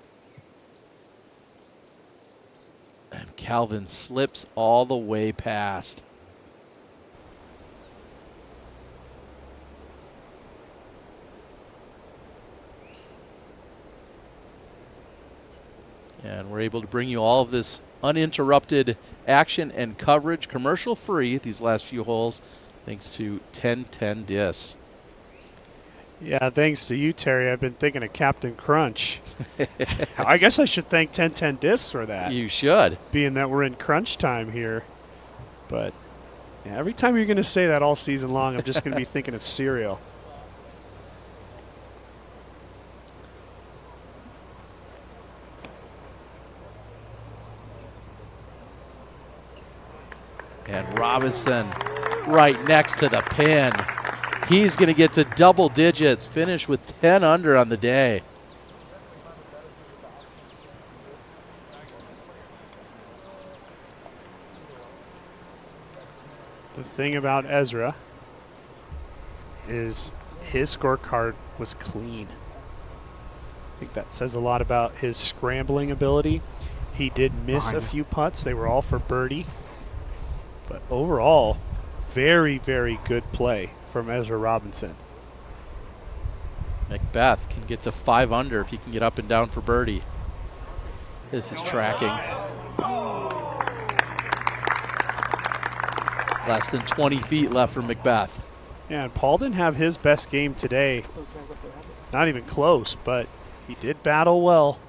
[SPEAKER 2] And Calvin slips all the way past. And we're able to bring you all of this uninterrupted action and coverage, commercial free, these last few holes, thanks to 1010 Discs.
[SPEAKER 3] Yeah, thanks to you, Terry. I've been thinking of Captain Crunch. I guess I should thank 1010 Discs for that.
[SPEAKER 2] You should.
[SPEAKER 3] Being that we're in crunch time here. But yeah, every time you're going to say that all season long, I'm just going to be thinking of cereal.
[SPEAKER 2] And Robinson right next to the pin. He's going to get to double digits, finish with 10 under on the day.
[SPEAKER 3] The thing about Ezra is his scorecard was clean. I think that says a lot about his scrambling ability. He did miss a few putts. They were all for birdie. But overall, very, very good play from Ezra Robinson.
[SPEAKER 2] McBeth can get to 5 under if he can get up and down for birdie. This is tracking. Less than 20 feet left for McBeth.
[SPEAKER 3] Yeah, and Paul didn't have his best game today. Not even close, but he did battle well.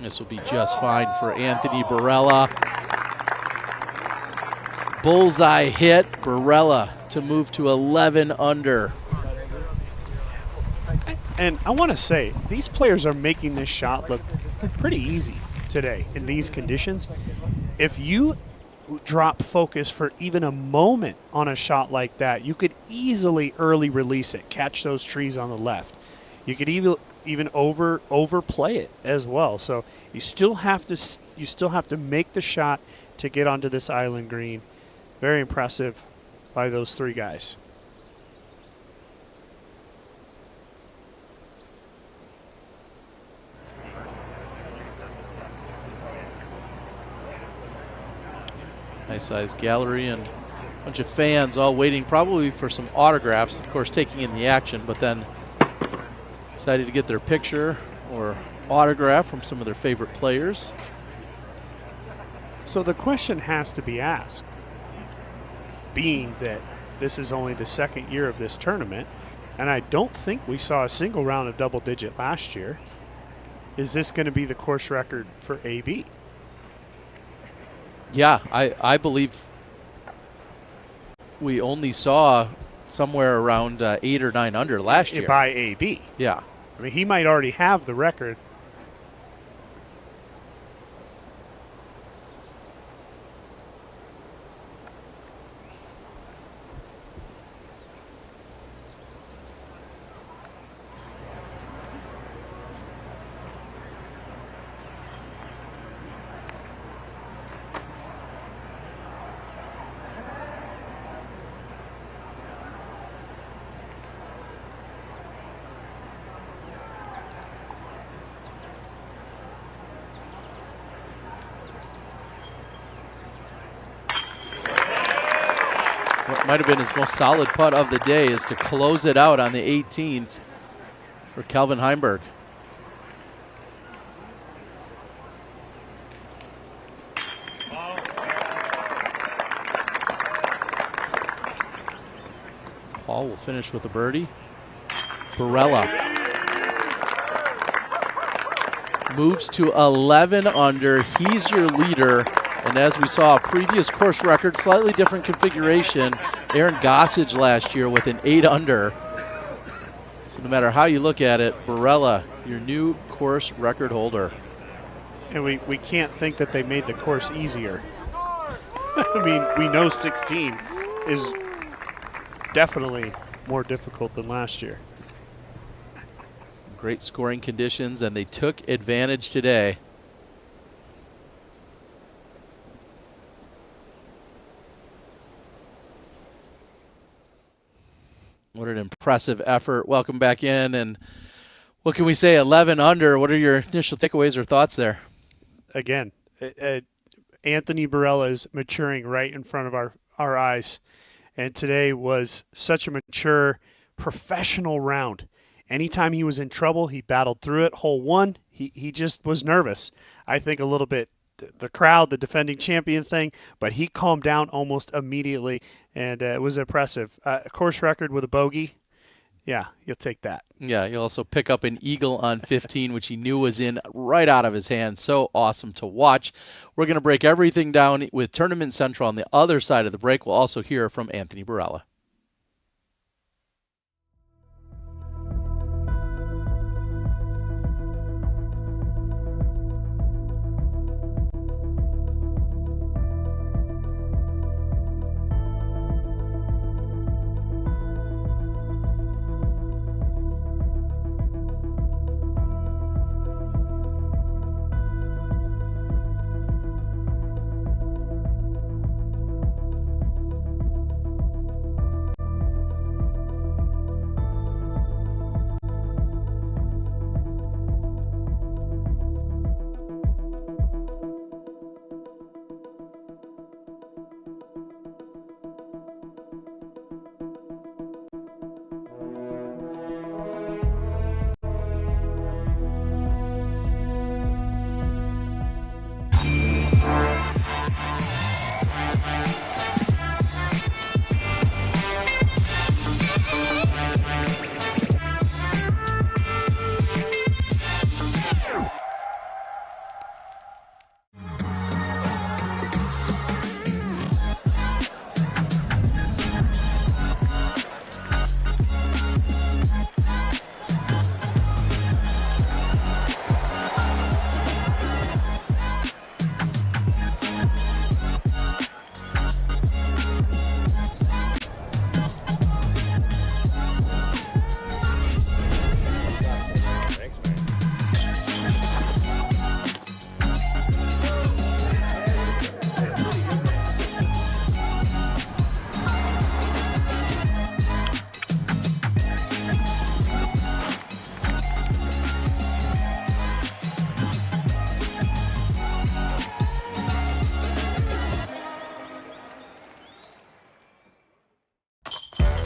[SPEAKER 2] This will be just fine for Anthony Barella. Bullseye hit. Barella to move to 11 under.
[SPEAKER 3] And I want to say, these players are making this shot look pretty easy today in these conditions. If you drop focus for even a moment on a shot like that, you could easily early release it, catch those trees on the left. You could even overplay it as well. So you still have to make the shot to get onto this island green. Very impressive by those 3 guys.
[SPEAKER 2] Nice sized gallery and a bunch of fans all waiting probably for some autographs, of course taking in the action, but then decided to get their picture or autograph from some of their favorite players.
[SPEAKER 3] So the question has to be asked, being that this is only the 2nd year of this tournament, and I don't think we saw a single round of double digit last year, is this going to be the course record for AB?
[SPEAKER 2] Yeah, I believe we only saw somewhere around 8 or 9 under last year.
[SPEAKER 3] By AB.
[SPEAKER 2] Yeah.
[SPEAKER 3] I mean, he might already have the record.
[SPEAKER 2] What might have been his most solid putt of the day is to close it out on the 18th for Calvin Heimberg. Paul will finish with a birdie. Barella moves to 11 under. He's your leader And as we saw, a previous course record, slightly different configuration. Aaron Gossage last year with an 8 under. So no matter how you look at it, Barella, your new course record holder.
[SPEAKER 3] And we can't think that they made the course easier. I mean, we know 16 is definitely more difficult than last year.
[SPEAKER 2] Great scoring conditions, and they took advantage today. What an impressive effort. Welcome back in. And what can we say? 11 under. What are your initial takeaways or thoughts there?
[SPEAKER 3] Again, Anthony Barella is maturing right in front of our eyes. And today was such a mature, professional round. Anytime he was in trouble, he battled through it. Hole 1, he just was nervous. I think a little bit the crowd, the defending champion thing, but he calmed down almost immediately, and it was impressive. A course record with a bogey, yeah, you'll take that.
[SPEAKER 2] Yeah, you'll also pick up an eagle on 15, which he knew was in right out of his hand. So awesome to watch. We're going to break everything down with Tournament Central on the other side of the break. We'll also hear from Anthony Barella.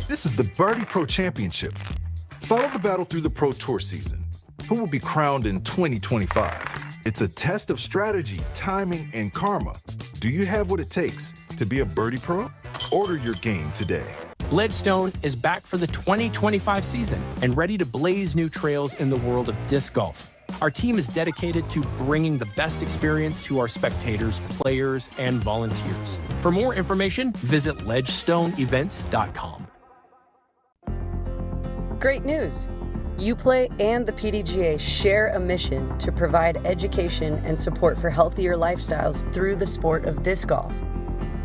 [SPEAKER 4] This is the Birdie Pro Championship. Follow the battle through the Pro Tour season. Who will be crowned in 2025? It's a test of strategy, timing, and karma. Do you have what it takes to be a Birdie Pro? Order your game today.
[SPEAKER 18] Ledgestone is back for the 2025 season and ready to blaze new trails in the world of disc golf. Our team is dedicated to bringing the best experience to our spectators, players, and volunteers. For more information, visit ledgestoneevents.com.
[SPEAKER 22] Great news! UPlay and the PDGA share a mission to provide education and support for healthier lifestyles through the sport of disc golf.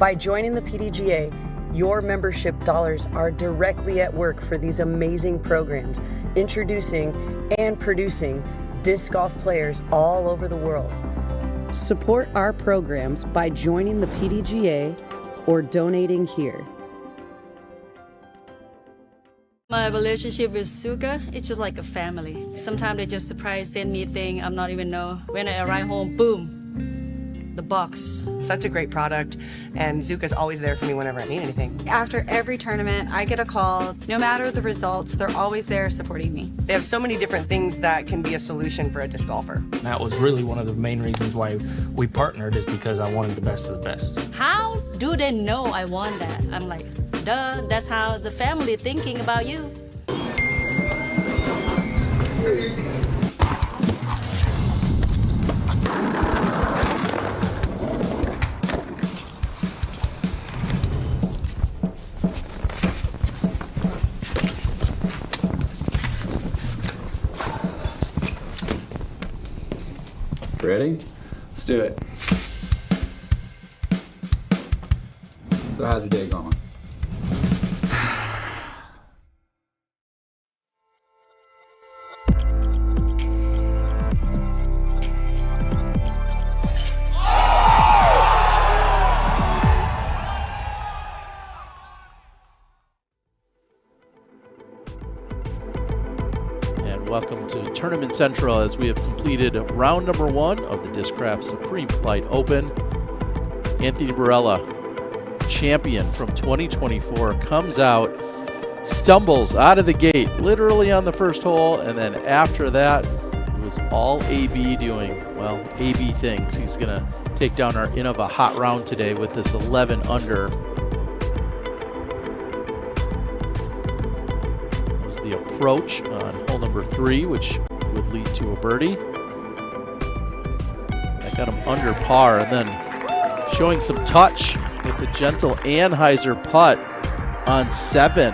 [SPEAKER 22] By joining the PDGA, your membership dollars are directly at work for these amazing programs, introducing and producing disc golf players all over the world. Support our programs by joining the PDGA or donating here.
[SPEAKER 24] My relationship with Zuka, it's just like a family. Sometimes they just surprise, send me a thing I'm not even know. When I arrive home, boom, the box.
[SPEAKER 25] Such a great product, and Zuka's always there for me whenever I need anything.
[SPEAKER 26] After every tournament, I get a call. No matter the results, they're always there supporting me.
[SPEAKER 25] They have so many different things that can be a solution for a disc golfer.
[SPEAKER 5] That was really one of the main reasons why we partnered, is because I wanted the best of the best.
[SPEAKER 24] How do they know I want that? I'm like, duh, that's how the family thinking about you.
[SPEAKER 6] Ready? Let's do it. So how's your day going?
[SPEAKER 2] Welcome to Tournament Central as we have completed round number 1 of the Discraft Supreme Flight Open. Anthony Barella, champion from 2024, comes out, stumbles out of the gate, literally on the first hole, and then after that, it was all AB doing, well, AB things. He's going to take down our Innova hot round today with this 11 under. The approach on hole number 3, which would lead to a birdie. That got him under par, and then showing some touch with the gentle Anheuser putt on 7.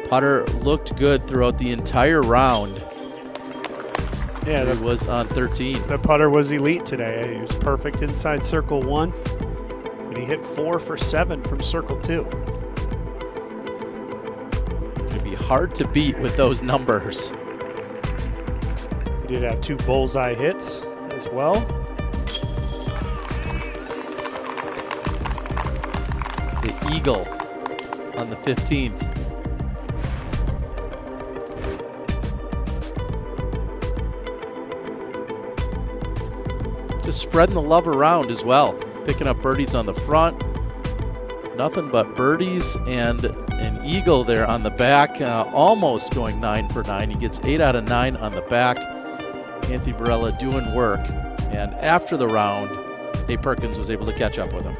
[SPEAKER 2] Putter looked good throughout the entire round.
[SPEAKER 3] Yeah,
[SPEAKER 2] it was on 13.
[SPEAKER 3] The putter was elite today. He was perfect inside circle 1. And he hit 4 for 7 from circle 2.
[SPEAKER 2] It'd be hard to beat with those numbers.
[SPEAKER 3] He did have 2 bullseye hits as well.
[SPEAKER 2] The eagle on the 15th. Just spreading the love around as well. Picking up birdies on the front. Nothing but birdies and an eagle there on the back. Almost going 9 for 9. He gets 8 out of 9 on the back. Anthony Barella doing work. And after the round, Dave Perkins was able to catch up with him.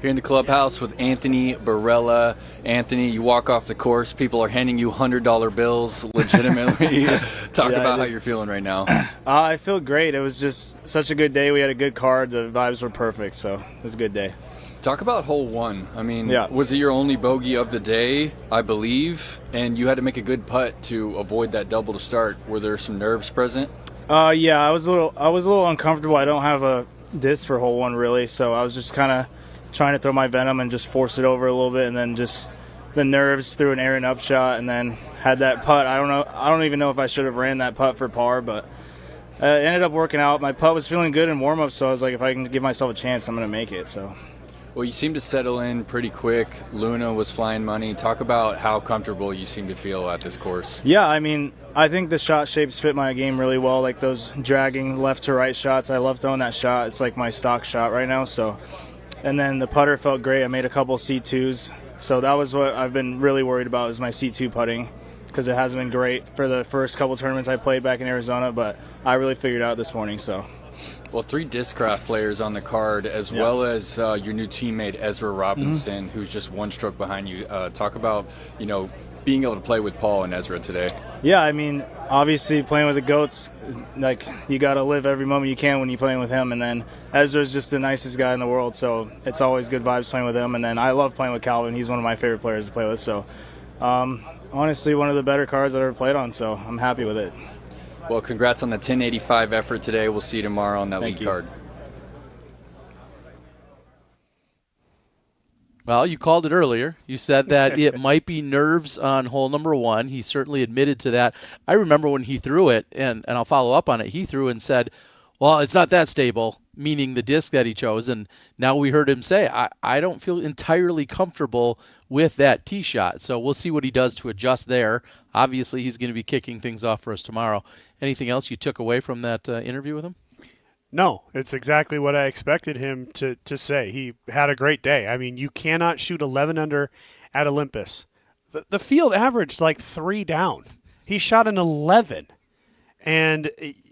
[SPEAKER 6] Here in the clubhouse with Anthony Barella. Anthony, you walk off the course, people are handing you $100 bills legitimately. Talk about how you're feeling right now.
[SPEAKER 1] I feel great. It was just such a good day. We had a good card. The vibes were perfect, so it was a good day.
[SPEAKER 6] Talk about hole 1. I mean, was it your only bogey of the day, I believe? And you had to make a good putt to avoid that double to start. Were there some nerves present?
[SPEAKER 1] Yeah, I was a little uncomfortable. I don't have a disc for hole 1 really, so I was just kind of trying to throw my venom and just force it over a little bit, and then just the nerves threw an Aaron up shot, and then had that putt. I don't even know if I should have ran that putt for par, but it ended up working out. My putt was feeling good in warm-up, so I was like, if I can give myself a chance, I'm going to make it. So.
[SPEAKER 6] Well, you seem to settle in pretty quick. Luna was flying money. Talk about how comfortable you seem to feel at this course.
[SPEAKER 1] Yeah, I mean, I think the shot shapes fit my game really well, like those dragging left to right shots. I love throwing that shot. It's like my stock shot right now, so. And then the putter felt great. I made a couple C2s. So that was what I've been really worried about is my C2 putting, because it hasn't been great for the first couple tournaments I played back in Arizona, but I really figured it out this morning. So.
[SPEAKER 6] Well, 3 Discraft players on the card, as well as your new teammate Ezra Robinson, who's just 1 stroke behind you. Talk about, being able to play with Paul and Ezra today.
[SPEAKER 1] Yeah, I mean, obviously playing with the GOATs, like, you got to live every moment you can when you're playing with him. And then Ezra's just the nicest guy in the world, so it's always good vibes playing with him. And then I love playing with Calvin. He's one of my favorite players to play with. So, honestly, one of the better cards I've ever played on, so I'm happy with it.
[SPEAKER 6] Well, congrats on the 1085 effort today. We'll see you tomorrow on that lead card.
[SPEAKER 2] Well, you called it earlier. You said that it might be nerves on hole number 1. He certainly admitted to that. I remember when he threw it, and I'll follow up on it, he threw and said, well, it's not that stable, meaning the disc that he chose. And now we heard him say, I don't feel entirely comfortable with that tee shot. So we'll see what he does to adjust there. Obviously, he's going to be kicking things off for us tomorrow. Anything else you took away from that interview with him?
[SPEAKER 3] No, it's exactly what I expected him to say. He had a great day. I mean, you cannot shoot 11 under at Olympus. The field averaged like 3 down. He shot an 11, and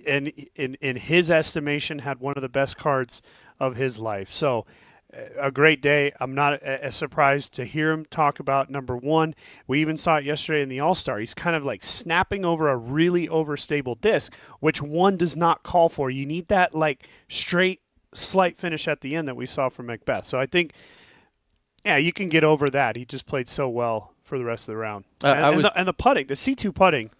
[SPEAKER 3] in his estimation, had one of the best cards of his life. So a great day. I'm not as surprised to hear him talk about number 1. We even saw it yesterday in the All-Star. He's kind of like snapping over a really overstable disc, which 1 does not call for. You need that like straight, slight finish at the end that we saw from McBeth. So I think, yeah, you can get over that. He just played so well for the rest of the round.
[SPEAKER 2] And
[SPEAKER 3] the putting, the C2 putting,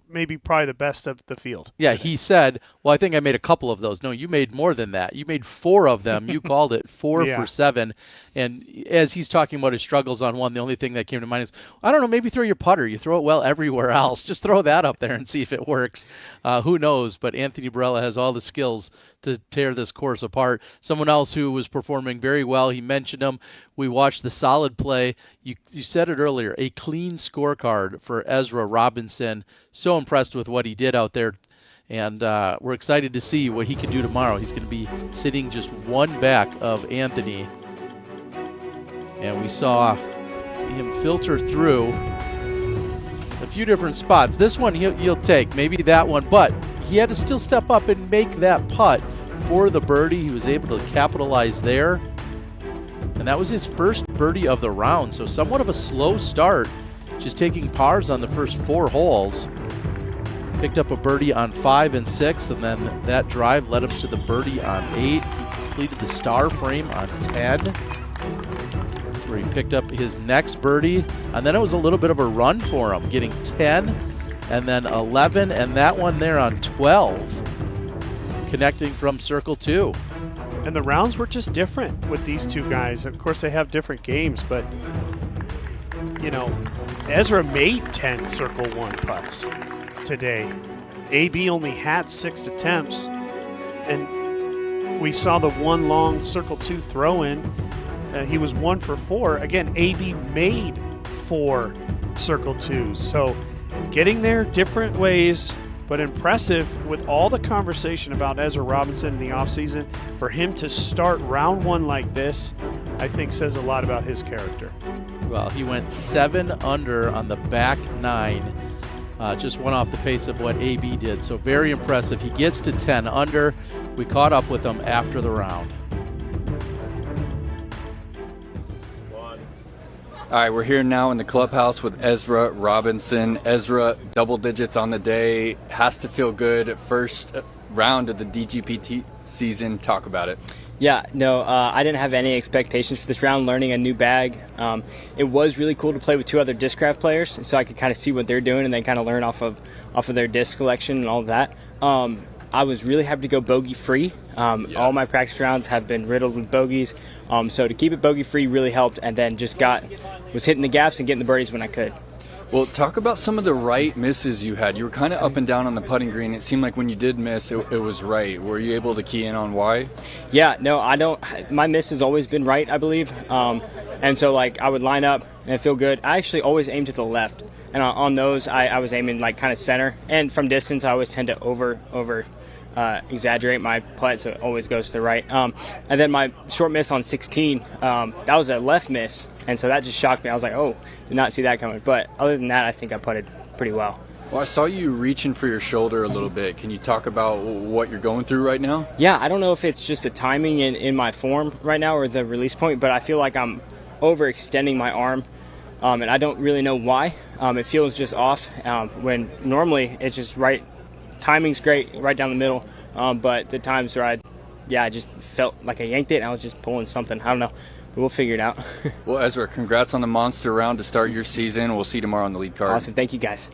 [SPEAKER 3] maybe probably the best of the field.
[SPEAKER 2] Yeah, he said, well, I think I made a couple of those. No, you made more than that. You made 4 of them. You called it 4 for 7. And as he's talking about his struggles on one, the only thing that came to mind is, I don't know, maybe throw your putter. You throw it well everywhere else. Just throw that up there and see if it works. Who knows? But Anthony Barella has all the skills to tear this course apart. Someone else who was performing very well, he mentioned him. We watched the solid play. You said it earlier, a clean scorecard for Ezra Robinson. So impressed with what he did out there. And we're excited to see what he can do tomorrow. He's going to be sitting just 1 back of Anthony. And we saw him filter through a few different spots. This one he'll take, maybe that one, but he had to still step up and make that putt for the birdie. He was able to capitalize there. And that was his first birdie of the round, so somewhat of a slow start, just taking pars on the first 4 holes. Picked up a birdie on 5 and 6, and then that drive led him to the birdie on 8. He completed the star frame on 10. That's where he picked up his next birdie, and then it was a little bit of a run for him, getting 10 and then 11, and that one there on 12, connecting from circle 2.
[SPEAKER 3] And the rounds were just different with these 2 guys. Of course, they have different games, but, you know, Ezra made 10 circle 1 putts today. AB only had 6 attempts, and we saw the 1 long circle 2 throw in. He was 1 for 4. Again, AB made 4 circle 2s. So getting there different ways, but impressive with all the conversation about Ezra Robinson in the offseason. For him to start round 1 like this, I think says a lot about his character.
[SPEAKER 2] Well, he went 7 under on the back 9. Just went off the pace of what AB did. So very impressive. He gets to 10 under. We caught up with him after the round.
[SPEAKER 6] All right, we're here now in the clubhouse with Ezra Robinson. Ezra, double digits on the day. Has to feel good. First round of the DGPT season. Talk about it.
[SPEAKER 7] Yeah, no, I didn't have any expectations for this round, learning a new bag. It was really cool to play with 2 other Discraft players, so I could kind of see what they're doing and then kind of learn off of their disc collection and all of that. I was really happy to go bogey-free. All my practice rounds have been riddled with bogeys, so to keep it bogey-free really helped, and then just was hitting the gaps and getting the birdies when I could.
[SPEAKER 6] Well, talk about some of the right misses you had. You were kind of up and down on the putting green. It seemed like when you did miss, it was right. Were you able to key in on why?
[SPEAKER 7] Yeah, no, I don't. My miss has always been right, I believe. And so, like, I would line up and feel good. I actually always aim to the left. And on those, I was aiming, like, kind of center. And from distance, I always tend to over exaggerate my putt, so it always goes to the right. And then my short miss on 16, that was a left miss. And so that just shocked me. I was like, oh, did not see that coming. But other than that, I think I putted pretty well.
[SPEAKER 6] Well, I saw you reaching for your shoulder a little bit. Can you talk about what you're going through right now?
[SPEAKER 7] Yeah, I don't know if it's just the timing in my form right now or the release point, but I feel like I'm overextending my arm, and I don't really know why. It feels just off when normally it's just right. Timing's great, right down the middle, but the times where I just felt like I yanked it and I was just pulling something. I don't know. We'll figure it out.
[SPEAKER 6] Well, Ezra, congrats on the monster round to start your season. We'll see you tomorrow on the lead card.
[SPEAKER 7] Awesome. Thank you, guys.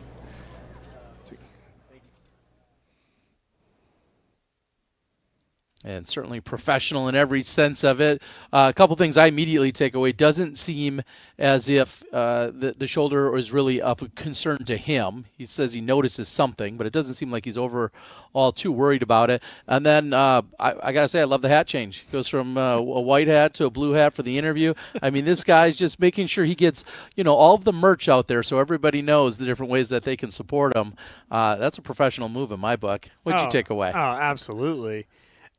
[SPEAKER 2] And certainly professional in every sense of it. A couple things I immediately take away. Doesn't seem as if the shoulder is really of a concern to him. He says he notices something, but it doesn't seem like he's overall too worried about it. And then I got to say, I love the hat change. He goes from a white hat to a blue hat for the interview. I mean, this guy's just making sure he gets, all of the merch out there so everybody knows the different ways that they can support him. That's a professional move in my book. What'd you take away?
[SPEAKER 3] Oh, absolutely.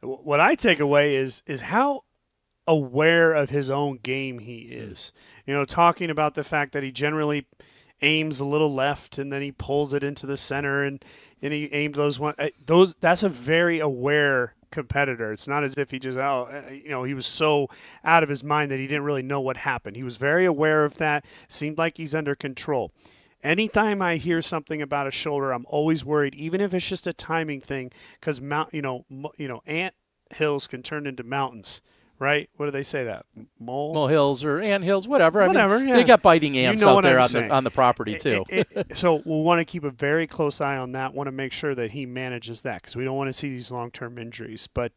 [SPEAKER 3] What I take away is how aware of his own game he is. Talking about the fact that he generally aims a little left and then he pulls it into the center and he aimed those. That's a very aware competitor. It's not as if he just he was so out of his mind that he didn't really know what happened. He was very aware of that. Seemed like he's under control. Anytime I hear something about a shoulder, I'm always worried, even if it's just a timing thing, because ant hills can turn into mountains right? What do they say that?
[SPEAKER 2] Mole hills or ant hills, whatever.
[SPEAKER 3] Whatever,
[SPEAKER 2] I mean,
[SPEAKER 3] yeah.
[SPEAKER 2] they got biting ants
[SPEAKER 3] You know
[SPEAKER 2] out
[SPEAKER 3] what
[SPEAKER 2] there
[SPEAKER 3] I'm
[SPEAKER 2] on the property too.
[SPEAKER 3] So we'll want to keep a very close eye on that. Want to make sure that he manages that because we don't want to see these long-term injuries. But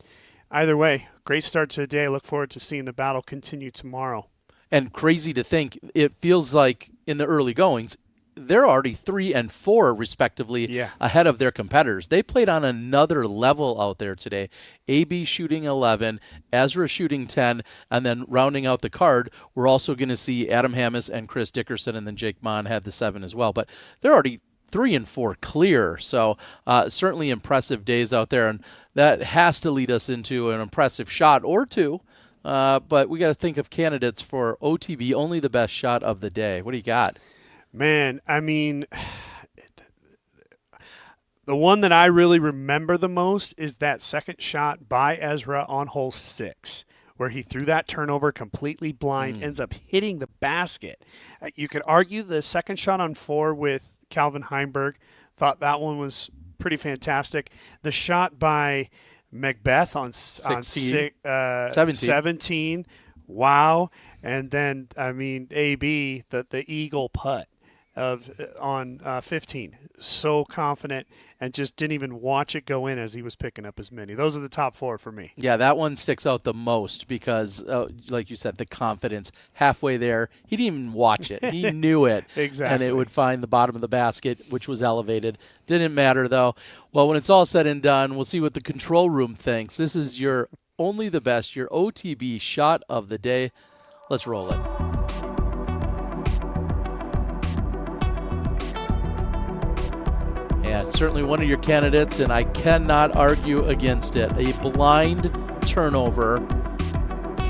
[SPEAKER 3] either way, great start to the day. Look forward to seeing the battle continue tomorrow.
[SPEAKER 2] And crazy to think, it feels like in the early goings, they're already 3 and 4 respectively ahead of their competitors. They played on another level out there today. AB shooting 11, Ezra shooting 10, and then rounding out the card, we're also going to see Adam Hammis and Chris Dickerson, and then Jake Mon had the 7 as well. But they're already 3 and 4 clear. So certainly impressive days out there, and that has to lead us into an impressive shot or two. But we got to think of candidates for OTB, only the best shot of the day. What do you got?
[SPEAKER 3] Man, I mean, the one that I really remember the most is that second shot by Ezra on hole 6, where he threw that turnover completely blind, ends up hitting the basket. You could argue the second shot on 4 with Calvin Heimberg. Thought that one was pretty fantastic. The shot by McBeth on 17. Wow. And then, I mean, AB, the eagle putt on 15. So confident and just didn't even watch it go in as he was picking up his mini. Those are the top 4 for me.
[SPEAKER 2] Yeah, that one sticks out the most because, like you said, the confidence halfway there. He didn't even watch it. He knew it.
[SPEAKER 3] Exactly.
[SPEAKER 2] And it would find the bottom of the basket, which was elevated. Didn't matter, though. Well, when it's all said and done, we'll see what the control room thinks. This is your only the best, your OTB shot of the day. Let's roll it. And certainly one of your candidates, and I cannot argue against it. A blind turnover,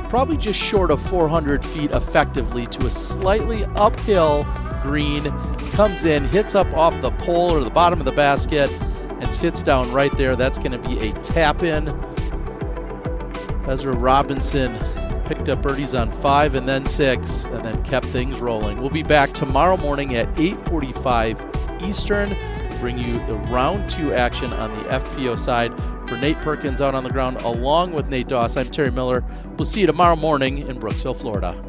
[SPEAKER 2] probably just short of 400 feet effectively to a slightly uphill green. Comes in, hits up off the pole or the bottom of the basket, and sits down right there. That's going to be a tap-in. Ezra Robinson picked up birdies on 5 and then 6, and then kept things rolling. We'll be back tomorrow morning at 8:45 Eastern. Bring you the round 2 action on the FPO side. For Nate Perkins out on the ground, along with Nate Doss, I'm Terry Miller. We'll see you tomorrow morning in Brooksville, Florida.